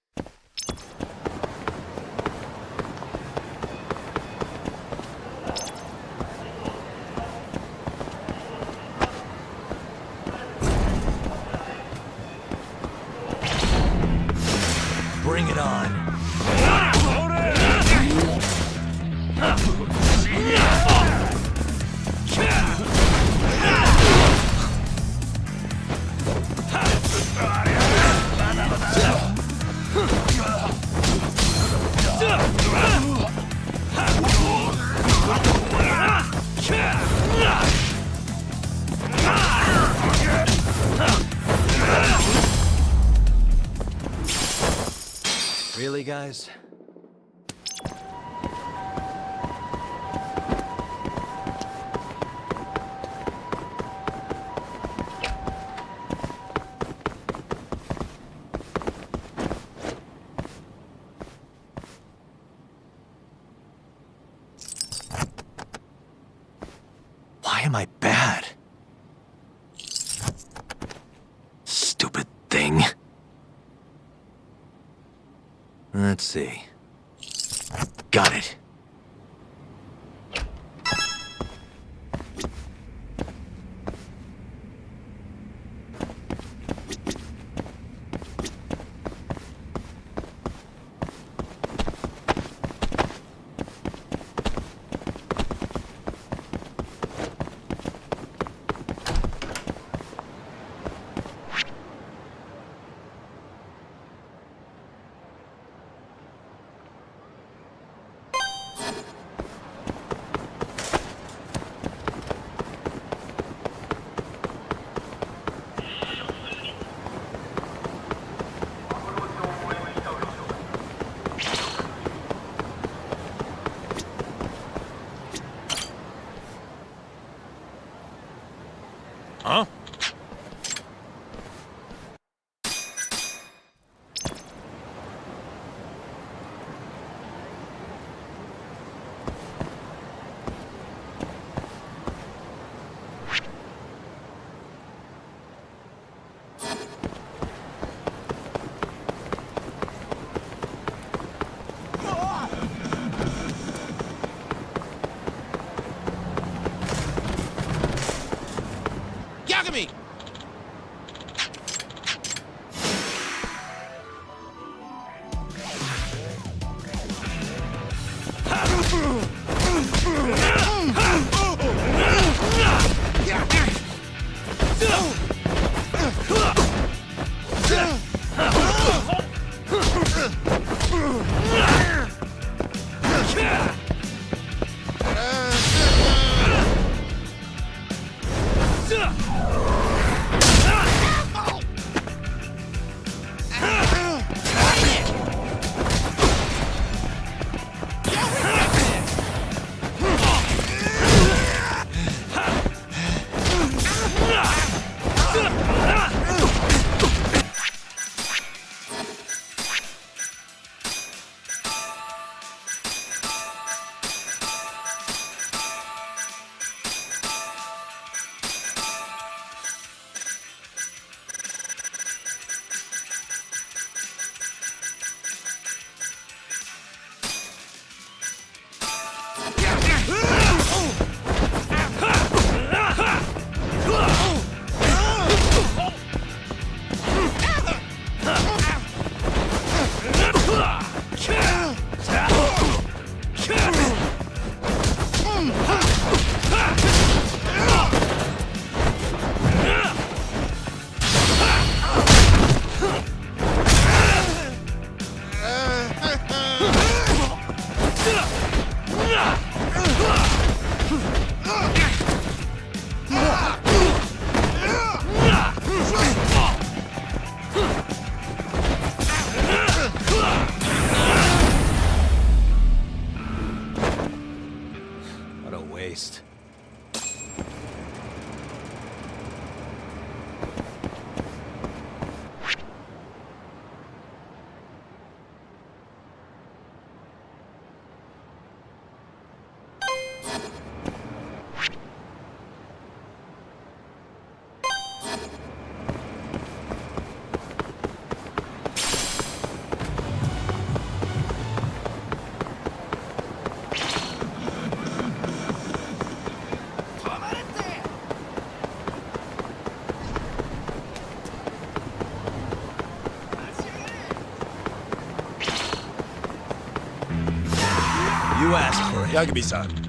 Bring it on. Really, guys? Why am I bad? Stupid thing. Let's see. Got it. You asked for it. Yagami-san.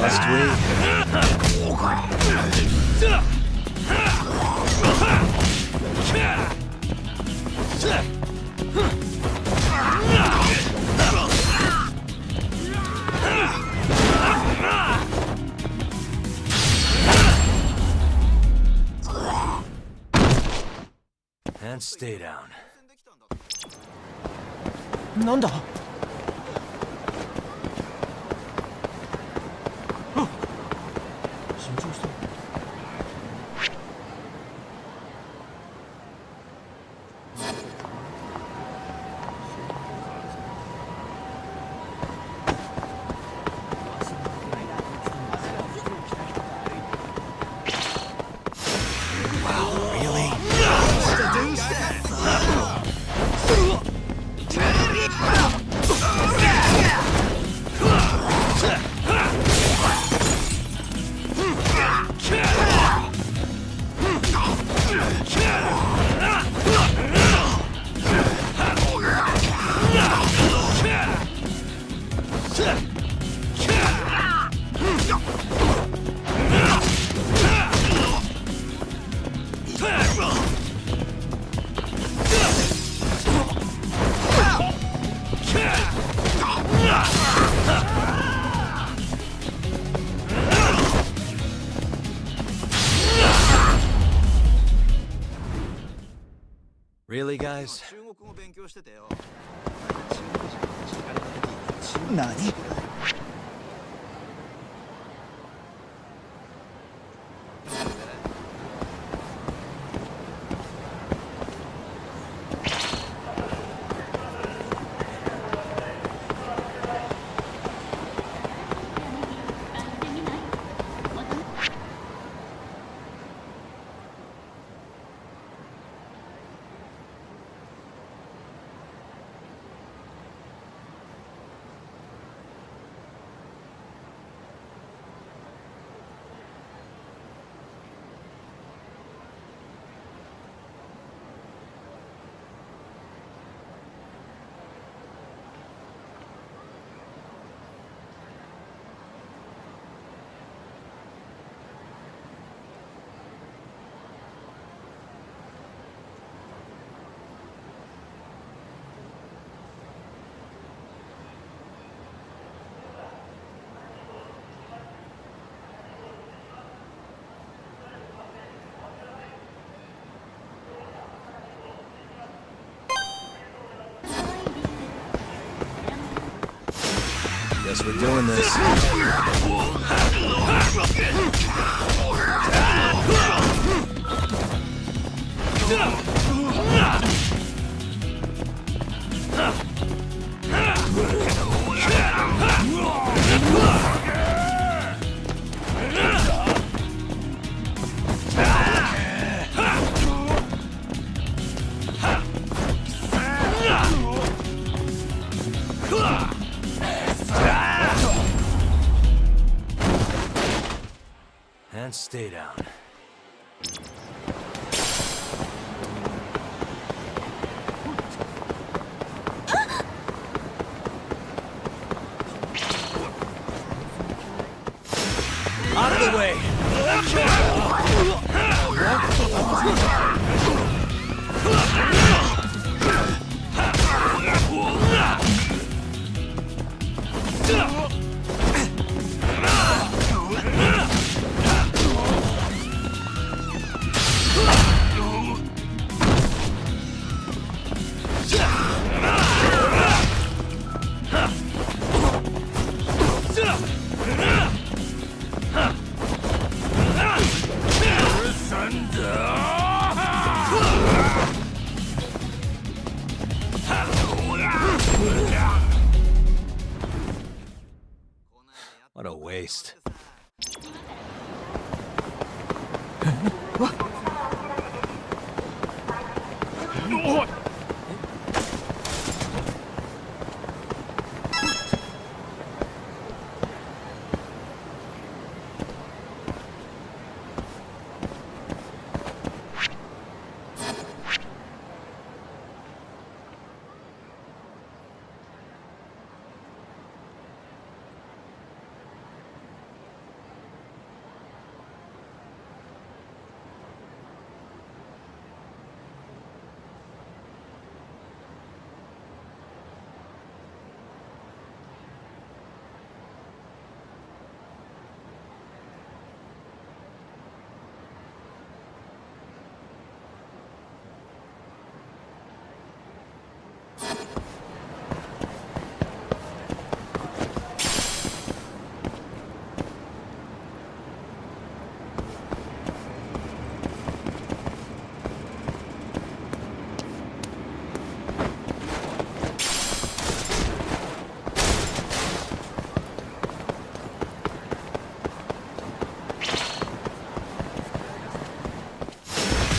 Last week. And stay down. なんだ Really, guys? 何 Guess we're doing this. And stay down. Out of the way! What a waste.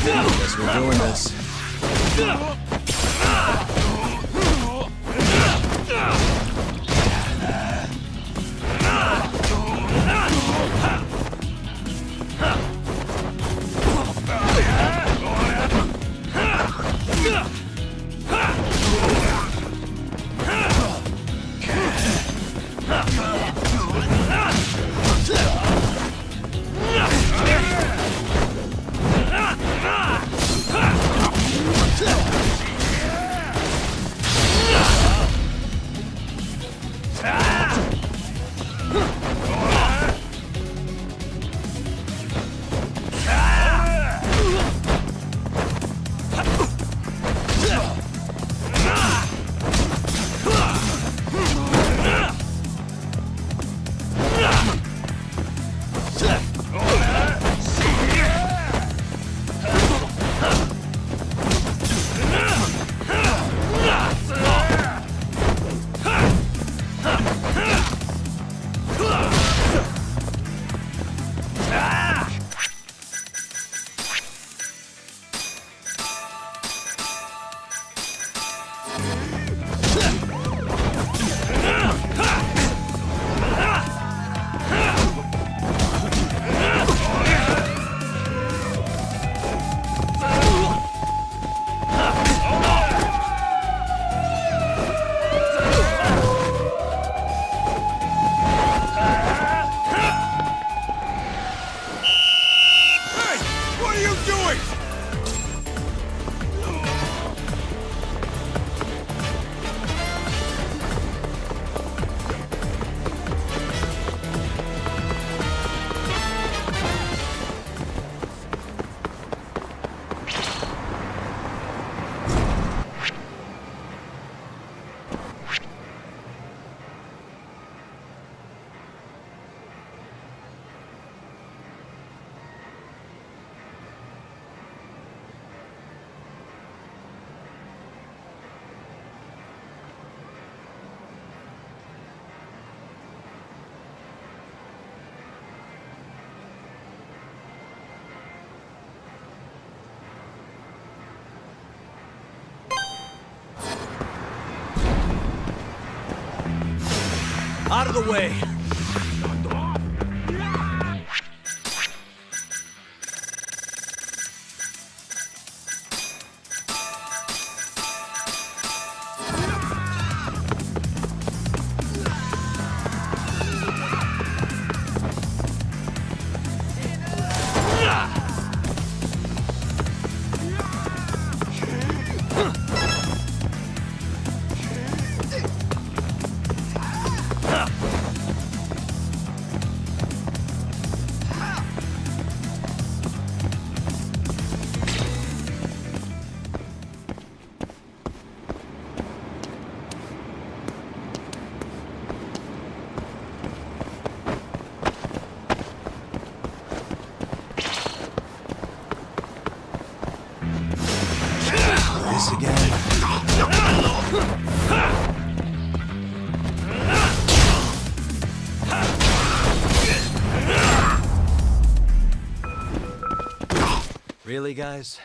Guess we're doing this. Out of the way! This again. Really, guys?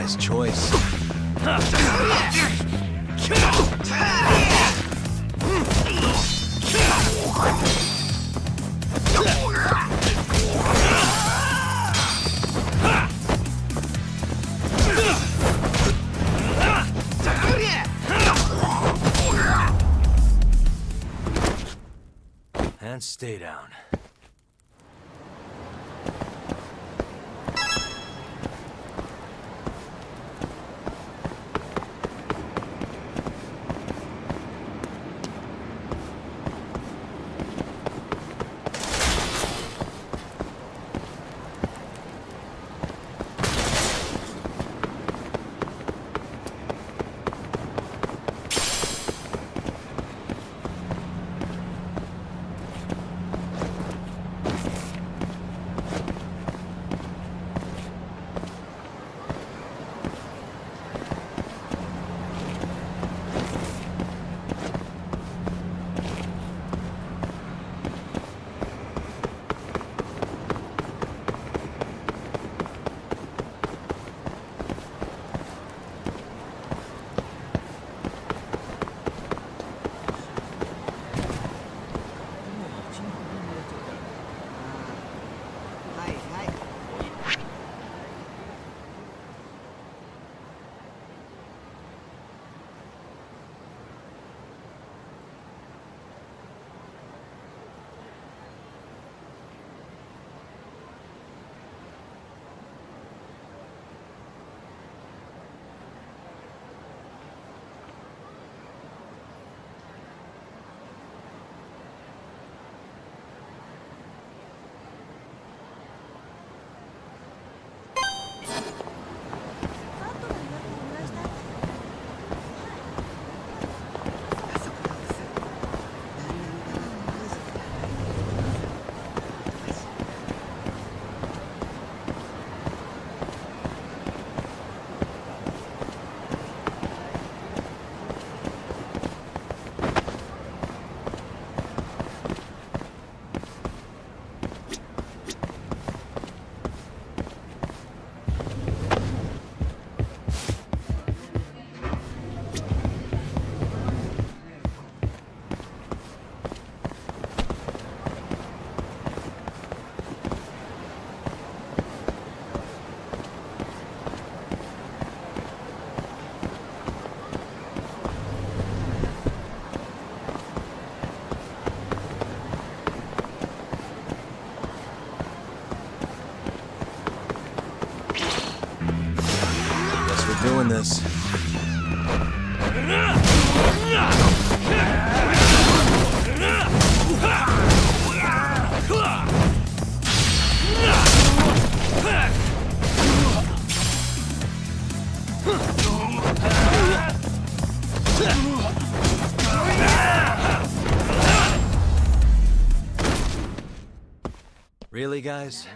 Wise choice. And stay down. doing this. Really, guys?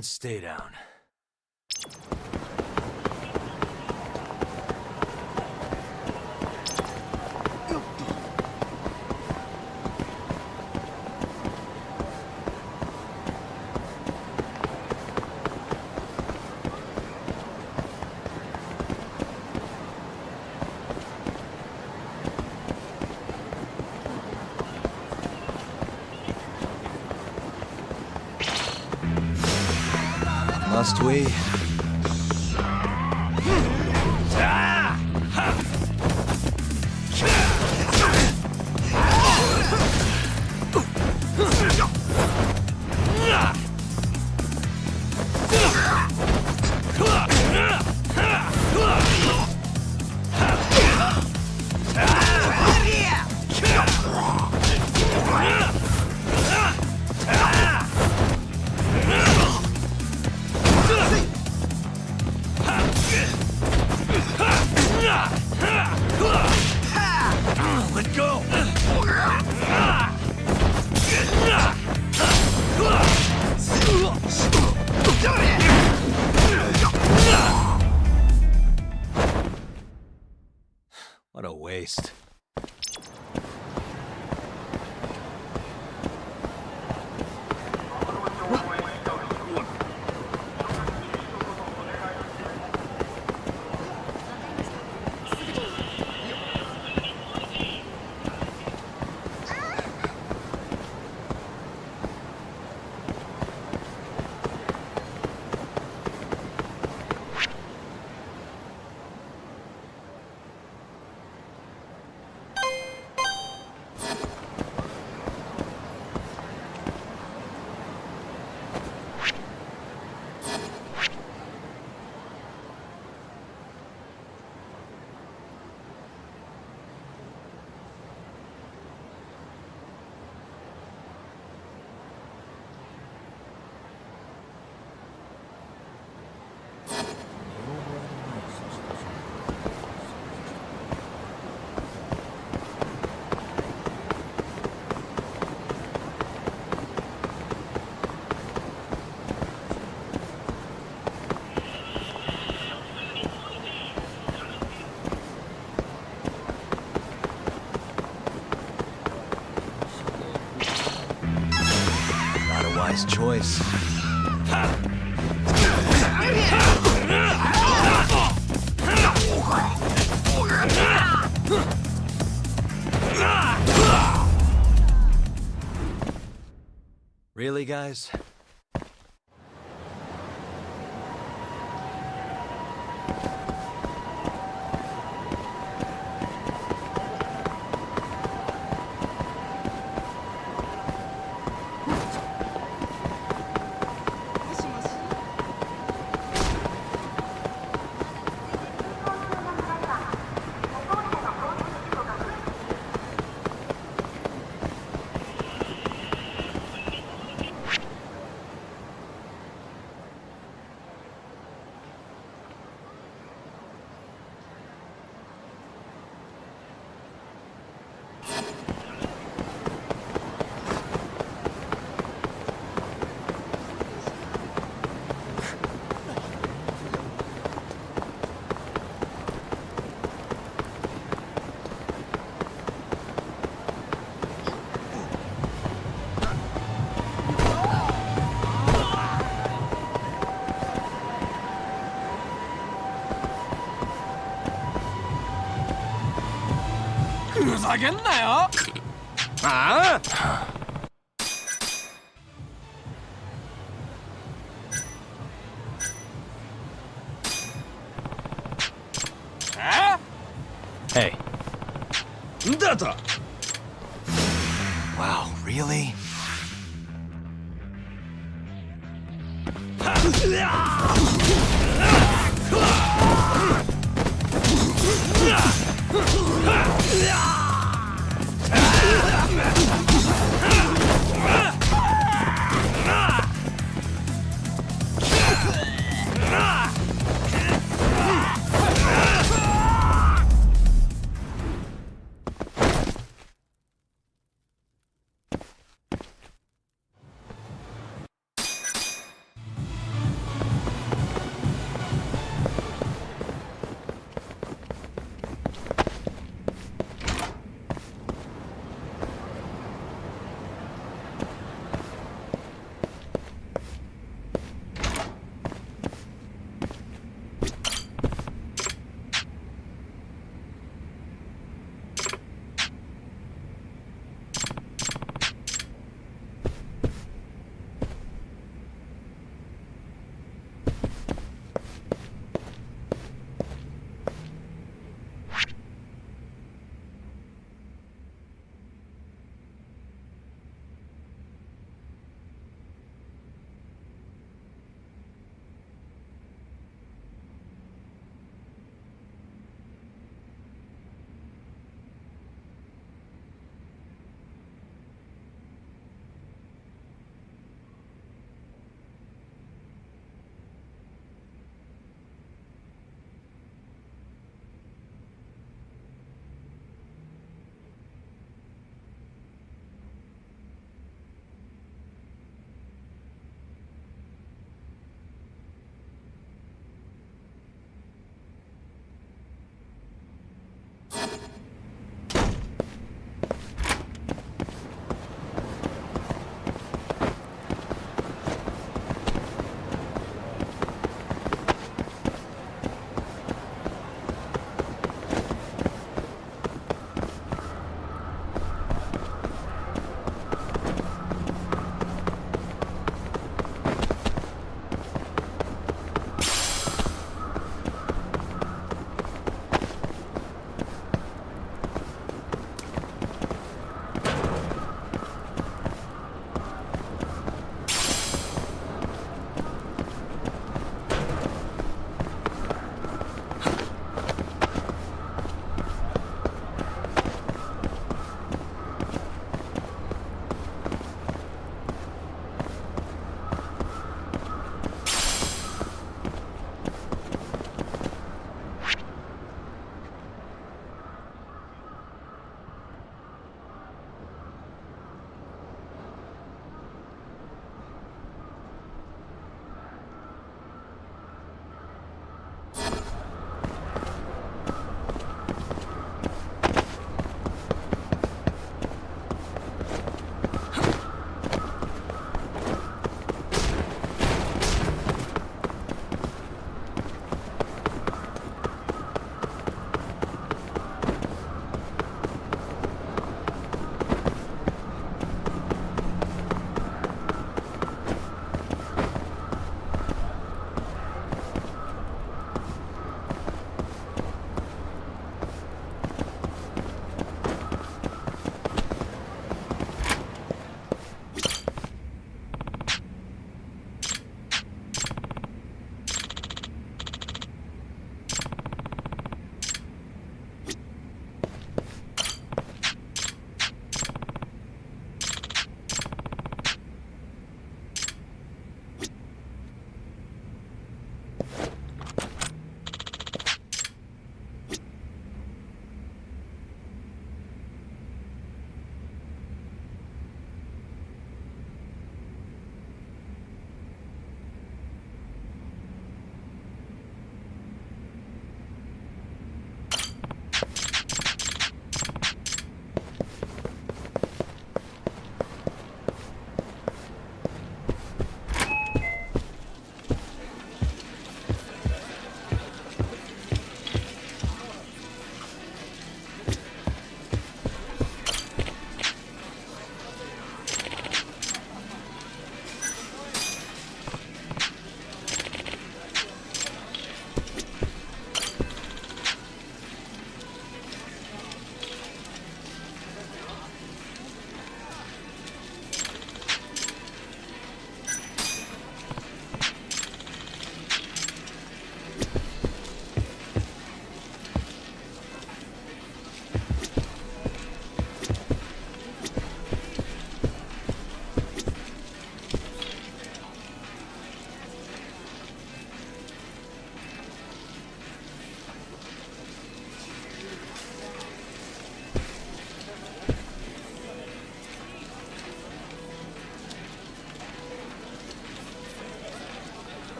and stay down. Must we? Let go! What a waste. Not a wise choice. Really, guys? 사겠나요? 아? Hey. 나다. Wow, really?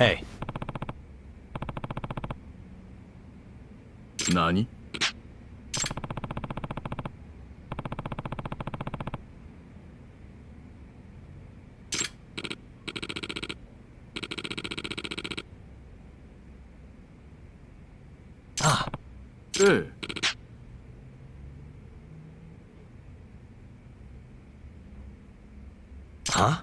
Hey. Nani? Ah. ええ。Huh?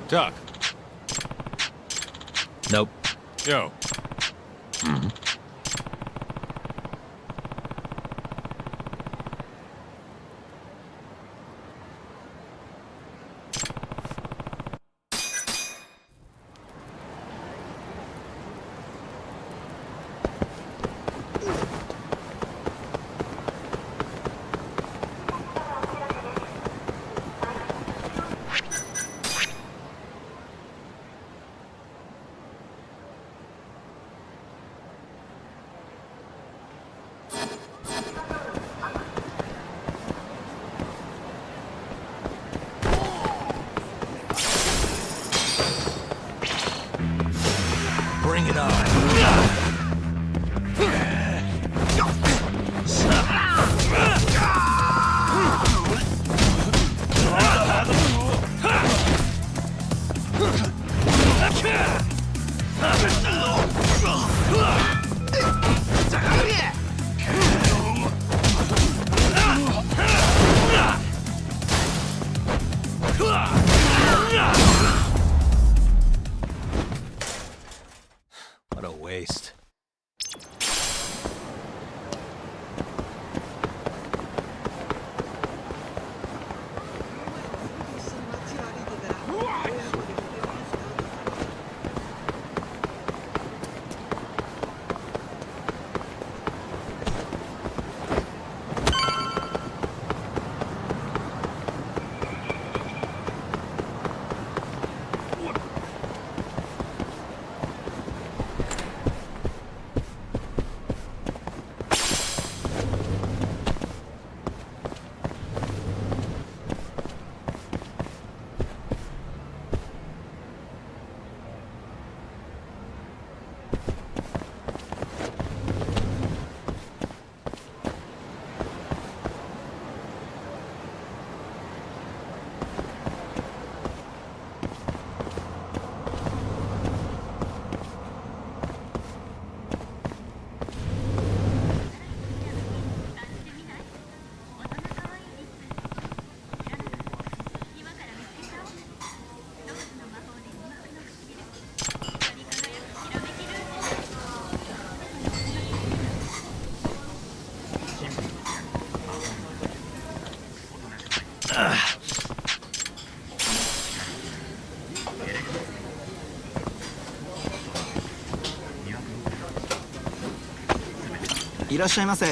Doc. Nope. Yo. Hmm. Bring it on. What a waste.いらっしゃいませ。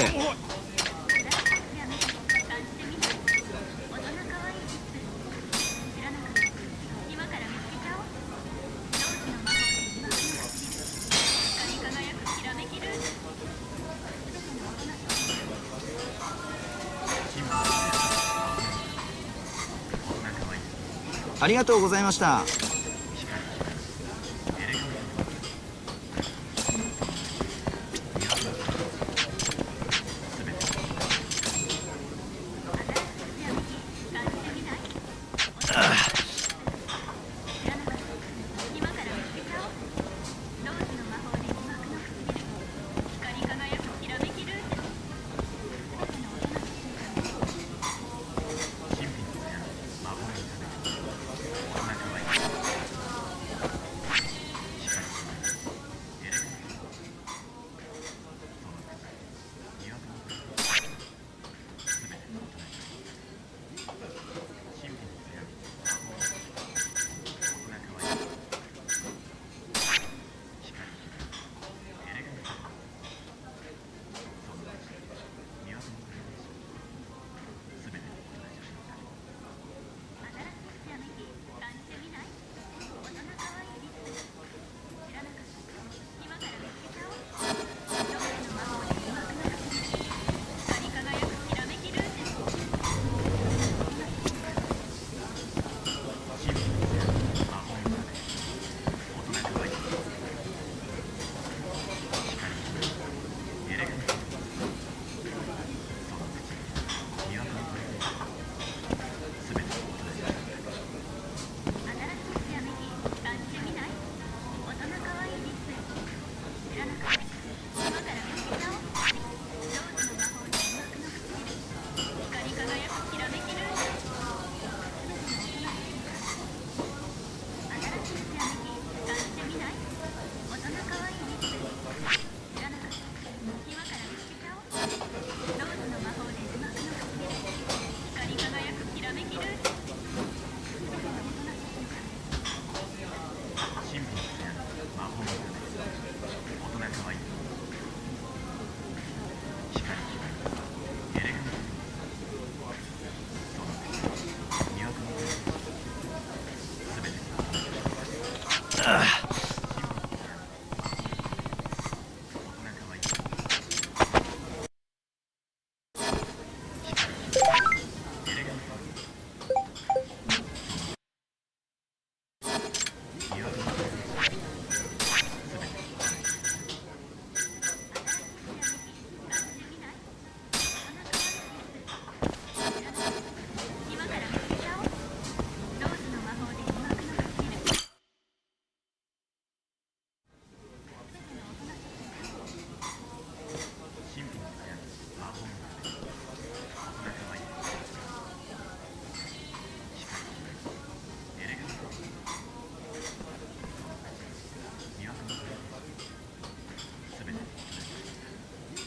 ありがとうございました。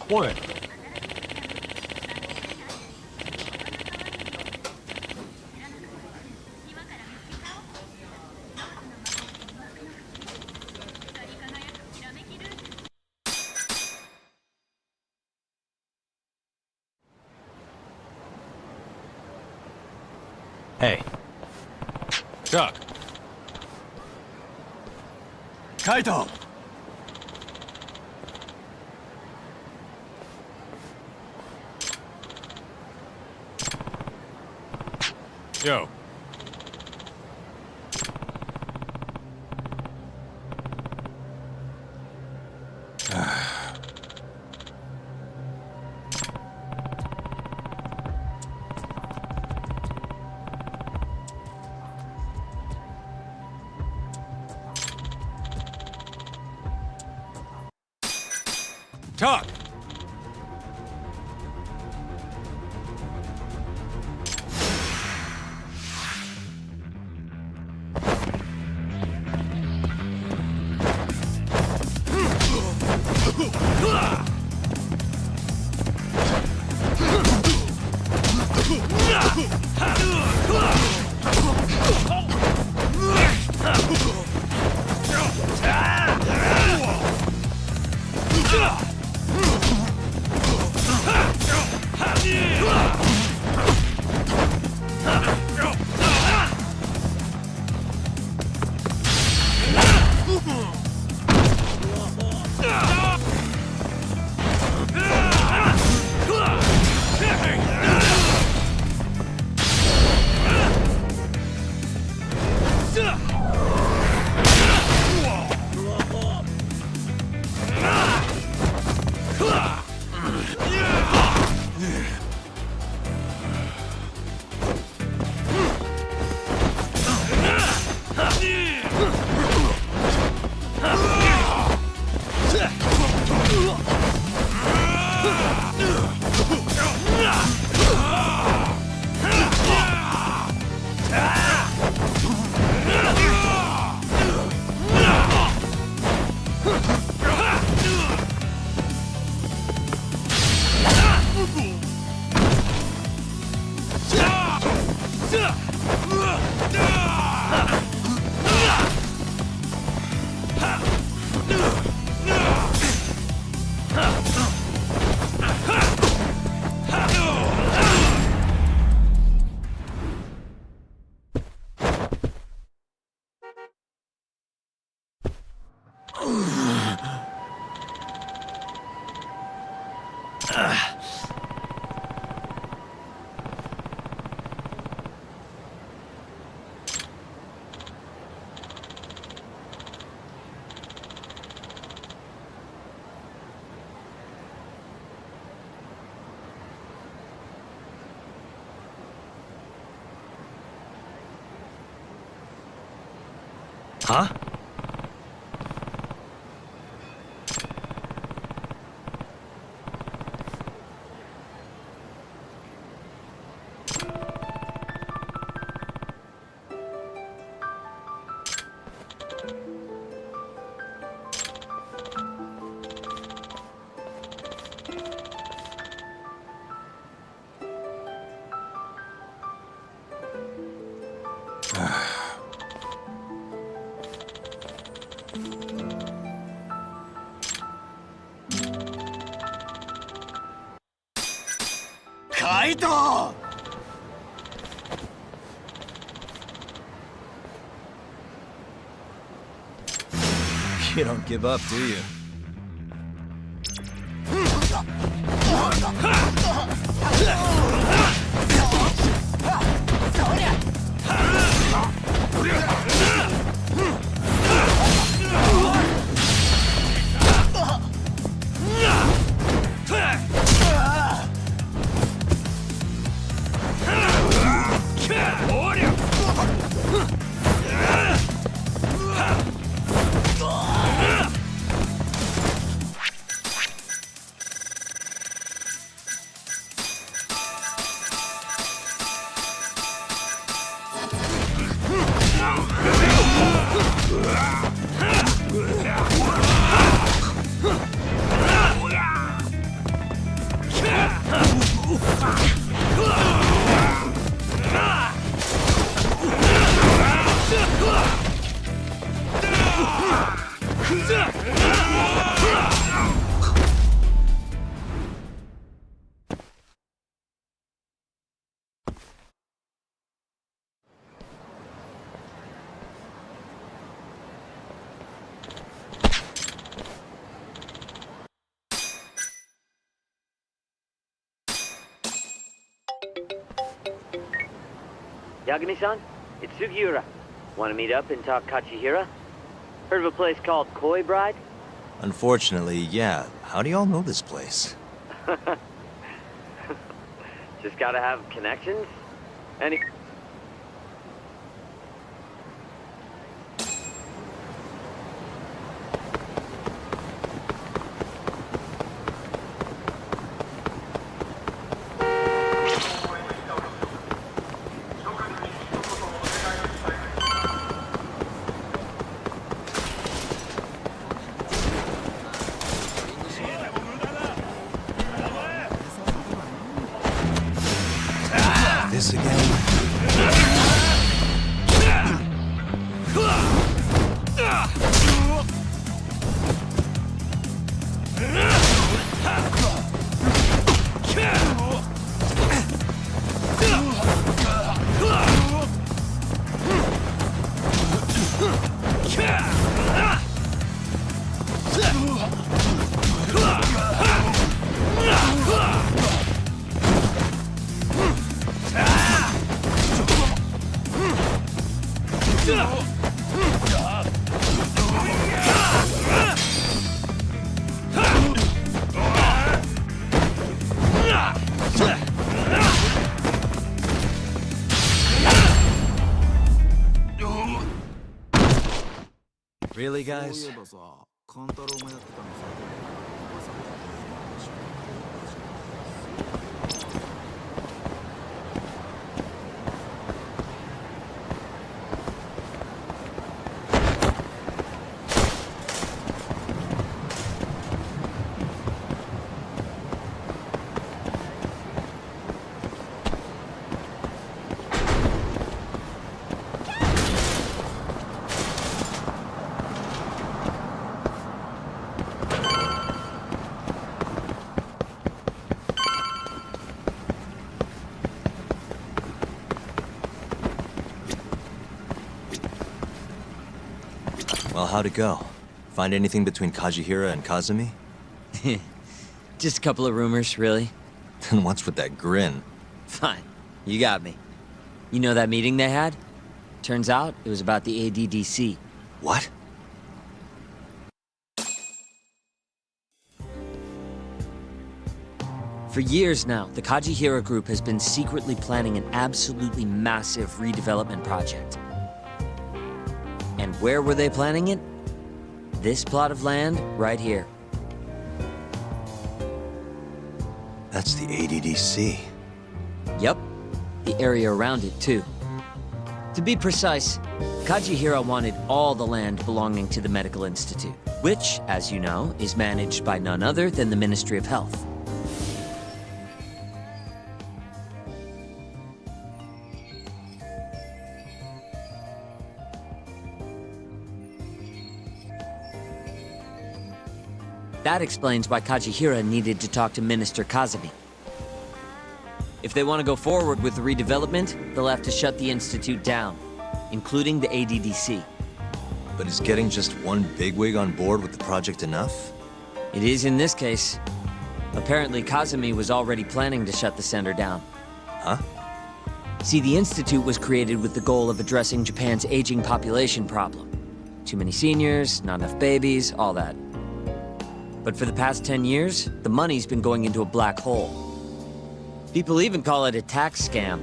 Quiet. Hey. Chuck. Kaito! Yo. Tuck! Huh? Kaito! You don't give up, do you? Yagami-san, it's Sugiura. Want to meet up and talk Kachihira? Heard of a place called Koi Bride? Unfortunately, yeah. How do y'all know this place? Just gotta have connections. Any... This again? Really, guys? Well, how'd it go? Find anything between Kajihira and Kazumi? Just a couple of rumors, really. Then what's with that grin? Fine. You got me. You know that meeting they had? Turns out it was about the ADDC. What? For years now, the Kajihira group has been secretly planning an absolutely massive redevelopment project. And where were they planning it? This plot of land right here. That's the ADDC. Yep. The area around it, too. To be precise, Kajihira wanted all the land belonging to the Medical Institute, which, as you know, is managed by none other than the Ministry of Health. That explains why Kajihira needed to talk to Minister Kazumi. If they want to go forward with the redevelopment, they'll have to shut the Institute down, including the ADDC. But is getting just one bigwig on board with the project enough? It is in this case. Apparently, Kazumi was already planning to shut the center down. Huh? See, the Institute was created with the goal of addressing Japan's aging population problem. Too many seniors, not enough babies, all that. But for the past 10 years, the money's been going into a black hole. People even call it a tax scam.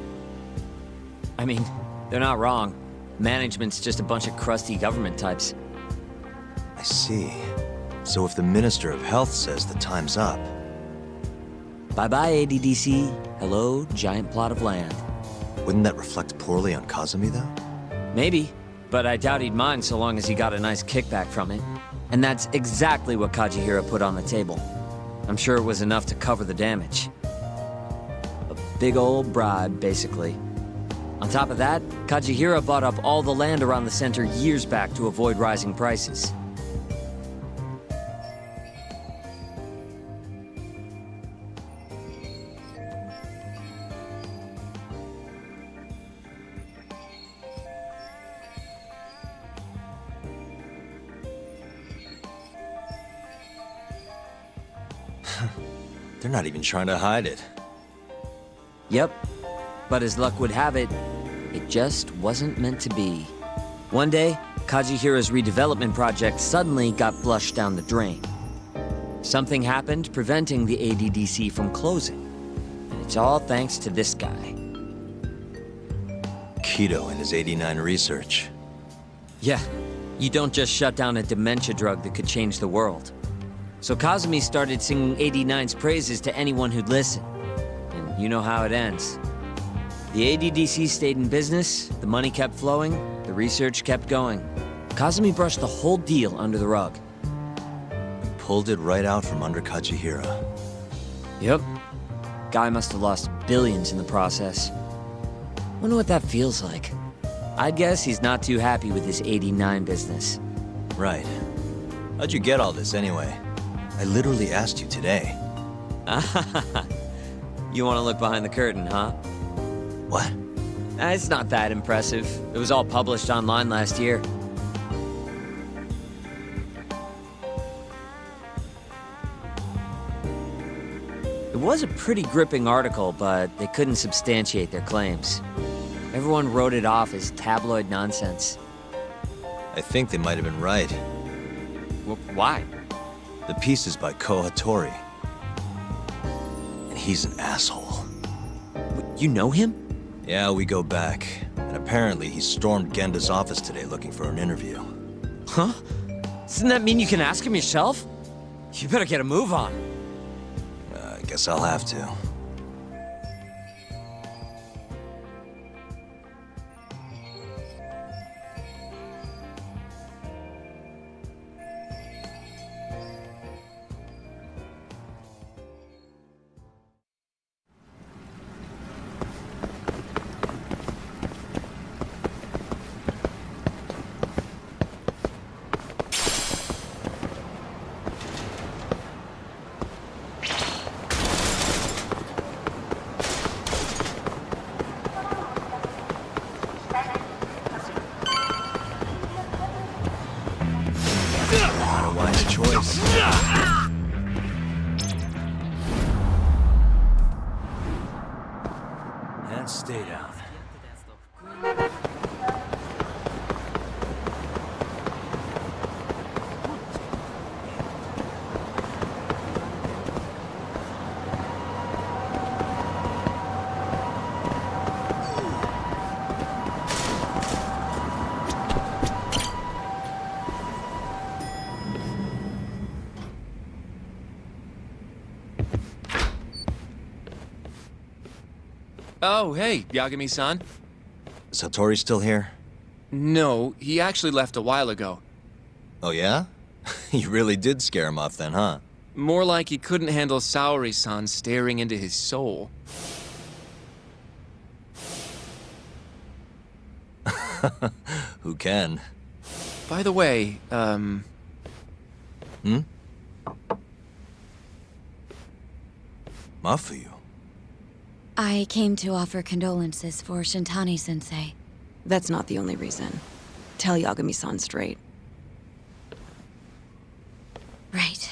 I mean, they're not wrong. Management's just a bunch of crusty government types. I see. So if the Minister of Health says the time's up... Bye-bye, ADDC. Hello, giant plot of land. Wouldn't that reflect poorly on Kazumi, though? Maybe, but I doubt he'd mind so long as he got a nice kickback from it. And that's exactly what Kajihira put on the table. I'm sure it was enough to cover the damage. A big old bribe, basically. On top of that, Kajihira bought up all the land around the center years back to avoid rising prices. They're not even trying to hide it. Yep. But as luck would have it, It just wasn't meant to be. One day, Kajihira's redevelopment project suddenly got flushed down the drain. Something happened preventing the ADDC from closing. And it's all thanks to this guy. Keto and his 89 research. Yeah, you don't just shut down a dementia drug that could change the world. So Kazumi started singing 89's praises to anyone who'd listen. And you know how it ends. The ADDC stayed in business, the money kept flowing, the research kept going. Kazumi brushed the whole deal under the rug. Pulled it right out from under Kajihira. Yep. Guy must have lost billions in the process. Wonder what that feels like. I'd guess he's not too happy with his 89 business. Right. How'd you get all this anyway? I literally asked you today. You want to look behind the curtain, huh? What? It's not that impressive. It was all published online last year. It was a pretty gripping article, but they couldn't substantiate their claims. Everyone wrote it off as tabloid nonsense. I think they might have been right. Why? The piece is by Ko Hattori. And he's an asshole. You know him? Yeah, we go back. And apparently he stormed Genda's office today looking for an interview. Huh? Doesn't that mean you can ask him yourself? You better get a move on. I guess I'll have to. And stay down. Oh, hey, Yagami-san. Is Hattori still here? No, he actually left a while ago. Oh yeah? You really did scare him off then, huh? More like he couldn't handle Saori-san staring into his soul. Who can? By the way, Mafuyu. I came to offer condolences for Shintani-sensei. That's not the only reason. Tell Yagami-san straight. Right.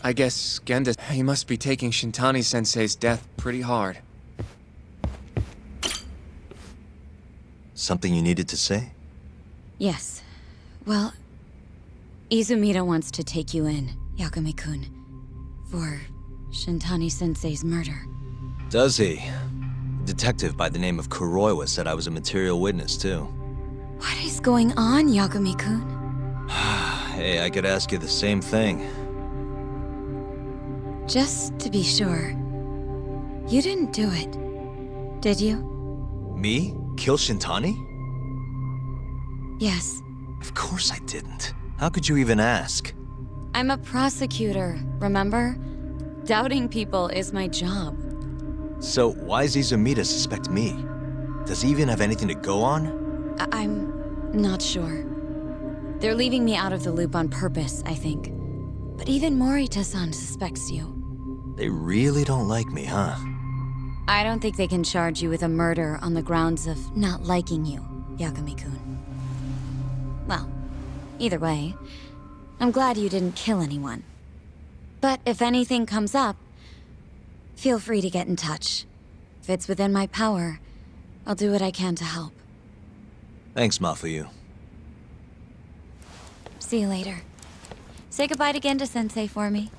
I guess Genda, he must be taking Shintani-sensei's death pretty hard. Something you needed to say? Yes. Well, Izumida wants to take you in, Yagami-kun, for Shintani-sensei's murder. Does he? A detective by the name of Kuroiwa said I was a material witness, too. What is going on, Yagami-kun? Hey, I could ask you the same thing. Just to be sure, you didn't do it, did you? Me? Kill Shintani? Yes. Of course I didn't. How could you even ask? I'm a prosecutor, remember? Doubting people is my job. So why does Izumida suspect me? Does he even have anything to go on? I'm not sure. They're leaving me out of the loop on purpose, I think. But even Morita-san suspects you. They really don't like me, huh? I don't think they can charge you with a murder on the grounds of not liking you, Yagami-kun. Well, either way, I'm glad you didn't kill anyone. But if anything comes up, Feel free to get in touch. If it's within my power, I'll do what I can to help. Thanks, Mafuyu. See you later. Say goodbye again to Sensei for me.